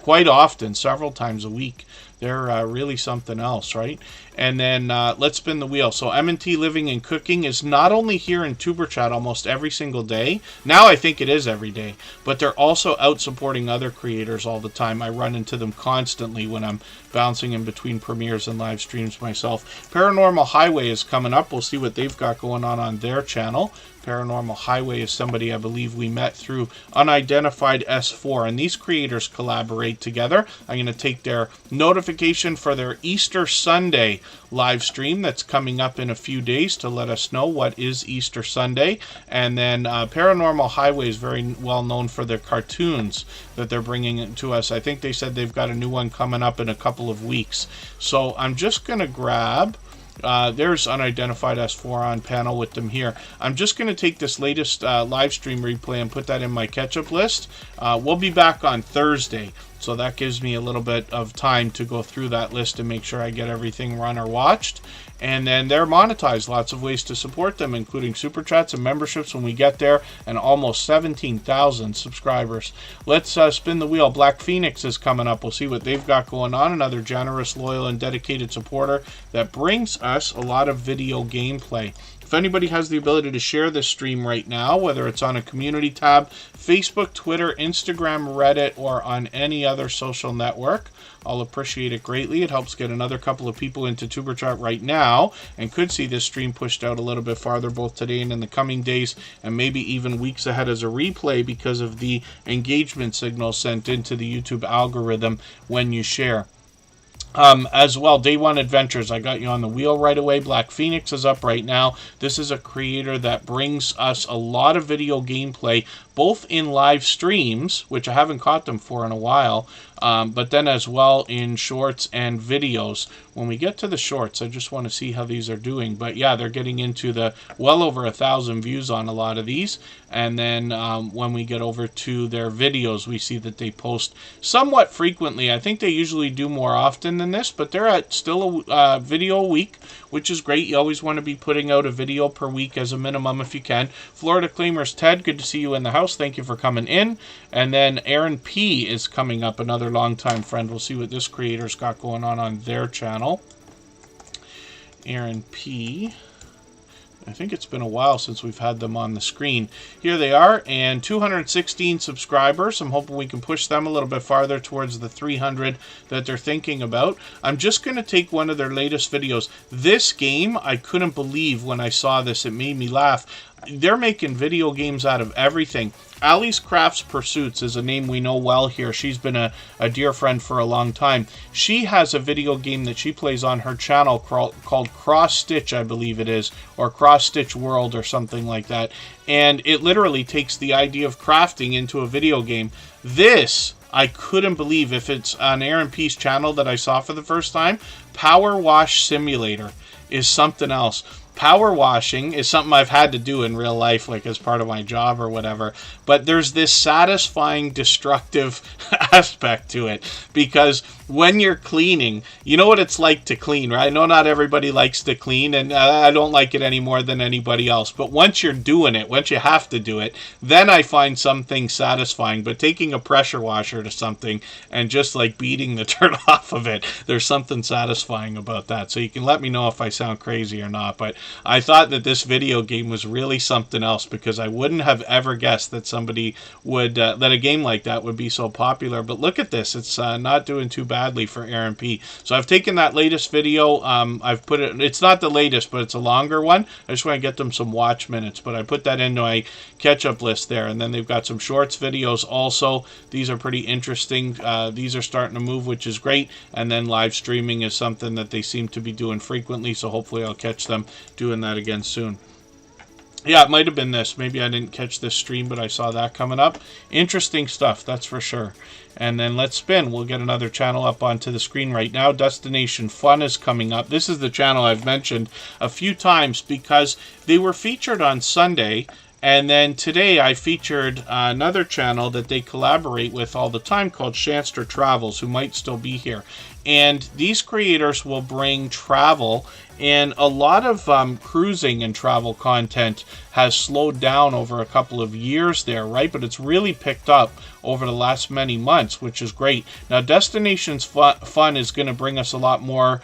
quite often, several times a week. They're really something else, right? And then let's spin the wheel. So M&T Living and Cooking is not only here in Superchat almost every single day. Now I think it is every day. But they're also out supporting other creators all the time. I run into them constantly when I'm bouncing in between premieres and live streams myself. Paranormal Highway is coming up. We'll see what they've got going on their channel. Paranormal Highway is somebody I believe we met through Unidentified S4, and these creators collaborate together. I'm going to take their notification for their Easter Sunday live stream that's coming up in a few days to let us know what is Easter Sunday. And then Paranormal Highway is very well known for their cartoons that they're bringing to us. I think they said they've got a new one coming up in a couple of weeks. So I'm just going to grab... there's Unidentified S4 on panel with them here. I'm just going to take this latest live stream replay and put that in my catch-up list. We'll be back on Thursday, so that gives me a little bit of time to go through that list and make sure I get everything run or watched. And then they're monetized. Lots of ways to support them, including super chats and memberships when we get there, and almost 17,000 subscribers. Let's spin the wheel. Black Phoenix is coming up. We'll see what they've got going on. Another generous, loyal, and dedicated supporter that brings us a lot of video gameplay. If anybody has the ability to share this stream right now, whether it's on a community tab, Facebook, Twitter, Instagram, Reddit, or on any other social network, I'll appreciate it greatly. It helps get another couple of people into TuberChat right now, and could see this stream pushed out a little bit farther both today and in the coming days, and maybe even weeks ahead as a replay because of the engagement signal sent into the YouTube algorithm when you share. As well, Day One Adventures, I got you on the wheel right away. Black Phoenix is up right now. This is a creator that brings us a lot of video gameplay, both in live streams, which I haven't caught them for in a while, but then as well in shorts and videos. When we get to the shorts, I just want to see how these are doing. But yeah, they're getting into the well over 1,000 views on a lot of these. And then when we get over to their videos, we see that they post somewhat frequently. I think they usually do more often than this, but they're at still a video a week, which is great. You always want to be putting out a video per week as a minimum if you can. Florida Claimers Ted, good to see you in the house. house. Thank you for coming in. And then Aaron P is coming up, another longtime friend. We'll see what this creator's got going on their channel. Aaron P. I think it's been a while since we've had them on the screen. Here they are, and 216 subscribers. I'm hoping we can push them a little bit farther towards the 300 that they're thinking about. I'm just going to take one of their latest videos. This game, I couldn't believe when I saw this. It made me laugh. They're making video games out of everything. Allie's Crafts Pursuits is a name we know well here. She's been a dear friend for a long time. She has a video game that she plays on her channel called Cross Stitch, I believe it is, or Cross Stitch World or something like that. And it literally takes the idea of crafting into a video game. This, I couldn't believe, if it's on Aaron P's channel that I saw for the first time, Power Wash Simulator is something else. Power washing is something I've had to do in real life, like as part of my job or whatever. But there's this satisfying, destructive aspect to it. Because when you're cleaning, you know what it's like to clean, right? I know not everybody likes to clean, and I don't like it any more than anybody else. But once you're doing it, once you have to do it, then I find something satisfying. But taking a pressure washer to something and just like beating the dirt off of it, there's something satisfying about that. So you can let me know if I sound crazy or not. But I thought that this video game was really something else, because I wouldn't have ever guessed that somebody would, that a game like that would be so popular. But look at this. It's not doing too badly for Aaron P. So I've taken that latest video. I've put it, it's not the latest, but it's a longer one. I just want to get them some watch minutes, but I put that into my catch-up list there. And then they've got some shorts videos also. These are pretty interesting. These are starting to move, which is great. And then live streaming is something that they seem to be doing frequently. So hopefully I'll catch them doing that again soon. Yeah, it might have been this. Maybe I didn't catch this stream, but I saw that coming up. Interesting stuff, that's for sure. And then let's spin. We'll get another channel up onto the screen right now. Destination Fun is coming up. This is the channel I've mentioned a few times because they were featured on Sunday. And then today I featured another channel that they collaborate with all the time called Shanster Travels, who might still be here. And these creators will bring travel, and a lot of cruising and travel content has slowed down over a couple of years there, right? But it's really picked up over the last many months, which is great. Now, Destinations Fun is going to bring us a lot more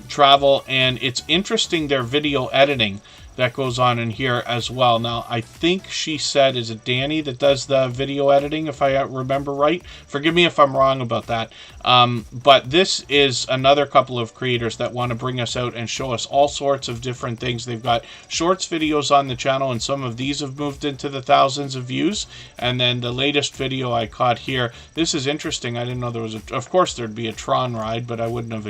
travel, and it's interesting, their video editing that goes on in here as well. Now, I think she said, is it Danny that does the video editing, if I remember right? Forgive me if I'm wrong about that. But this is another couple of creators that want to bring us out and show us all sorts of different things. They've got shorts videos on the channel, and some of these have moved into the thousands of views. And then the latest video I caught here, this is interesting. I didn't know there was of course there'd be a Tron ride, but I wouldn't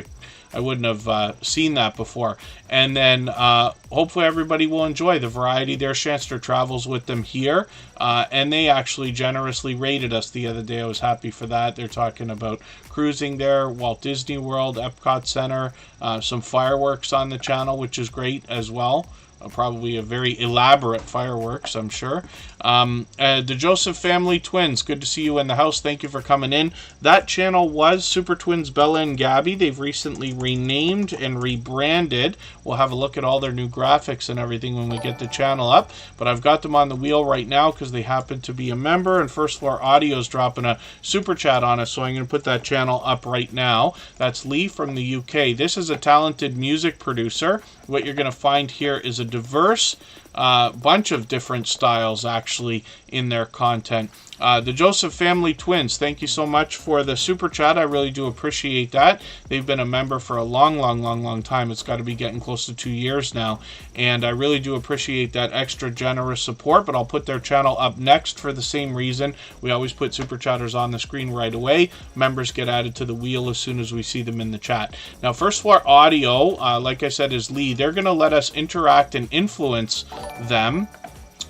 have seen that before. And then hopefully everybody will enjoy the variety. There's Shanster Travels with them here. And they actually generously rated us the other day. I was happy for that. They're talking about cruising there, Walt Disney World, Epcot Center, some fireworks on the channel, which is great as well. Probably a very elaborate fireworks, I'm sure. The Joseph Family Twins, good to see you in the house. Thank you for coming in. That channel was Super Twins Bella and Gabby. They've recently renamed and rebranded. We'll have a look at all their new graphics and everything when we get the channel up. But I've got them on the wheel right now because they happen to be a member, and First Floor Audio is dropping a super chat on us, so I'm going to put that channel up right now. That's Lee from the UK. This is a talented music producer. What you're going to find here is a diverse bunch of different styles actually in their content. The Joseph Family Twins, thank you so much for the super chat. I really do appreciate that. They've been a member for a long time. It's got to be getting close to 2 years now, and I really do appreciate that extra generous support. But I'll put their channel up next for the same reason. We always put super chatters on the screen right away. Members get added to the wheel as soon as we see them in the chat. Now, First Floor Audio, like I said, is Lee. They're going to let us interact and influence them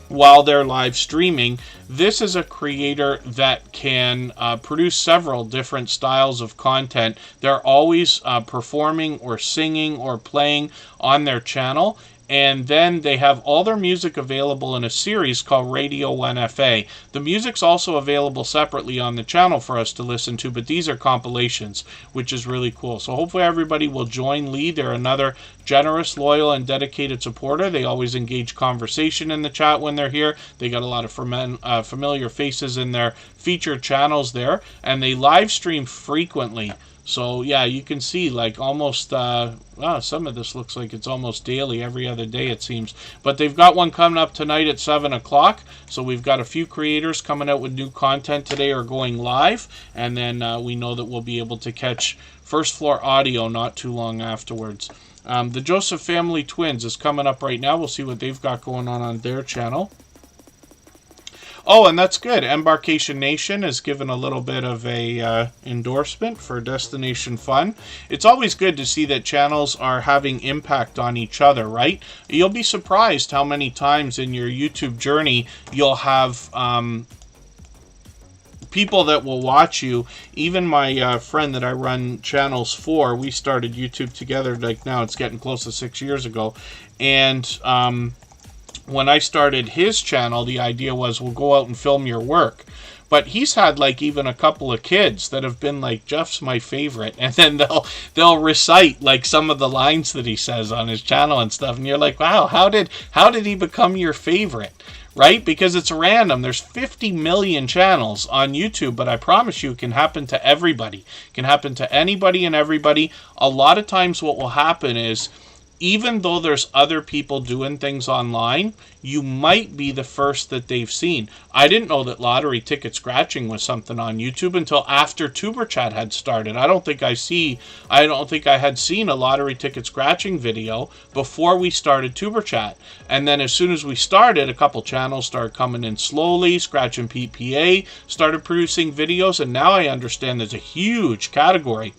while they're live streaming. This is a creator that can produce several different styles of content. They're always performing or singing or playing on their channel, And then they have all their music available in a series called Radio 1FA. The music's also available separately on the channel for us to listen to, but these are compilations, which is really cool. So hopefully everybody will join Lee. They're another generous, loyal, and dedicated supporter. They always engage conversation in the chat when they're here. They got a lot of familiar faces in their featured channels there, and they live stream frequently. So yeah, you can see like almost, some of this looks like it's almost daily, every other day it seems. But they've got one coming up tonight at 7 o'clock. So we've got a few creators coming out with new content today or going live. And then we know that we'll be able to catch First Floor Audio not too long afterwards. The Joseph Family Twins is coming up right now. We'll see what they've got going on their channel. Oh, and that's good. Embarkation Nation has given a little bit of a endorsement for Destination Fun. It's always good to see that channels are having impact on each other, right? You'll be surprised how many times in your YouTube journey you'll have people that will watch you. Even my friend that I run channels for, we started YouTube together, like now it's getting close to 6 years ago. And when I started his channel, the idea was we'll go out and film your work. But he's had like even a couple of kids that have been like, Jeff's my favorite. And then they'll recite like some of the lines that he says on his channel and stuff. And you're like, wow, how did he become your favorite? Right? Because it's random. There's 50 million channels on YouTube, but I promise you it can happen to everybody. It can happen to anybody and everybody. A lot of times what will happen is, even though there's other people doing things online, you might be the first that they've seen. I didn't know that lottery ticket scratching was something on YouTube until after Superchat had started. I don't think I had seen a lottery ticket scratching video before we started Superchat. And then as soon as we started, a couple channels started coming in slowly. Scratch and PPA started producing videos, and now I understand there's a huge category.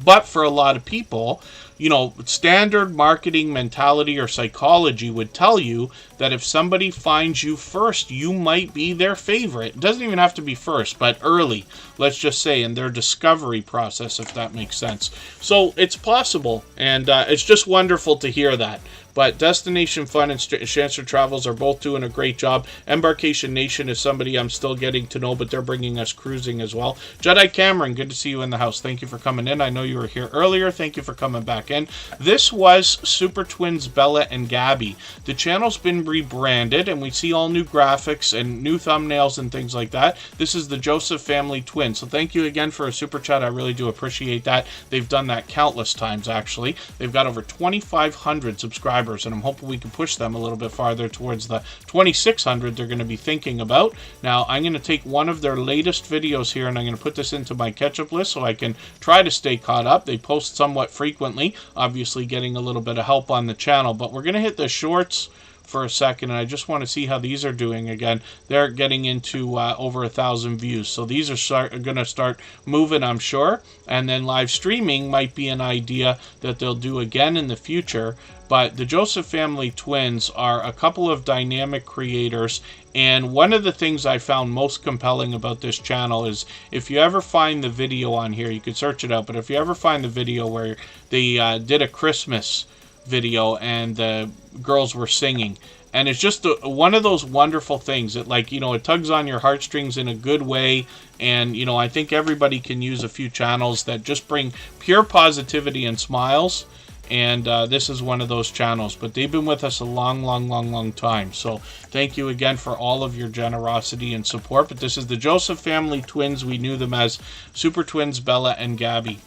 But for a lot of people, you know, standard marketing mentality or psychology would tell you that if somebody finds you first, you might be their favorite. It doesn't even have to be first, but early, let's just say, in their discovery process, if that makes sense. So it's possible, and it's just wonderful to hear that. But Destination Fun and Chancer Travels are both doing a great job. Embarkation Nation is somebody I'm still getting to know, but they're bringing us cruising as well. Jedi Cameron, good to see you in the house. Thank you for coming in. I know you were here earlier. Thank you for coming back in. This was Super Twins Bella and Gabby. The channel's been rebranded, and we see all new graphics and new thumbnails and things like that. This is the Joseph Family Twins. So thank you again for a super chat. I really do appreciate that. They've done that countless times, actually. They've got over 2,500 subscribers, and I'm hoping we can push them a little bit farther towards the 2,600 they're going to be thinking about. Now, I'm going to take one of their latest videos here, and I'm going to put this into my catch-up list so I can try to stay caught up. They post somewhat frequently, obviously getting a little bit of help on the channel, but we're going to hit the shorts for a second, and I just want to see how these are doing. Again, they're getting into over 1,000 views, so these are going to start moving, I'm sure. And then live streaming might be an idea that they'll do again in the future. But the Joseph Family Twins are a couple of dynamic creators, and one of the things I found most compelling about this channel is if you ever find the video on here, you could search it out, but if you ever find the video where they did a Christmas video and the girls were singing, and it's just one of those wonderful things that, like, you know, it tugs on your heartstrings in a good way. And, you know, I think everybody can use a few channels that just bring pure positivity and smiles. And this is one of those channels, but they've been with us a long time. So thank you again for all of your generosity and support. But this is the Joseph Family Twins. We knew them as Super Twins Bella and Gabby.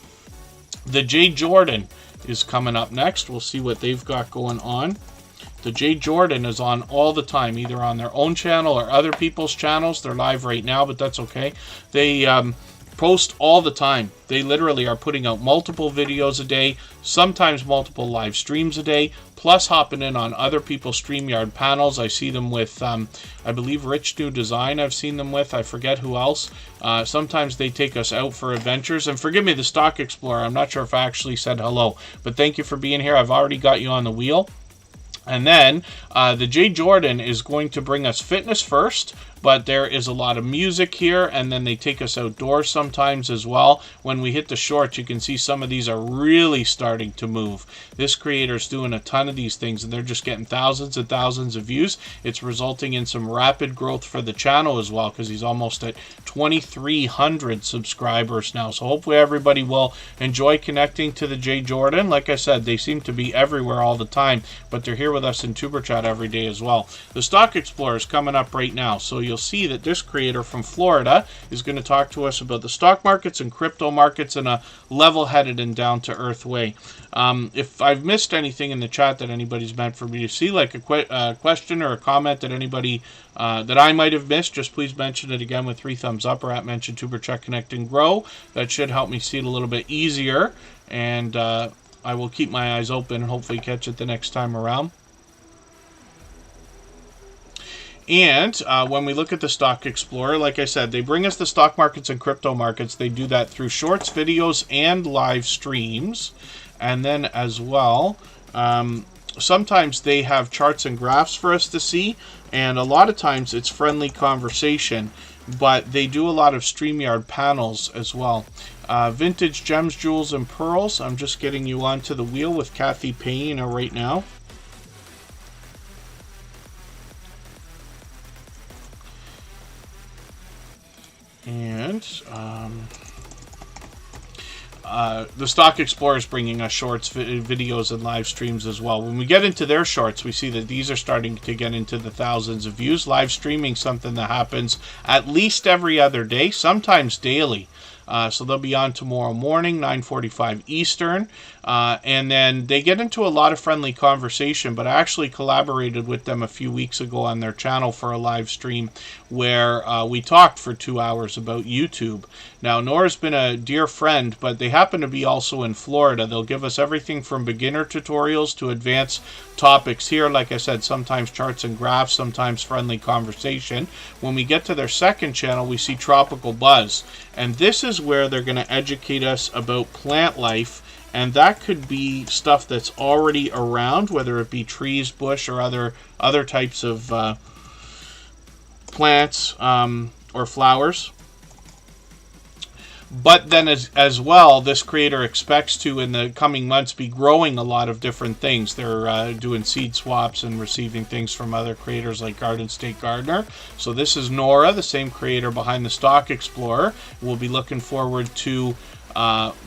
The J Jordan is coming up next. We'll see what they've got going on. The J Jordan is on all the time, either on their own channel or other people's channels. They're live right now, but that's okay. They post all the time. They literally are putting out multiple videos a day, sometimes multiple live streams a day, plus hopping in on other people's StreamYard panels. I see them with, I believe, Rich New Design I've seen them with. I forget who else. Sometimes they take us out for adventures. And forgive me, the Stock Explorer, I'm not sure if I actually said hello, but thank you for being here. I've already got you on the wheel. And then the J Jordan is going to bring us Fitness First, but there is a lot of music here, and then they take us outdoors sometimes as well. When we hit the shorts, you can see some of these are really starting to move. This creator's doing a ton of these things, and they're just getting thousands and thousands of views. It's resulting in some rapid growth for the channel as well, because he's almost at 2,300 subscribers now. So hopefully everybody will enjoy connecting to the J. Jordan. Like I said, they seem to be everywhere all the time, but they're here with us in Tuber Chat every day as well. The Stock Explorer is coming up right now, so you'll see that this creator from Florida is going to talk to us about the stock markets and crypto markets in a level-headed and down-to-earth way. If I've missed anything in the chat that anybody's meant for me to see, like a question or a comment that anybody that I might have missed, just please mention it again with 3 thumbs up, or at mention Tuber Chat Connect and Grow. That should help me see it a little bit easier, and I will keep my eyes open and hopefully catch it the next time around. And when we look at the Stock Explorer, like I said, they bring us the stock markets and crypto markets. They do that through shorts, videos, and live streams. And then as well, sometimes they have charts and graphs for us to see, and a lot of times it's friendly conversation, but they do a lot of StreamYard panels as well. Vintage Gems, Jewels, and Pearls. I'm just getting you onto the wheel with Kathy Payne right now. And the Stock Explorer is bringing us shorts, videos, and live streams as well. When we get into their shorts, we see that these are starting to get into the thousands of views. Live streaming, something that happens at least every other day, sometimes daily. So they'll be on tomorrow morning, 9:45 Eastern. And then they get into a lot of friendly conversation, but I actually collaborated with them a few weeks ago on their channel for a live stream where we talked for 2 hours about YouTube. Now, Nora's been a dear friend, but they happen to be also in Florida. They'll give us everything from beginner tutorials to advanced topics here. Like I said, sometimes charts and graphs, sometimes friendly conversation. When we get to their second channel, we see Tropical Buzz. And this is where they're going to educate us about plant life. And that could be stuff that's already around, whether it be trees, bush, or other types of plants or flowers. But then as well, this creator expects to, in the coming months, be growing a lot of different things. They're doing seed swaps and receiving things from other creators like Garden State Gardener. So this is Nora, the same creator behind the Stock Explorer. We'll be looking forward to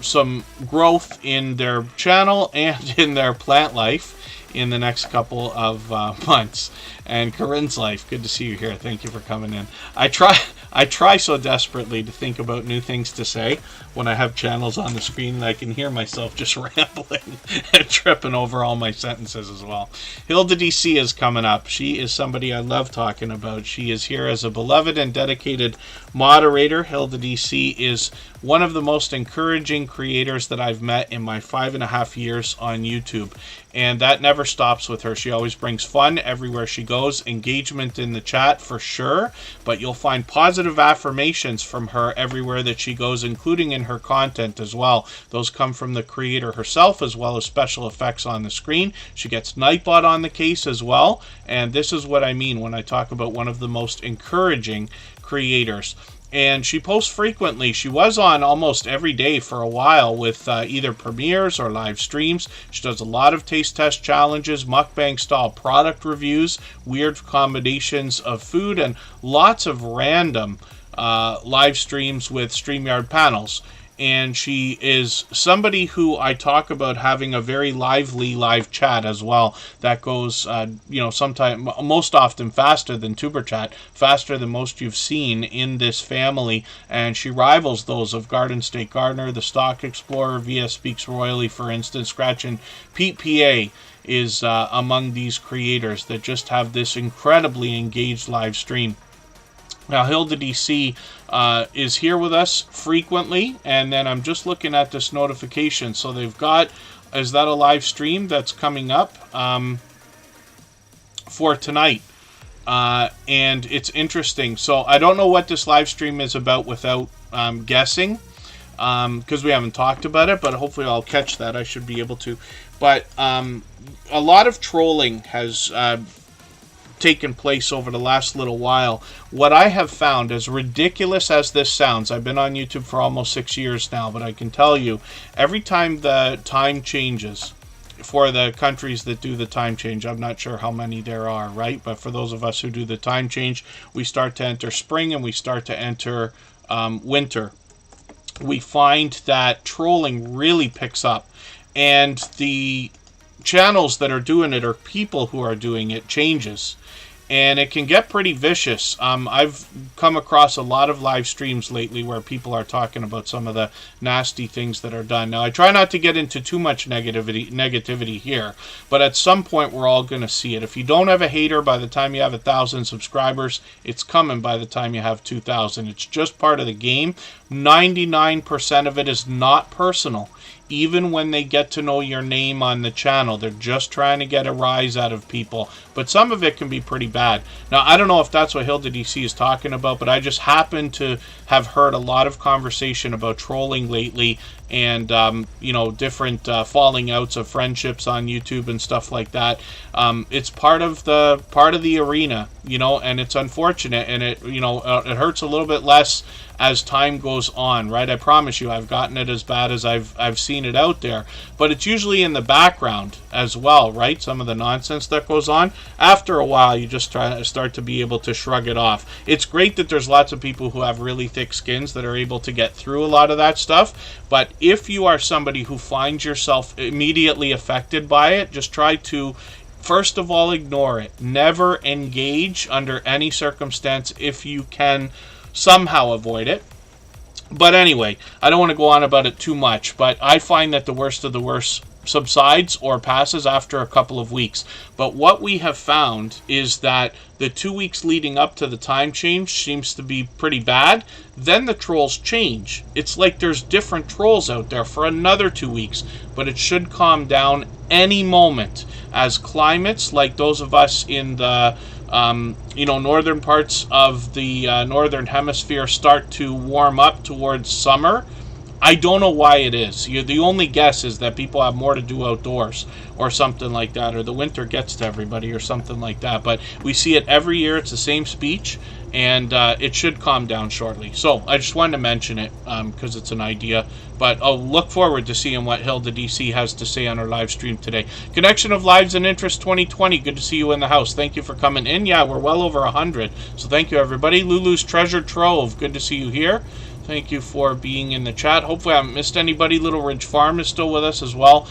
some growth in their channel and in their plant life in the next couple of months. And Corinne's life, good to see you here. Thank you for coming in. I try so desperately to think about new things to say when I have channels on the screen that I can hear myself just rambling and tripping over all my sentences as well. Hilda DC is coming up. She is somebody I love talking about. She is here as a beloved and dedicated moderator. Hilda DC is one of the most encouraging creators that I've met in my 5.5 years on YouTube. And that never stops with her. She always brings fun everywhere she goes, engagement in the chat for sure, but you'll find positive affirmations from her everywhere that she goes, including in her content as well. Those come from the creator herself, as well as special effects on the screen. She gets Nightbot on the case as well, and this is what I mean when I talk about one of the most encouraging creators. And she posts frequently. She was on almost every day for a while with either premieres or live streams. She does a lot of taste test challenges, mukbang style product reviews, weird combinations of food, and lots of random live streams with StreamYard panels. And she is somebody who I talk about having a very lively live chat as well. That goes, sometimes, most often faster than Tuber Chat, faster than most you've seen in this family. And she rivals those of Garden State Gardener, the Stock Explorer, VS Speaks Royally, for instance. Scratch and Pete PA is among these creators that just have this incredibly engaged live stream. Now, Hilda DC is here with us frequently, and then I'm just looking at this notification. So they've got, is that a live stream that's coming up for tonight? And it's interesting. So I don't know what this live stream is about without guessing, because we haven't talked about it, but hopefully I'll catch that. I should be able to. But a lot of trolling has taken place over the last little while. What I have found, as ridiculous as this sounds, I've been on YouTube for almost 6 years now, but I can tell you, every time the time changes, for the countries that do the time change, I'm not sure how many there are, right? But for those of us who do the time change, we start to enter spring and we start to enter winter. We find that trolling really picks up, and the channels that are doing it, or people who are doing it, changes, and it can get pretty vicious. I've come across a lot of live streams lately where people are talking about some of the nasty things that are done. Now, I try not to get into too much negativity here, but at some point we're all going to see it. If you don't have a hater by the time you have 1,000 subscribers, it's coming by the time you have 2,000. It's just part of the game. 99% of it is not personal. Even when they get to know your name on the channel, they're just trying to get a rise out of people. But some of it can be pretty bad. Now, I don't know if that's what Hilda DC is talking about, but I just happen to have heard a lot of conversation about trolling lately, and you know, different falling outs of friendships on YouTube and stuff like that. It's part of the arena, you know, and it's unfortunate, and it, you know, it hurts a little bit less as time goes on, right? I promise you, I've gotten it as bad as I've seen it out there, but it's usually in the background as well, right? Some of the nonsense that goes on. After a while, you just start to be able to shrug it off. It's great that there's lots of people who have really thick skins that are able to get through a lot of that stuff, but if you are somebody who finds yourself immediately affected by it, just try to, first of all, ignore it. Never engage under any circumstance if you can somehow avoid it. But anyway, I don't want to go on about it too much, but I find that the worst of the worst subsides or passes after a couple of weeks. But what we have found is that the 2 weeks leading up to the time change seems to be pretty bad. Then the trolls change. It's like there's different trolls out there for another 2 weeks, but it should calm down any moment as climates like those of us in the you know, northern parts of the northern hemisphere start to warm up towards summer. I don't know why it is. The only guess is that people have more to do outdoors or something like that, or the winter gets to everybody or something like that. But we see it every year. It's the same speech, and it should calm down shortly. So I just wanted to mention it because it's an idea. But I'll look forward to seeing what Hilda DC has to say on our live stream today. Connection of Lives and Interest 2020. Good to see you in the house. Thank you for coming in. Yeah, we're well over 100. So thank you, everybody. Lulu's Treasure Trove. Good to see you here. Thank you for being in the chat. Hopefully I haven't missed anybody. Little Ridge Farm is still with us as well.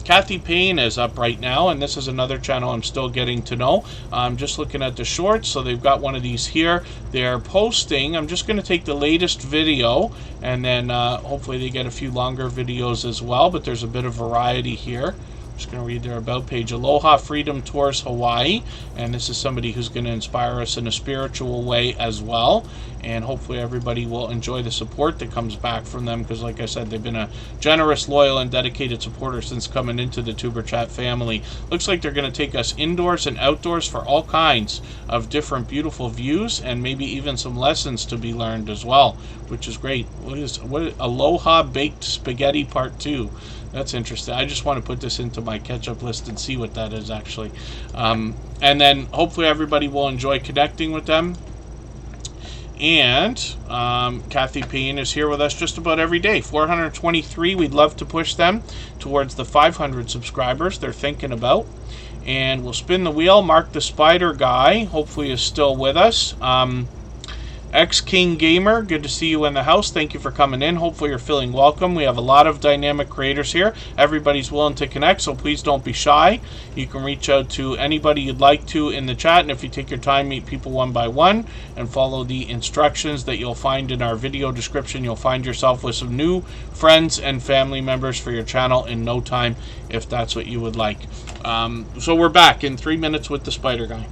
Kathy Payne is up right now, and this is another channel I'm still getting to know. I'm just looking at the shorts, so they've got one of these here. They're posting. I'm just going to take the latest video, and then hopefully they get a few longer videos as well, but there's a bit of variety here. I'm just going to read their about page. Aloha Freedom Tours Hawaii, and this is somebody who's going to inspire us in a spiritual way as well, and hopefully everybody will enjoy the support that comes back from them, because like I said, they've been a generous, loyal, and dedicated supporter since coming into the Tuber Chat family. Looks like they're going to take us indoors and outdoors for all kinds of different beautiful views, and maybe even some lessons to be learned as well, which is great. What Aloha Baked Spaghetti Part 2. That's interesting. I just want to put this into my catch-up list and see what that is, actually. And then hopefully everybody will enjoy connecting with them. And Kathy Payne is here with us just about every day. 423. We'd love to push them towards the 500 subscribers they're thinking about. And we'll spin the wheel. Mark the Spider Guy hopefully is still with us. X-King Gamer, good to see you in the house. Thank you for coming in. Hopefully you're feeling welcome. We have a lot of dynamic creators here. Everybody's willing to connect, so please don't be shy. You can reach out to anybody you'd like to in the chat, and if you take your time, meet people one by one and follow the instructions that you'll find in our video description. You'll find yourself with some new friends and family members for your channel in no time, if that's what you would like. So we're back in 3 minutes with the Spider Guy.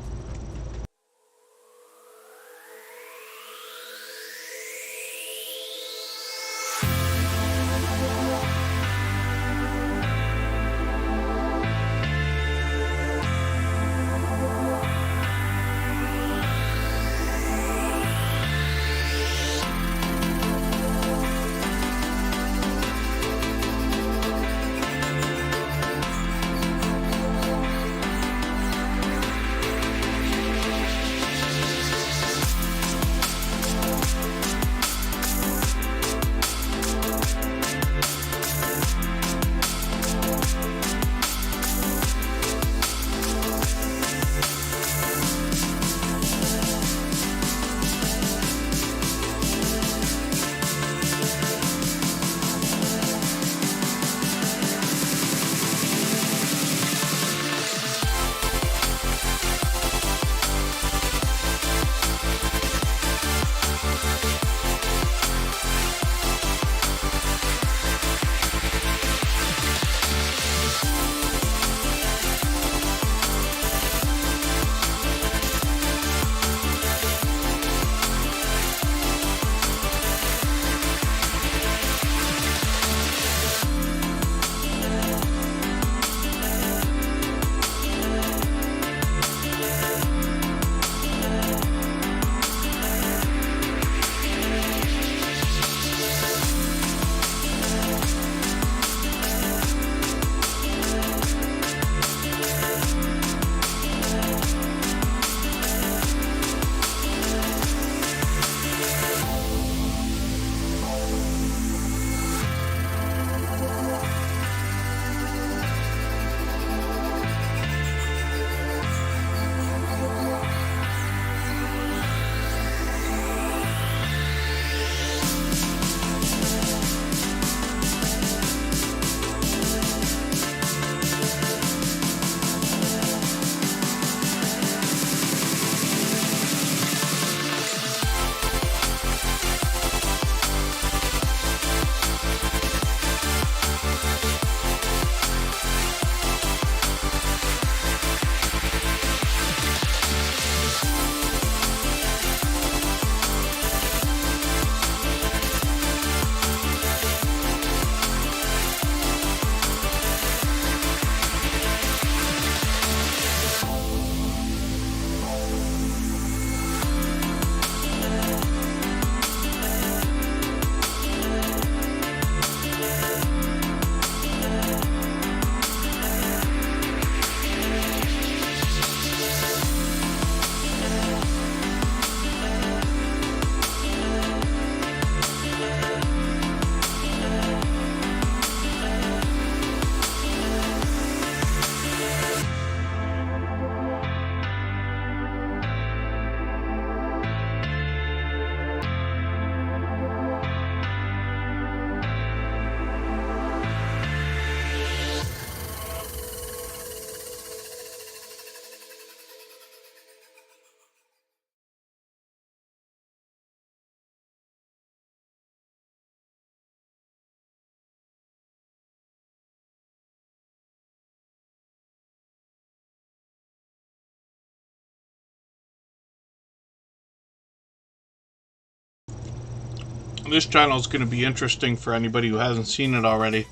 This channel is going to be interesting for anybody who hasn't seen it already.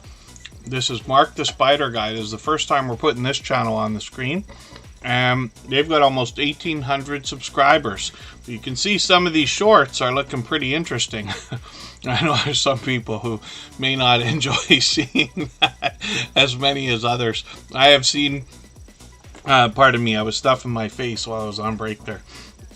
This is Mark the Spider Guy. This is the first time we're putting this channel on the screen. And they've got almost 1,800 subscribers. You can see some of these shorts are looking pretty interesting. I know there's some people who may not enjoy seeing that as many as others. I have seen, pardon me, I was stuffing my face while I was on break there.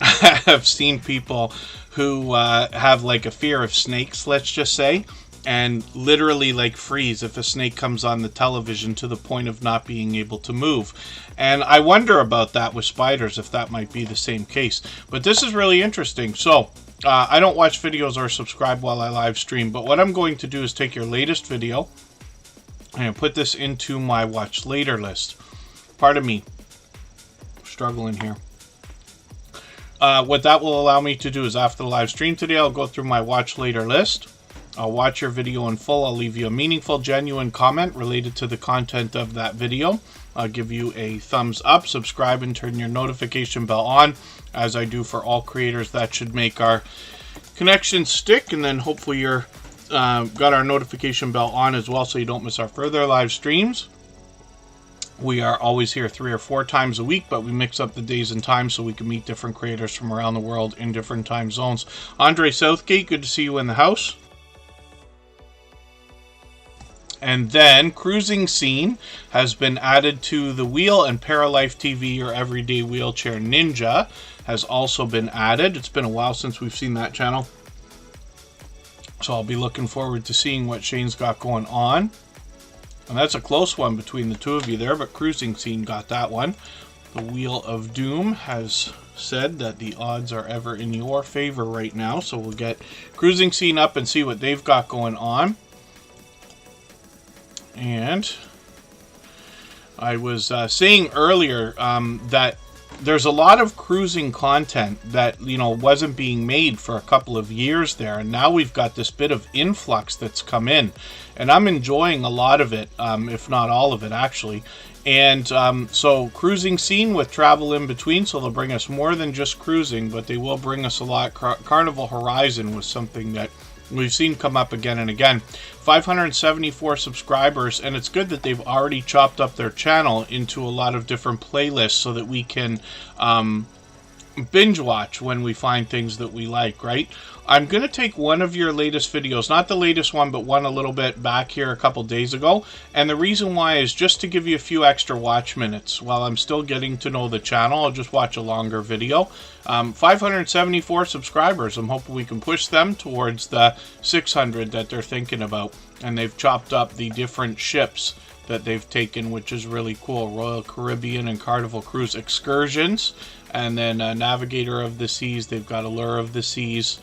I have seen people who have like a fear of snakes, let's just say, and literally like freeze if a snake comes on the television to the point of not being able to move. And I wonder about that with spiders, if that might be the same case. But this is really interesting. So I don't watch videos or subscribe while I live stream, but what I'm going to do is take your latest video and put this into my watch later list. Pardon me, struggling here. What that will allow me to do is after the live stream today, I'll go through my watch later list. I'll watch your video in full. I'll leave you a meaningful, genuine comment related to the content of that video. I'll give you a thumbs up, subscribe, and turn your notification bell on, as I do for all creators. That should make our connection stick, and then hopefully you're got our notification bell on as well so you don't miss our further live streams. We are always here 3 or 4 times a week, but we mix up the days and times so we can meet different creators from around the world in different time zones. Andre Southgate, good to see you in the house. And then Cruising Scene has been added to the Wheel, and Paralife TV, your everyday wheelchair ninja, has also been added. It's been a while since we've seen that channel, so I'll be looking forward to seeing what Shane's got going on. And that's a close one between the two of you there, but Cruising Scene got that one. The Wheel of Doom has said that the odds are ever in your favor right now, so we'll get Cruising Scene up and see what they've got going on. And I was saying earlier that there's a lot of cruising content that, you know, wasn't being made for a couple of years there, and now we've got this bit of influx that's come in, and I'm enjoying a lot of it, if not all of it actually. And so Cruising Scene with travel in between, so they'll bring us more than just cruising, but they will bring us a lot. Carnival Horizon was something that we've seen come up again and again. 574 subscribers, and it's good that they've already chopped up their channel into a lot of different playlists so that we can binge watch when we find things that we like, right? I'm going to take one of your latest videos, not the latest one, but one a little bit back here a couple days ago. And the reason why is just to give you a few extra watch minutes. While I'm still getting to know the channel, I'll just watch a longer video. 574 subscribers. I'm hoping we can push them towards the 600 that they're thinking about. And they've chopped up the different ships that they've taken, which is really cool. Royal Caribbean and Carnival Cruise Excursions. And then Navigator of the Seas. They've got Allure of the Seas.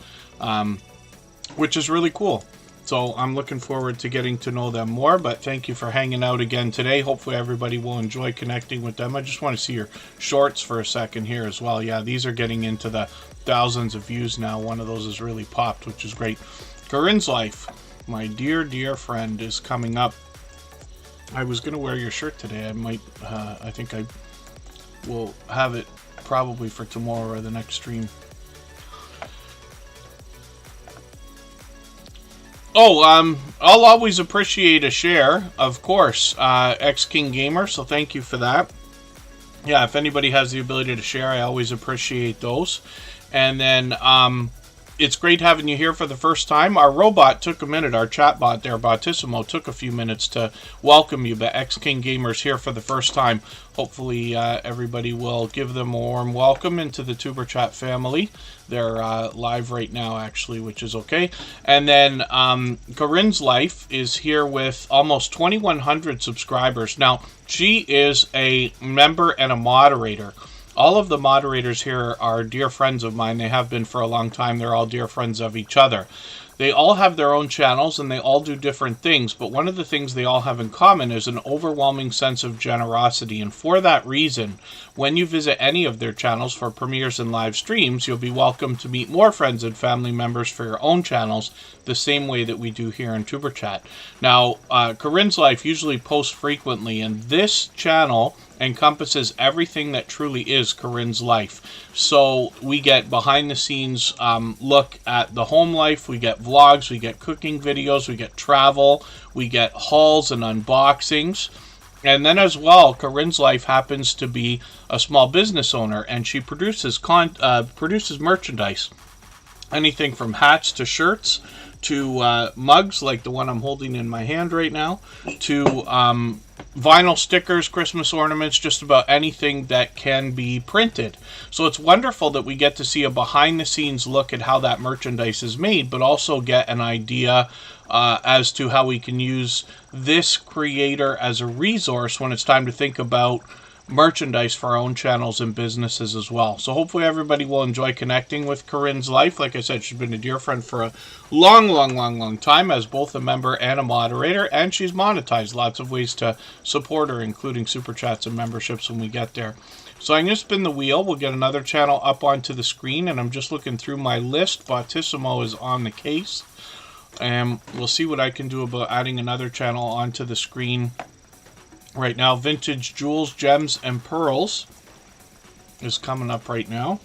Which is really cool. So I'm looking forward to getting to know them more, but thank you for hanging out again today. Hopefully everybody will enjoy connecting with them. I just want to see your shorts for a second here as well. Yeah, these are getting into the thousands of views now. One of those has really popped, which is great. Corinne's Life, my dear, dear friend, is coming up. I was going to wear your shirt today. I think I will have it probably for tomorrow or the next stream. Oh, I'll always appreciate a share, of course, X-King Gamer, so thank you for that. Yeah, if anybody has the ability to share, I always appreciate those. And then, it's great having you here for the first time. Our robot took a minute, our chatbot there, Botissimo, took a few minutes to welcome you, but X-King Gamer's here for the first time. Hopefully everybody will give them a warm welcome into the Superchat family. They're live right now, actually, which is okay. And then Corinne's Life is here with almost 2,100 subscribers. Now, she is a member and a moderator. All of the moderators here are dear friends of mine. They have been for a long time. They're all dear friends of each other. They all have their own channels and they all do different things, but one of the things they all have in common is an overwhelming sense of generosity. And for that reason, when you visit any of their channels for premieres and live streams, you'll be welcome to meet more friends and family members for your own channels, the same way that we do here in Superchat. Now, Corinne's Life usually posts frequently, and this channel encompasses everything that truly is Corinne's life. So we get behind the scenes look at the home life, we get vlogs, we get cooking videos, we get travel, we get hauls and unboxings. And then as well, Corinne's Life happens to be a small business owner, and she produces merchandise. Anything from hats to shirts to mugs like the one I'm holding in my hand right now, to vinyl stickers, Christmas ornaments, just about anything that can be printed. So it's wonderful that we get to see a behind-the-scenes look at how that merchandise is made, but also get an idea as to how we can use this creator as a resource when it's time to think about merchandise for our own channels and businesses as well. So hopefully everybody will enjoy connecting with Corinne's Life. Like I said, she's been a dear friend for a long time as both a member and a moderator, and she's monetized. Lots of ways to support her, including super chats and memberships when we get there. So I'm going to spin the wheel. We'll get another channel up onto the screen, and I'm just looking through my list. Bottissimo is on the case, and we'll see what I can do about adding another channel onto the screen. Right now, Vintage Jewels, Gems, and Pearls is coming up right now.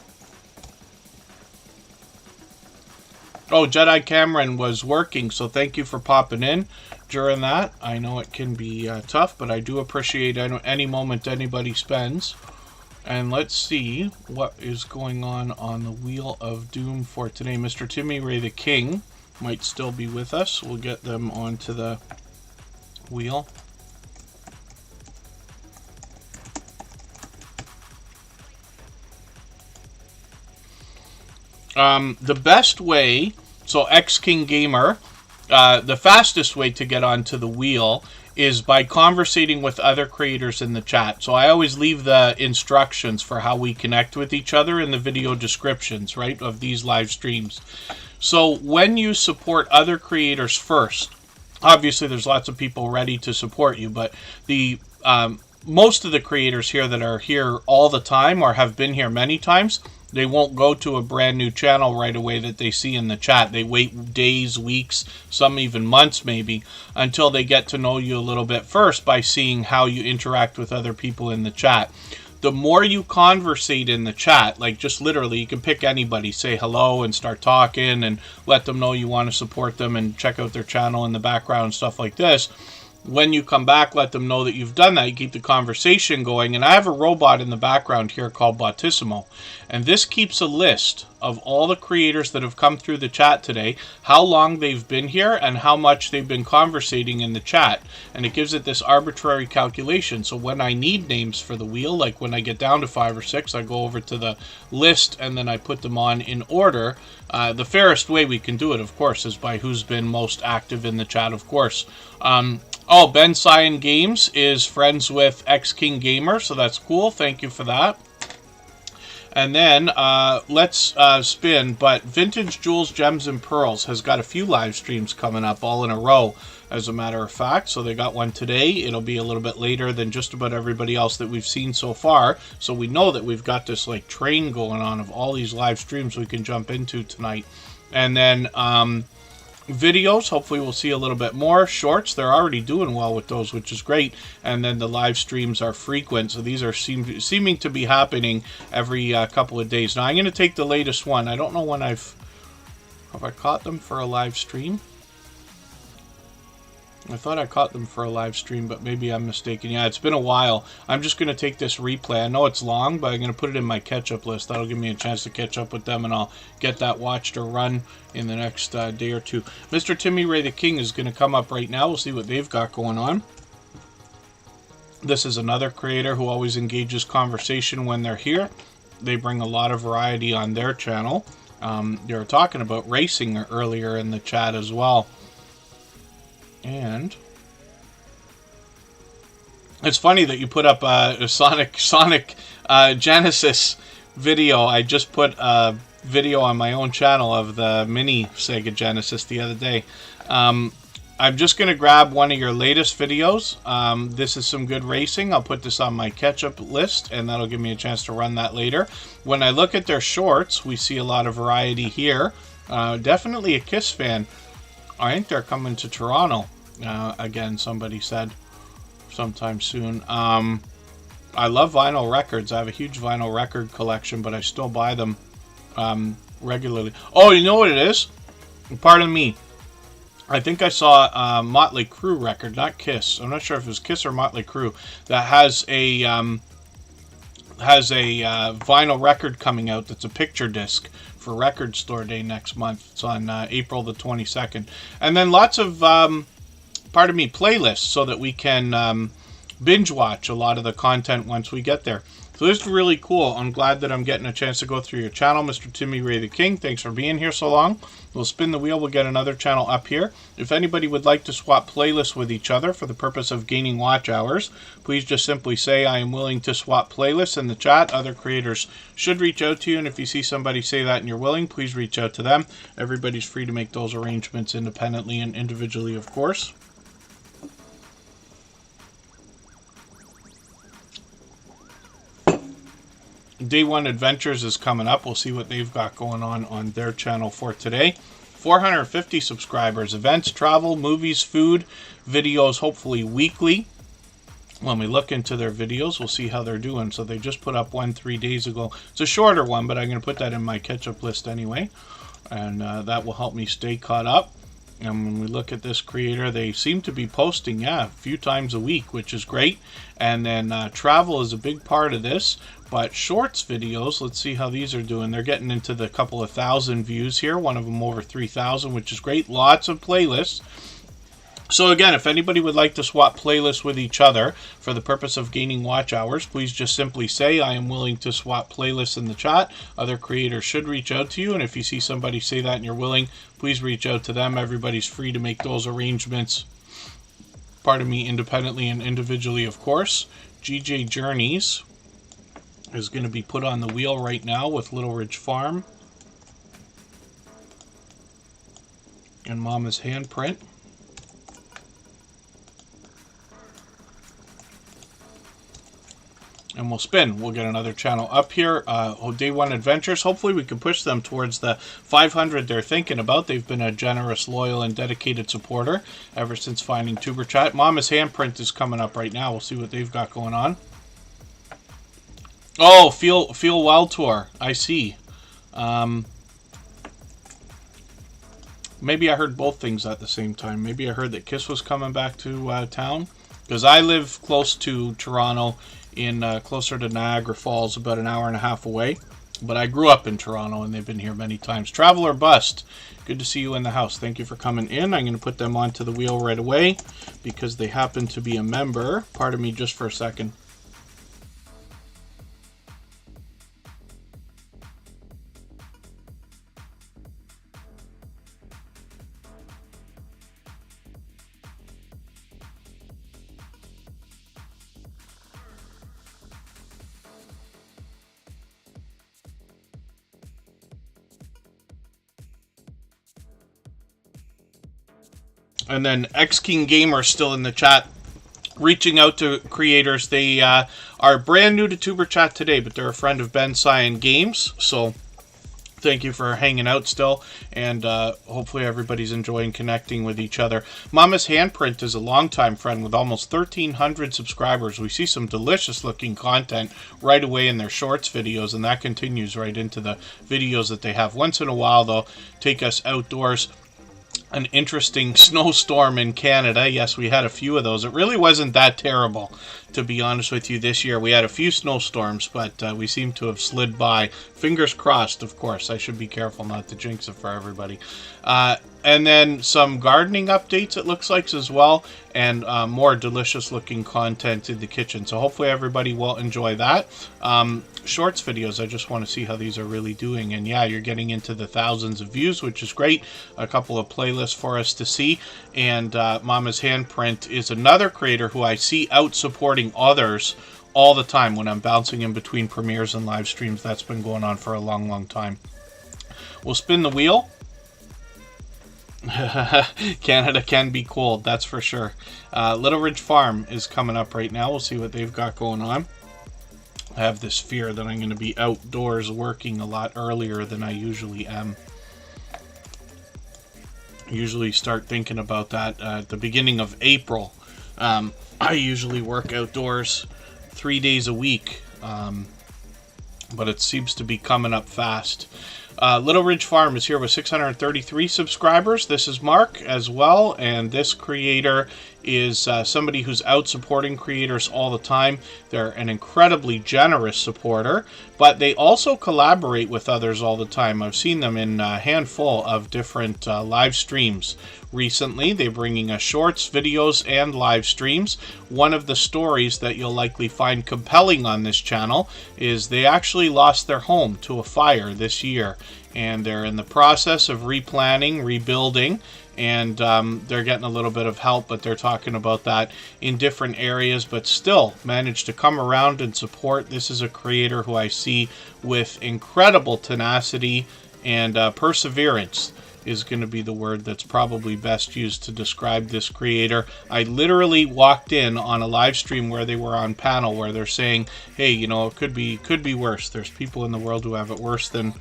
Oh, Jedi Cameron was working, so thank you for popping in during that. I know it can be tough, but I do appreciate any moment anybody spends. And let's see what is going on the Wheel of Doom for today. Mr. Timmy Ray the King might still be with us. We'll get them onto the wheel. The best way, so X King Gamer, the fastest way to get onto the wheel is by conversating with other creators in the chat. So I always leave the instructions for how we connect with each other in the video descriptions, right, of these live streams. So when you support other creators first, obviously there's lots of people ready to support you, but the most of the creators here that are here all the time or have been here many times, they won't go to a brand new channel right away that they see in the chat. They wait days, weeks, some even months maybe, until they get to know you a little bit first by seeing how you interact with other people in the chat. The more you conversate in the chat, like just literally, you can pick anybody, say hello and start talking and let them know you want to support them and check out their channel in the background and stuff like this. When you come back, let them know that you've done that. You keep the conversation going. And I have a robot in the background here called Bottissimo. And this keeps a list of all the creators that have come through the chat today, how long they've been here, and how much they've been conversating in the chat. And it gives it this arbitrary calculation. So when I need names for the wheel, like when I get down to 5 or 6, I go over to the list and then I put them on in order. The fairest way we can do it, of course, is by who's been most active in the chat, of course. Oh, Ben Cyan Games is friends with X King Gamer, so that's cool. Thank you for that. And then let's spin. But Vintage Jewels, Gems, and Pearls has got a few live streams coming up all in a row, as a matter of fact. So they got one today. It'll be a little bit later than just about everybody else that we've seen so far. So we know that we've got this like train going on of all these live streams we can jump into tonight. And then videos, hopefully we'll see a little bit more. Shorts, they're already doing well with those, which is great. And then the live streams are frequent, so these are seeming to be happening every couple of days. Now I'm going to take the latest one. I don't know when have I caught them for a live stream? I thought I caught them for a live stream, but maybe I'm mistaken. Yeah, it's been a while. I'm just going to take this replay. I know it's long, but I'm going to put it in my catch-up list. That'll give me a chance to catch up with them, and I'll get that watched or run in the next day or two. Mr. Timmy Ray the King is going to come up right now. We'll see what they've got going on. This is another creator who always engages conversation when they're here. They bring a lot of variety on their channel. They were talking about racing earlier in the chat as well. And it's funny that you put up a Sonic Genesis video. I just put a video on my own channel of the mini Sega Genesis the other day. I'm just going to grab one of your latest videos. This is some good racing. I'll put this on my catch-up list, and that'll give me a chance to run that later. When I look at their shorts, we see a lot of variety here. Definitely a KISS fan. I think they're coming to Toronto. Again, somebody said sometime soon. I love vinyl records. I have a huge vinyl record collection, but I still buy them regularly. Oh, you know what it is? Pardon me. I think I saw a Motley Crue record, not Kiss. I'm not sure if it was Kiss or Motley Crue, that has a vinyl record coming out that's a picture disc for Record Store Day next month. It's on April the 22nd. And then lots of, playlists so that we can binge watch a lot of the content once we get there. So this is really cool. I'm glad that I'm getting a chance to go through your channel, Mr. Timmy Ray the King. Thanks for being here so long. We'll spin the wheel. We'll get another channel up here. If anybody would like to swap playlists with each other for the purpose of gaining watch hours, please just simply say, I am willing to swap playlists in the chat. Other creators should reach out to you. And if you see somebody say that and you're willing, please reach out to them. Everybody's free to make those arrangements independently and individually, of course. Day One Adventures is coming up. We'll see what they've got going on their channel for today. 450 subscribers. Events, travel, movies, food, videos, hopefully weekly. When we look into their videos, we'll see how they're doing. So they just put up one 3 days ago. It's a shorter one, but I'm going to put that in my catch-up list anyway. And that will help me stay caught up. And when we look at this creator, they seem to be posting, a few times a week, which is great. And then travel is a big part of this. But shorts videos, let's see how these are doing. They're getting into the couple of thousand views here. One of them over 3,000, which is great. Lots of playlists. So again, if anybody would like to swap playlists with each other for the purpose of gaining watch hours, please just simply say, I am willing to swap playlists in the chat. Other creators should reach out to you. And if you see somebody say that and you're willing, please reach out to them. Everybody's free to make those arrangements, independently and individually, of course. GJ Journeys is going to be put on the wheel right now with Little Ridge Farm and Mama's handprint. And we'll spin. We'll get another channel up here. Day One Adventures. Hopefully we can push them towards the 500 they're thinking about. They've been a generous, loyal, and dedicated supporter ever since finding Superchat. Mama's handprint is coming up right now. We'll see what they've got going on. Oh, Feel Well Tour. I see. Maybe I heard both things at the same time. Maybe I heard that Kiss was coming back to town. Because I live close to Toronto, closer to Niagara Falls, about an hour and a half away. But I grew up in Toronto, and they've been here many times. Travel or Bust, good to see you in the house. Thank you for coming in. I'm going to put them onto the wheel right away because they happen to be a member. Pardon me just for a second. And then X King Gamer still in the chat, reaching out to creators. They are brand new to Superchat today, but they're a friend of Ben Cyan Games. So thank you for hanging out still, and hopefully everybody's enjoying connecting with each other. Mama's Handprint is a longtime friend with almost 1,300 subscribers. We see some delicious looking content right away in their shorts videos, and that continues right into the videos that they have. Once in a while, they'll take us outdoors. An interesting snowstorm in Canada. Yes, we had a few of those. It really wasn't that terrible, to be honest with you, this year. We had a few snowstorms, but we seem to have slid by. Fingers crossed, of course. I should be careful not to jinx it for everybody. And then some gardening updates, it looks like, as well, and more delicious looking content in the kitchen. So hopefully everybody will enjoy that. Shorts videos, I just want to see how these are really doing. And yeah, you're getting into the thousands of views, which is great. A couple of playlists for us to see. And Mama's Handprint is another creator who I see out supporting others all the time when I'm bouncing in between premieres and live streams. That's been going on for a long, long time. We'll spin the wheel. Canada can be cold, that's for sure. Little Ridge Farm is coming up right now. We'll see what they've got going on. I have this fear that I'm going to be outdoors working a lot earlier than I usually am. I usually start thinking about that at the beginning of April. I usually work outdoors 3 days a week, but it seems to be coming up fast. Little Ridge Farm is here with 633 subscribers. This is Mark as well, and this creator is somebody who's out supporting creators all the time. They're an incredibly generous supporter, but they also collaborate with others all the time. I've seen them in a handful of different live streams recently. They're bringing us shorts, videos, and live streams. One of the stories that you'll likely find compelling on this channel is they actually lost their home to a fire this year, and they're in the process of replanning, rebuilding, and they're getting a little bit of help, but they're talking about that in different areas, but still managed to come around and support. This is a creator who I see with incredible tenacity and perseverance is going to be the word that's probably best used to describe this creator. I literally walked in on a live stream where they were on panel where they're saying, hey, you know, it could be worse. There's people in the world who have it worse than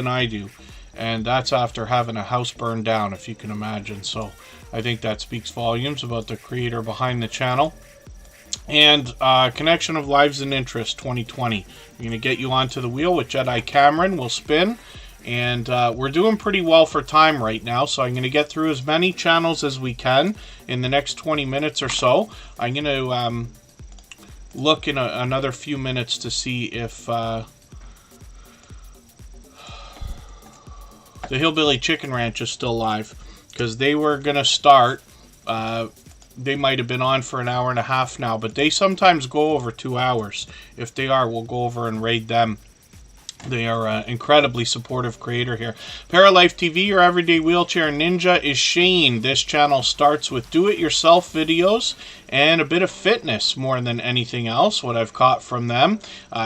I do. And that's after having a house burned down, if you can imagine. So I think that speaks volumes about the creator behind the channel. And Connection of Lives and Interest 2020. I'm going to get you onto the wheel with Jedi Cameron. We'll spin. And we're doing pretty well for time right now, so I'm going to get through as many channels as we can in the next 20 minutes or so. I'm going to look in another few minutes to see if the Hillbilly Chicken Ranch is still live, because they were going to start. They might have been on for an hour and a half now, but they sometimes go over 2 hours. If they are, we'll go over and raid them. They are an incredibly supportive creator here. Paralife TV, your everyday wheelchair ninja, is Shane. This channel starts with do-it-yourself videos and a bit of fitness more than anything else, what I've caught from them.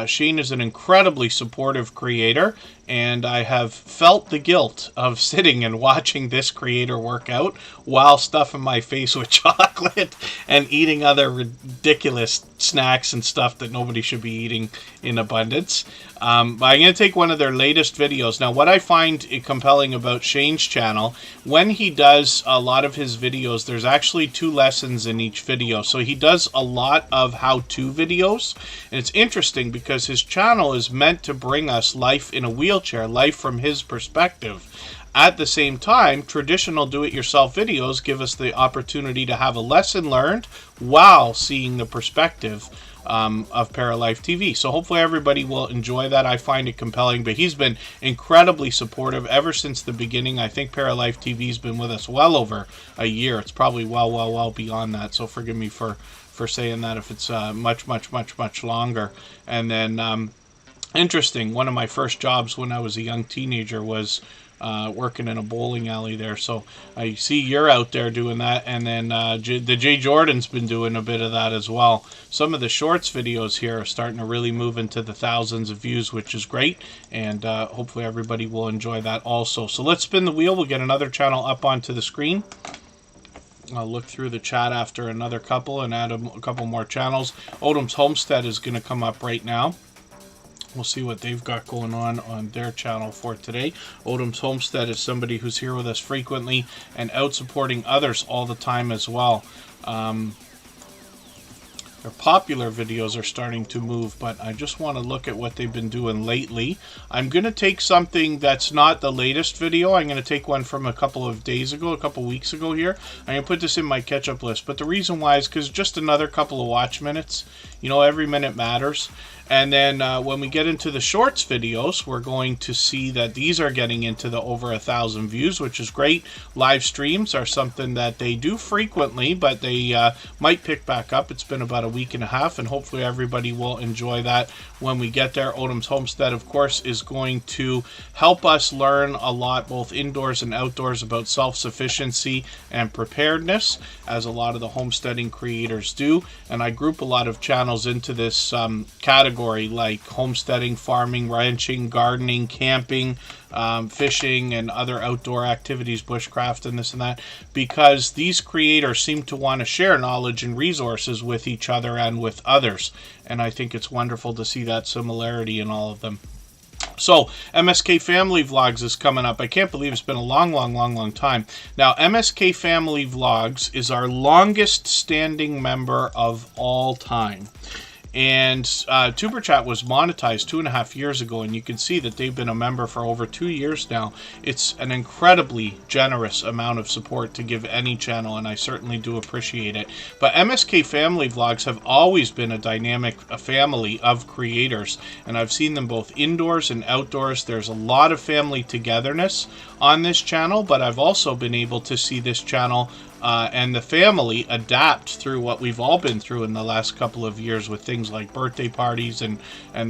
Shane is an incredibly supportive creator, and I have felt the guilt of sitting and watching this creator work out while stuffing my face with chocolate and eating other ridiculous snacks and stuff that nobody should be eating in abundance. But I'm going to take one of their latest videos. Now, what I find compelling about Shane's channel, when he does a lot of his videos, there's actually 2 lessons in each video. So he does a lot of how-to videos, and it's interesting because his channel is meant to bring us life in a wheelchair, life from his perspective. At the same time, traditional do-it-yourself videos give us the opportunity to have a lesson learned while seeing the perspective of Paralife TV. So hopefully everybody will enjoy that. I find it compelling, but he's been incredibly supportive ever since the beginning. I think Paralife TV's been with us well over a year. It's probably well beyond that, so forgive me for saying that if it's much longer. And then interesting, one of my first jobs when I was a young teenager was working in a bowling alley there. So I see you're out there doing that, and then the Jay Jordan's been doing a bit of that as well. Some of the shorts videos here are starting to really move into the thousands of views, which is great, and hopefully everybody will enjoy that also. So let's spin the wheel. We'll get another channel up onto the screen. I'll look through the chat after another couple and add a couple more channels. Odom's Homestead is going to come up right now. We'll see what they've got going on their channel for today. Odom's Homestead is somebody who's here with us frequently and out supporting others all the time as well. Their popular videos are starting to move, but I just want to look at what they've been doing lately. I'm going to take something that's not the latest video. I'm going to take one from a couple of days ago, a couple weeks ago here. I'm going to put this in my catch-up list, but the reason why is because just another couple of watch minutes. You know, every minute matters. And then when we get into the shorts videos, we're going to see that these are getting into the over 1,000 views, which is great. Live streams are something that they do frequently, but they might pick back up. It's been about a week and a half, and hopefully everybody will enjoy that when we get there. Odom's Homestead, of course, is going to help us learn a lot, both indoors and outdoors, about self-sufficiency and preparedness, as a lot of the homesteading creators do. And I group a lot of channels into this category, like homesteading, farming, ranching, gardening, camping, fishing, and other outdoor activities, bushcraft, and this and that, because these creators seem to want to share knowledge and resources with each other and with others. And I think it's wonderful to see that similarity in all of them. So, MSK Family Vlogs is coming up. I can't believe it's been a long time. Now, MSK Family Vlogs is our longest standing member of all time. And Tuber Chat was monetized 2.5 years ago, and you can see that they've been a member for over 2 years now. It's an incredibly generous amount of support to give any channel, and I certainly do appreciate it. But MSK Family Vlogs have always been a dynamic family of creators, and I've seen them both indoors and outdoors. There's a lot of family togetherness on this channel, but I've also been able to see this channel and the family adapt through what we've all been through in the last couple of years with things like birthday parties and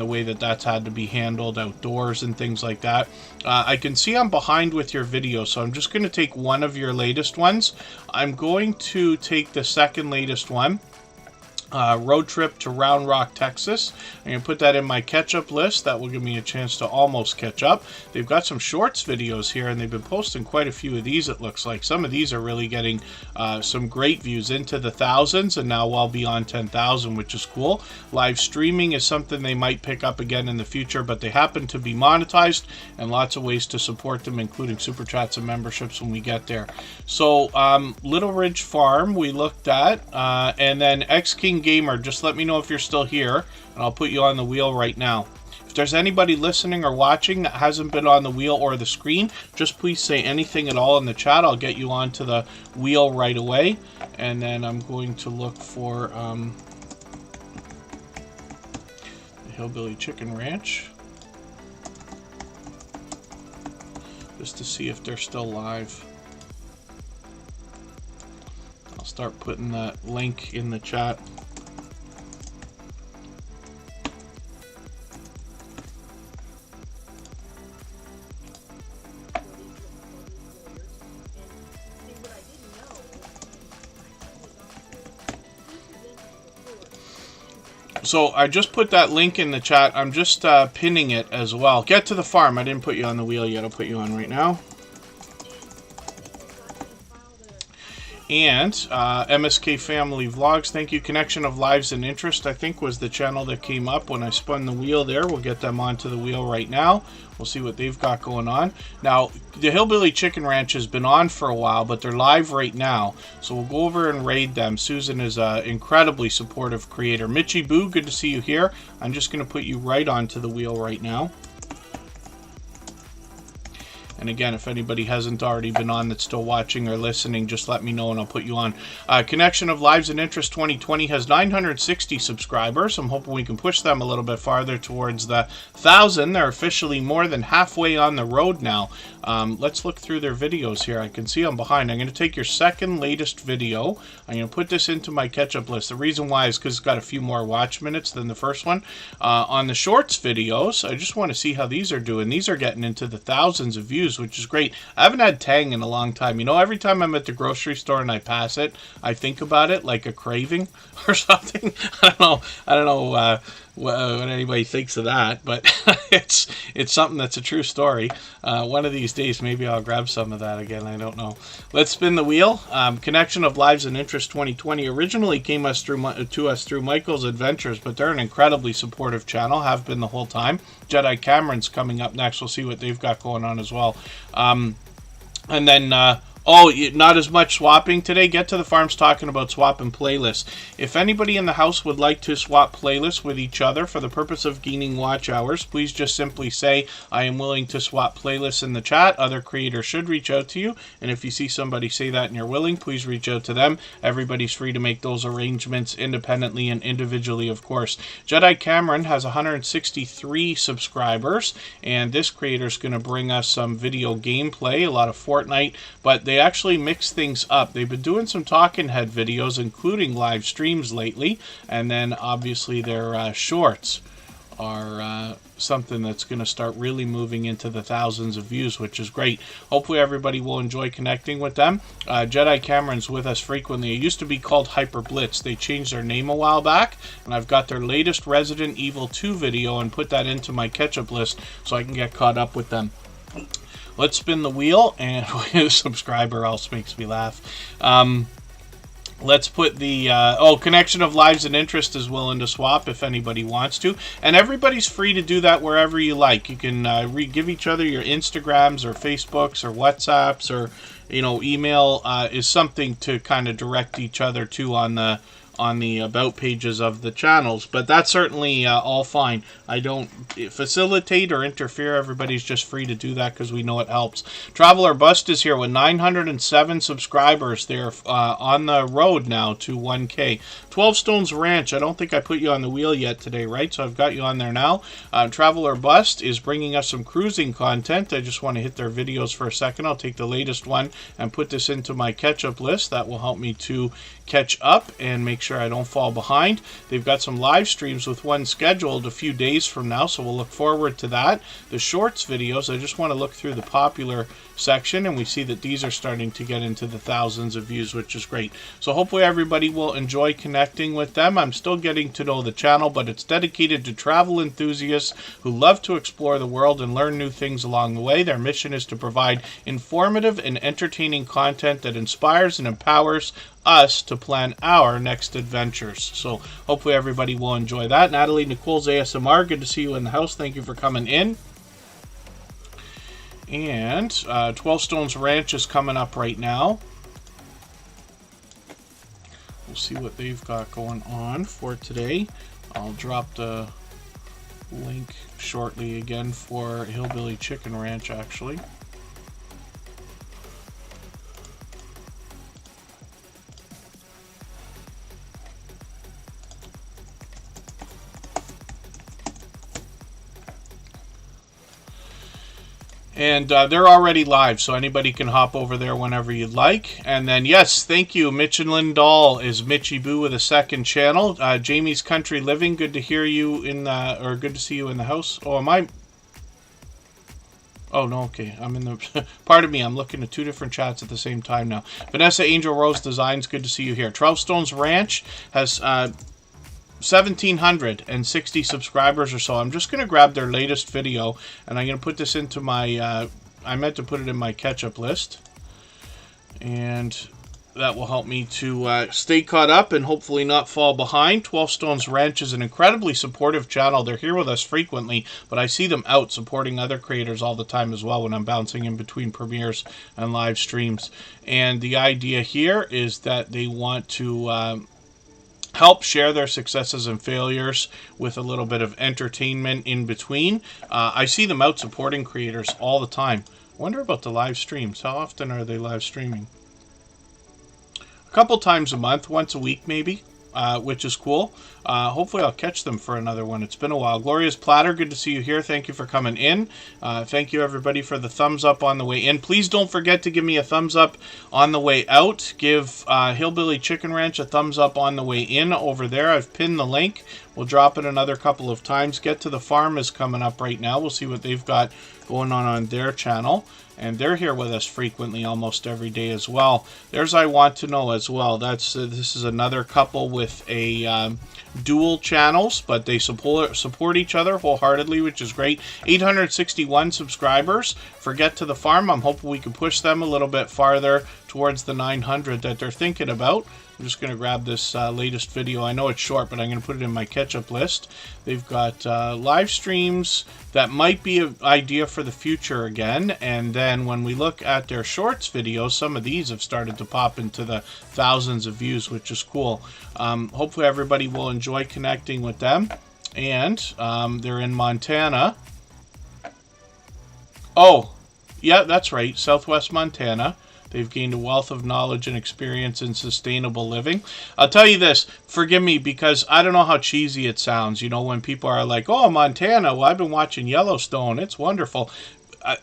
the way that that's had to be handled outdoors and things like that. I can see I'm behind with your video, so I'm just going to take one of your latest ones. I'm going to take the second latest one. Road trip to Round Rock, Texas. I'm going to put that in my catch-up list. That will give me a chance to almost catch up. They've got some shorts videos here, and they've been posting quite a few of these, it looks like. Some of these are really getting some great views into the thousands, and now well beyond 10,000, which is cool. Live streaming is something they might pick up again in the future, but they happen to be monetized, and lots of ways to support them, including super chats and memberships when we get there. So, Little Ridge Farm we looked at, and then X King Gamer, just let me know if you're still here, and I'll put you on the wheel right now. If there's anybody listening or watching that hasn't been on the wheel or the screen, just please say anything at all in the chat. I'll get you onto the wheel right away. And then I'm going to look for the Hillbilly Chicken Ranch, just to see if they're still live. I'll start putting that link in the chat. So I just put that link in the chat. I'm just pinning it as well. Get to the farm. I didn't put you on the wheel yet. I'll put you on right now. And MSK Family Vlogs, thank you. Connection of Lives and Interest, I think, was the channel that came up when I spun the wheel there. We'll get them onto the wheel right now. We'll see what they've got going on. Now, the Hillbilly Chicken Ranch has been on for a while, but they're live right now. So we'll go over and raid them. Susan is an incredibly supportive creator. Mitchy Boo, good to see you here. I'm just going to put you right onto the wheel right now. And again, if anybody hasn't already been on that's still watching or listening, just let me know and I'll put you on. Connection of Lives and Interest 2020 has 960 subscribers. I'm hoping we can push them a little bit farther towards the 1,000. They're officially more than halfway on the road now. Let's look through their videos here. I can see I'm behind. I'm going to take your second latest video. I'm going to put this into my catch-up list. The reason why is because it's got a few more watch minutes than the first one. On the shorts videos, I just want to see how these are doing. These are getting into the thousands of views, which is great. I haven't had Tang in a long time. You know, every time I'm at the grocery store and I pass it, I think about it like a craving or something. I don't know what anybody thinks of that, but it's something that's a true story. One of these days, maybe I'll grab some of that again. I don't know. Let's spin the wheel. Connection of Lives and Interest 2020 originally came to us through Michael's Adventures, but they're an incredibly supportive channel, have been the whole time. Jedi Cameron's coming up next. We'll see what they've got going on as well. And then oh, not as much swapping today. Get to the Farms talking about swapping playlists. If anybody in the house would like to swap playlists with each other for the purpose of gaining watch hours, please just simply say, I am willing to swap playlists in the chat. Other creators should reach out to you. And if you see somebody say that and you're willing, please reach out to them. Everybody's free to make those arrangements independently and individually, of course. Jedi Cameron has 163 subscribers, and this creator is going to bring us some video gameplay, a lot of Fortnite, but they actually mix things up. They've been doing some talking head videos, including live streams lately, and then obviously their shorts are something that's going to start really moving into the thousands of views, which is great. Hopefully everybody will enjoy connecting with them. Jedi Cameron's with us frequently. It used to be called Hyper Blitz. They changed their name a while back, and I've got their latest Resident Evil 2 video and put that into my catch-up list so I can get caught up with them. Let's spin the wheel, and a subscriber else makes me laugh. Let's put the, Connection of Lives and Interest is willing to swap if anybody wants to. And everybody's free to do that wherever you like. You can give each other your Instagrams or Facebooks or WhatsApps or, email is something to kind of direct each other to on on the about pages of the channels, but that's certainly all fine. I don't facilitate or interfere. Everybody's just free to do that because we know it helps. Traveler Bust is here with 907 subscribers. They're on the road now to 1K. 12 Stones Ranch, I don't think I put you on the wheel yet today, right? So I've got you on there now. Traveler Bust is bringing us some cruising content. I just want to hit their videos for a second. I'll take the latest one and put this into my catch-up list. That will help me to catch up and make sure I don't fall behind. They've got some live streams with one scheduled a few days from now, so we'll look forward to that. The shorts videos, I just want to look through the popular section, and we see that these are starting to get into the thousands of views, which is great. So hopefully everybody will enjoy connecting with them. I'm still getting to know the channel, but it's dedicated to travel enthusiasts who love to explore the world and learn new things along the way. Their mission is to provide informative and entertaining content that inspires and empowers us to plan our next adventures. So hopefully everybody will enjoy that. Natalie Nicole's ASMR, good to see you in the house. Thank you for coming in. And 12 Stones Ranch is coming up right now. We'll see what they've got going on for today. I'll drop the link shortly again for Hillbilly Chicken Ranch, actually. And they're already live, so anybody can hop over there whenever you'd like. And then, yes, thank you. Mitch and Lindahl is Mitchy Boo with a second channel. Jamie's Country Living, good to hear you in the, or good to see you in the house. Oh, am I? Oh, no, okay. I'm in the, pardon me, I'm looking at two different chats at the same time now. Vanessa Angel Rose Designs, good to see you here. 12 Stones Ranch has 1,760 subscribers or so. I'm just going to grab their latest video, and I'm going to put this into my, I meant to put it in my catch-up list, and that will help me to stay caught up and hopefully not fall behind. 12 Stones Ranch is an incredibly supportive channel. They're here with us frequently, but I see them out supporting other creators all the time as well when I'm bouncing in between premieres and live streams. And the idea here is that they want to help share their successes and failures with a little bit of entertainment in between. I see them out supporting creators all the time. I wonder about the live streams. How often are they live streaming? A couple times a month, once a week maybe, which is cool. Hopefully I'll catch them for another one. It's been a while. Glorious Platter, good to see you here. Thank you for coming in. Thank you everybody for the thumbs up on the way in. Please don't forget to give me a thumbs up on the way out. Give Hillbilly Chicken Ranch a thumbs up on the way in over there. I've pinned the link. We'll drop it another couple of times. Get to the Farm is coming up right now. We'll see what they've got going on their channel. And they're here with us frequently almost every day as well. There's I Want to Know as well. That's this is another couple with a dual channels, but they support each other wholeheartedly, which is great. 861 subscribers for Get to the Farm. I'm hoping we can push them a little bit farther towards the 900 that they're thinking about. I'm just going to grab this latest video. I know it's short, but I'm going to put it in my catch-up list. They've got live streams that might be an idea for the future again. And then when we look at their shorts videos, some of these have started to pop into the thousands of views, which is cool. Hopefully everybody will enjoy connecting with them. And they're in Montana. Oh, yeah, that's right. Southwest Montana. They've gained a wealth of knowledge and experience in sustainable living. I'll tell you this, forgive me, because I don't know how cheesy it sounds. You know, when people are like, oh, Montana, well, I've been watching Yellowstone. It's wonderful.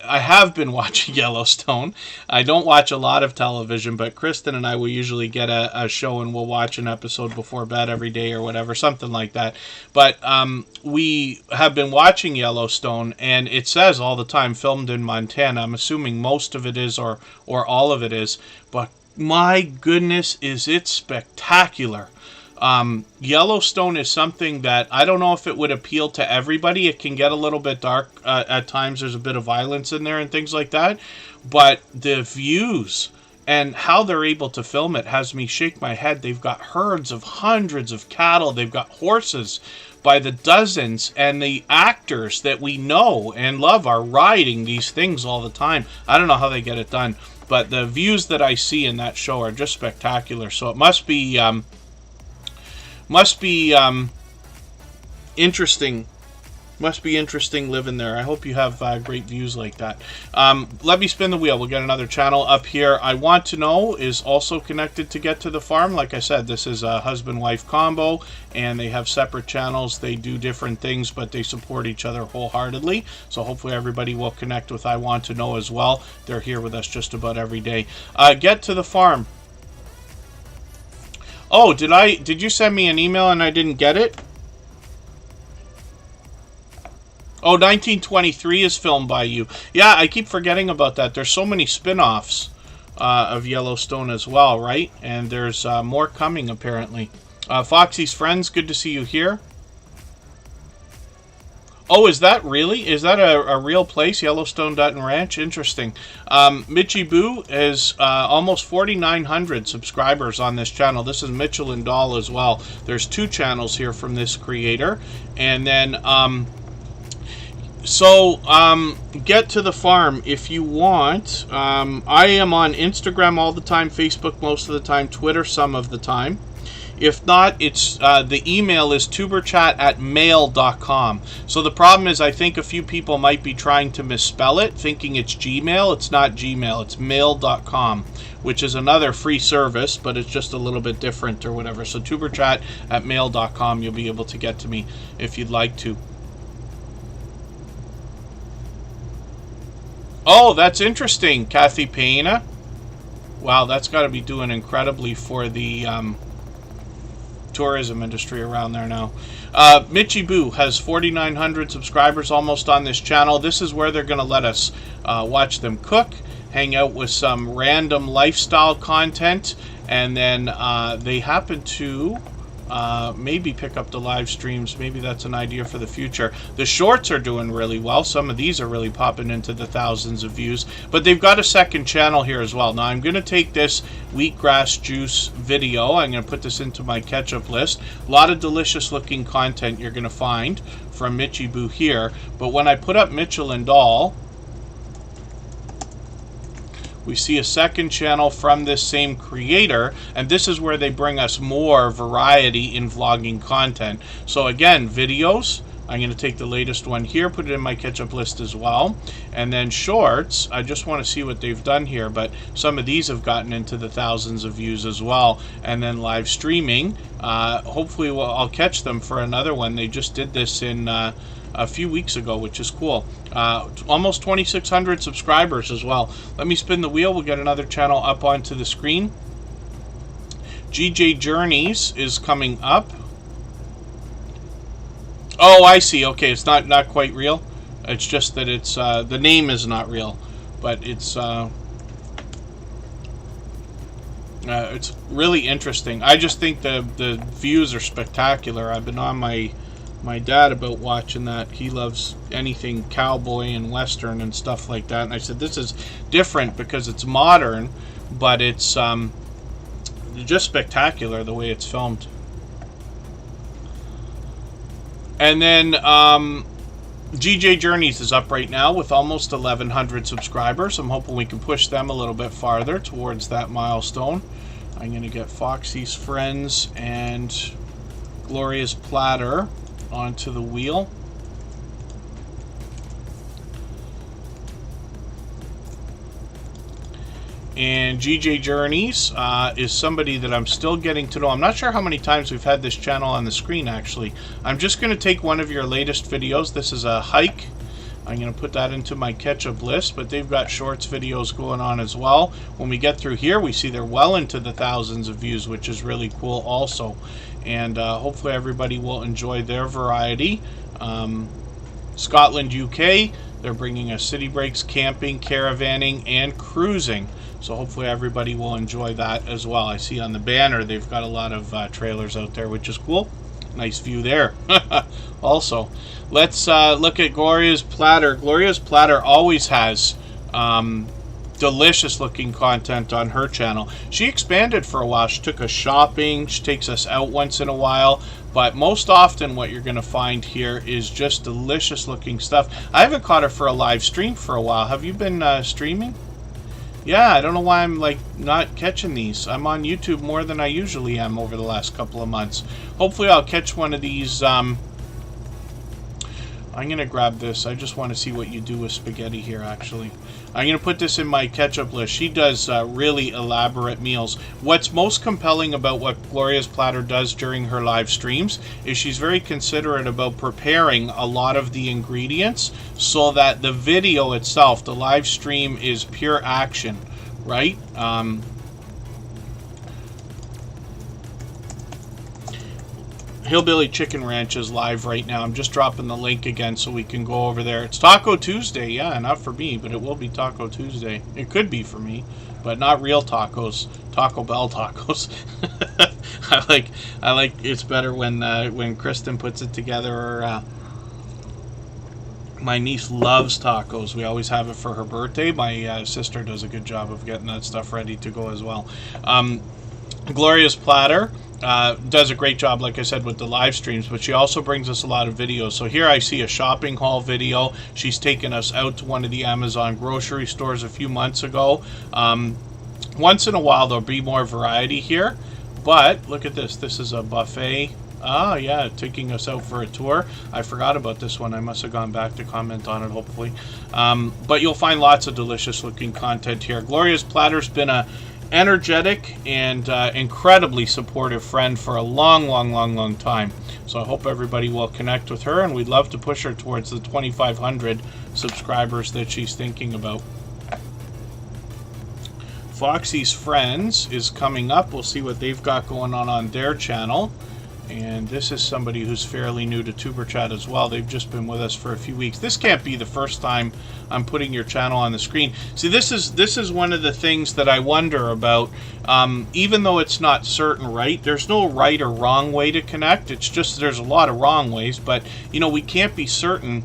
I have been watching Yellowstone. I don't watch a lot of television, but Kristen and I will usually get a show and we'll watch an episode before bed every day or whatever, something like that. But we have been watching Yellowstone, and it says all the time filmed in Montana. I'm assuming most of it is or all of it is. But my goodness, is it spectacular. Yellowstone is something that I don't know if it would appeal to everybody. It can get a little bit dark at times. There's a bit of violence in there and things like that. But the views and how they're able to film it has me shake my head. They've got herds of hundreds of cattle. They've got horses by the dozens. And the actors that we know and love are riding these things all the time. I don't know how they get it done. But the views that I see in that show are just spectacular. So it must be Must be interesting. Must be interesting living there. I hope you have great views like that. Let me spin the wheel. We'll get another channel up here. I Want to Know is also connected to Get to the Farm. Like I said, this is a husband-wife combo, and they have separate channels. They do different things, but they support each other wholeheartedly. So hopefully everybody will connect with I Want to Know as well. They're here with us just about every day. Get to the Farm. Oh, did you send me an email and I didn't get it? Oh, 1923 is filmed by you. Yeah, I keep forgetting about that. There's so many spin-offs of Yellowstone as well, right? And there's more coming, apparently. Foxy's Friends, good to see you here. Oh, is that really? Is that a real place, Yellowstone Dutton Ranch? Interesting. Mitchy Boo has almost 4,900 subscribers on this channel. This is Mitchell and Dahl as well. There's 2 channels here from this creator. And then... Get to the Farm if you want. I am on Instagram all the time, Facebook most of the time, Twitter some of the time. If not, it's the email is tuberchat@mail.com. So the problem is I think a few people might be trying to misspell it, thinking it's Gmail. It's not Gmail, it's mail.com, which is another free service, but it's just a little bit different or whatever. So tuberchat@mail.com, you'll be able to get to me if you'd like to. Oh, that's interesting, Kathy Payna. Wow, that's got to be doing incredibly for the tourism industry around there now. Mitchy Boo has 4,900 subscribers almost on this channel. This is where they're going to let us watch them cook, hang out with some random lifestyle content, and then they happen to... maybe pick up the live streams. Maybe that's an idea for the future. The shorts are doing really well. Some of these are really popping into the thousands of views. But they've got a second channel here as well. Now I'm going to take this wheatgrass juice video. I'm going to put this into my ketchup list. A lot of delicious looking content you're going to find from Mitchy Boo here. But when I put up Mitchell and Dahl, we see a second channel from this same creator, and this is where they bring us more variety in vlogging content. So again, videos, I'm going to take the latest one here, put it in my ketchup list as well. And then shorts, I just want to see what they've done here, but some of these have gotten into the thousands of views as well. And then live streaming, hopefully I'll catch them for another one. They just did this in... a few weeks ago, which is cool. Almost 2,600 subscribers as well. Let me spin the wheel. We'll get another channel up onto the screen. GJ Journeys is coming up. Oh, I see. Okay, it's not quite real. It's just that it's the name is not real, but it's really interesting. I just think the views are spectacular. I've been on my dad about watching that. He loves anything cowboy and western and stuff like that. And I said, this is different because it's modern, but it's just spectacular the way it's filmed. And then GJ Journeys is up right now with almost 1,100 subscribers. I'm hoping we can push them a little bit farther towards that milestone. I'm going to get Foxy's Friends and Gloria's Platter onto the wheel. And GJ Journeys is somebody that I'm still getting to know. I'm not sure how many times we've had this channel on the screen, actually. I'm just going to take one of your latest videos. This is a hike. I'm going to put that into my ketchup list, but they've got shorts videos going on as well. When we get through here, we see they're well into the thousands of views, which is really cool also. And hopefully everybody will enjoy their variety. Scotland, UK, they're bringing us city breaks, camping, caravanning, and cruising. So hopefully everybody will enjoy that as well. I see on the banner they've got a lot of trailers out there, which is cool. Nice view there. Also, let's look at Gloria's Platter. Gloria's Platter always has delicious looking content on her channel. She expanded for a while. She took us shopping. She takes us out once in a while. But most often what you're going to find here is just delicious looking stuff. I haven't caught her for a live stream for a while. Have you been streaming? Yeah, I don't know why I'm like not catching these. I'm on YouTube more than I usually am over the last couple of months. Hopefully I'll catch one of these. I'm going to grab this. I just want to see what you do with spaghetti here, actually. I'm going to put this in my ketchup list. She does really elaborate meals. What's most compelling about what Gloria's Platter does during her live streams is she's very considerate about preparing a lot of the ingredients so that the video itself, the live stream, is pure action, right? Hillbilly Chicken Ranch is live right now. I'm just dropping the link again so we can go over there. It's Taco Tuesday. Yeah, not for me, but it will be Taco Tuesday. It could be for me, but not real tacos. Taco Bell tacos. I like it's better when Kristen puts it together. My niece loves tacos. We always have it for her birthday. My sister does a good job of getting that stuff ready to go as well. Gloria's Platter does a great job, like I said, with the live streams, but she also brings us a lot of videos. So here I see a shopping haul video. She's taken us out to one of the Amazon grocery stores a few months ago. Once in a while there'll be more variety here, but look at this. This is a buffet. Ah, yeah, taking us out for a tour. I forgot about this one. I must have gone back to comment on it, hopefully. But you'll find lots of delicious looking content here. Gloria's Platter's been a energetic and incredibly supportive friend for a long time. So I hope everybody will connect with her, and we'd love to push her towards the 2,500 subscribers that she's thinking about. Foxy's Friends is coming up. We'll see what they've got going on their channel. And this is somebody who's fairly new to Superchat as well. They've just been with us for a few weeks. This can't be the first time I'm putting your channel on the screen. See, this is one of the things that I wonder about. Even though it's not certain, right? There's no right or wrong way to connect. It's just there's a lot of wrong ways. But, you know, we can't be certain.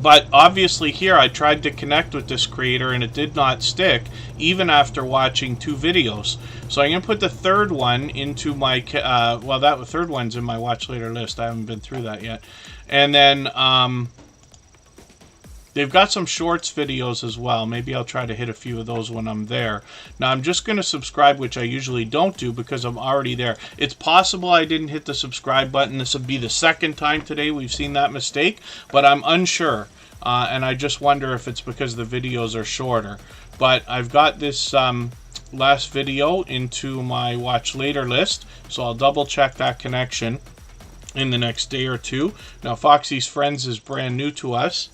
But obviously here I tried to connect with this creator and it did not stick, even after watching 2 videos. So I'm going to put the third one into my, that third one's in my watch later list. I haven't been through that yet. And then they've got some shorts videos as well. Maybe I'll try to hit a few of those when I'm there. Now I'm just going to subscribe, which I usually don't do because I'm already there. It's possible I didn't hit the subscribe button. This would be the second time today we've seen that mistake, but I'm unsure. And I just wonder if it's because the videos are shorter. But I've got this last video into my watch later list, so I'll double check that connection in the next day or two. Now Foxy's Friends is brand new to us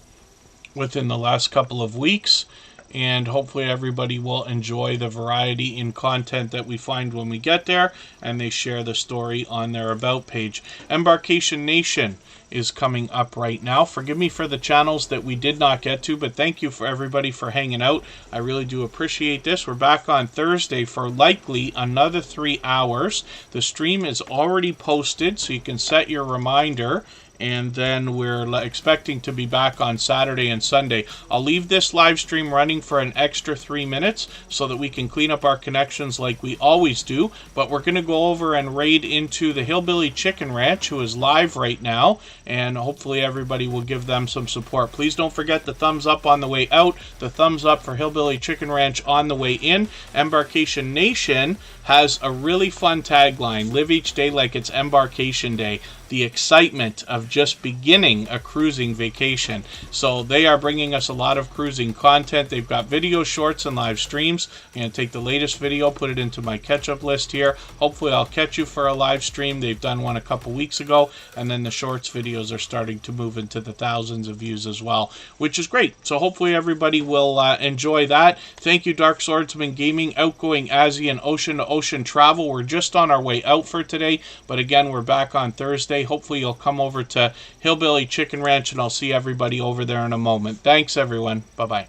within the last couple of weeks, and hopefully everybody will enjoy the variety in content that we find when we get there, and they share the story on their About page. Embarkation Nation is coming up right now. Forgive me for the channels that we did not get to, but thank you for everybody for hanging out. I really do appreciate this. We're back on Thursday for likely another 3 hours. The stream is already posted, so you can set your reminder. And then we're expecting to be back on Saturday and Sunday. I'll leave this live stream running for an extra 3 minutes so that we can clean up our connections like we always do. But we're going to go over and raid into the Hillbilly Chicken Ranch, who is live right now. And hopefully everybody will give them some support. Please don't forget the thumbs up on the way out, the thumbs up for Hillbilly Chicken Ranch on the way in. Embarkation Nation has a really fun tagline: live each day like it's Embarkation Day. The excitement of just beginning a cruising vacation. So they are bringing us a lot of cruising content. They've got video shorts and live streams. I'm going to take the latest video, put it into my catch-up list here. Hopefully I'll catch you for a live stream. They've done one a couple weeks ago, and then the shorts videos are starting to move into the thousands of views as well, which is great. So hopefully everybody will enjoy that. Thank you, Dark Swordsman Gaming, Outgoing Azzy, and Ocean to Ocean Travel. We're just on our way out for today, but again, we're back on Thursday. Hopefully you'll come over to Hillbilly Chicken Ranch, and I'll see everybody over there in a moment. Thanks, everyone. Bye-bye.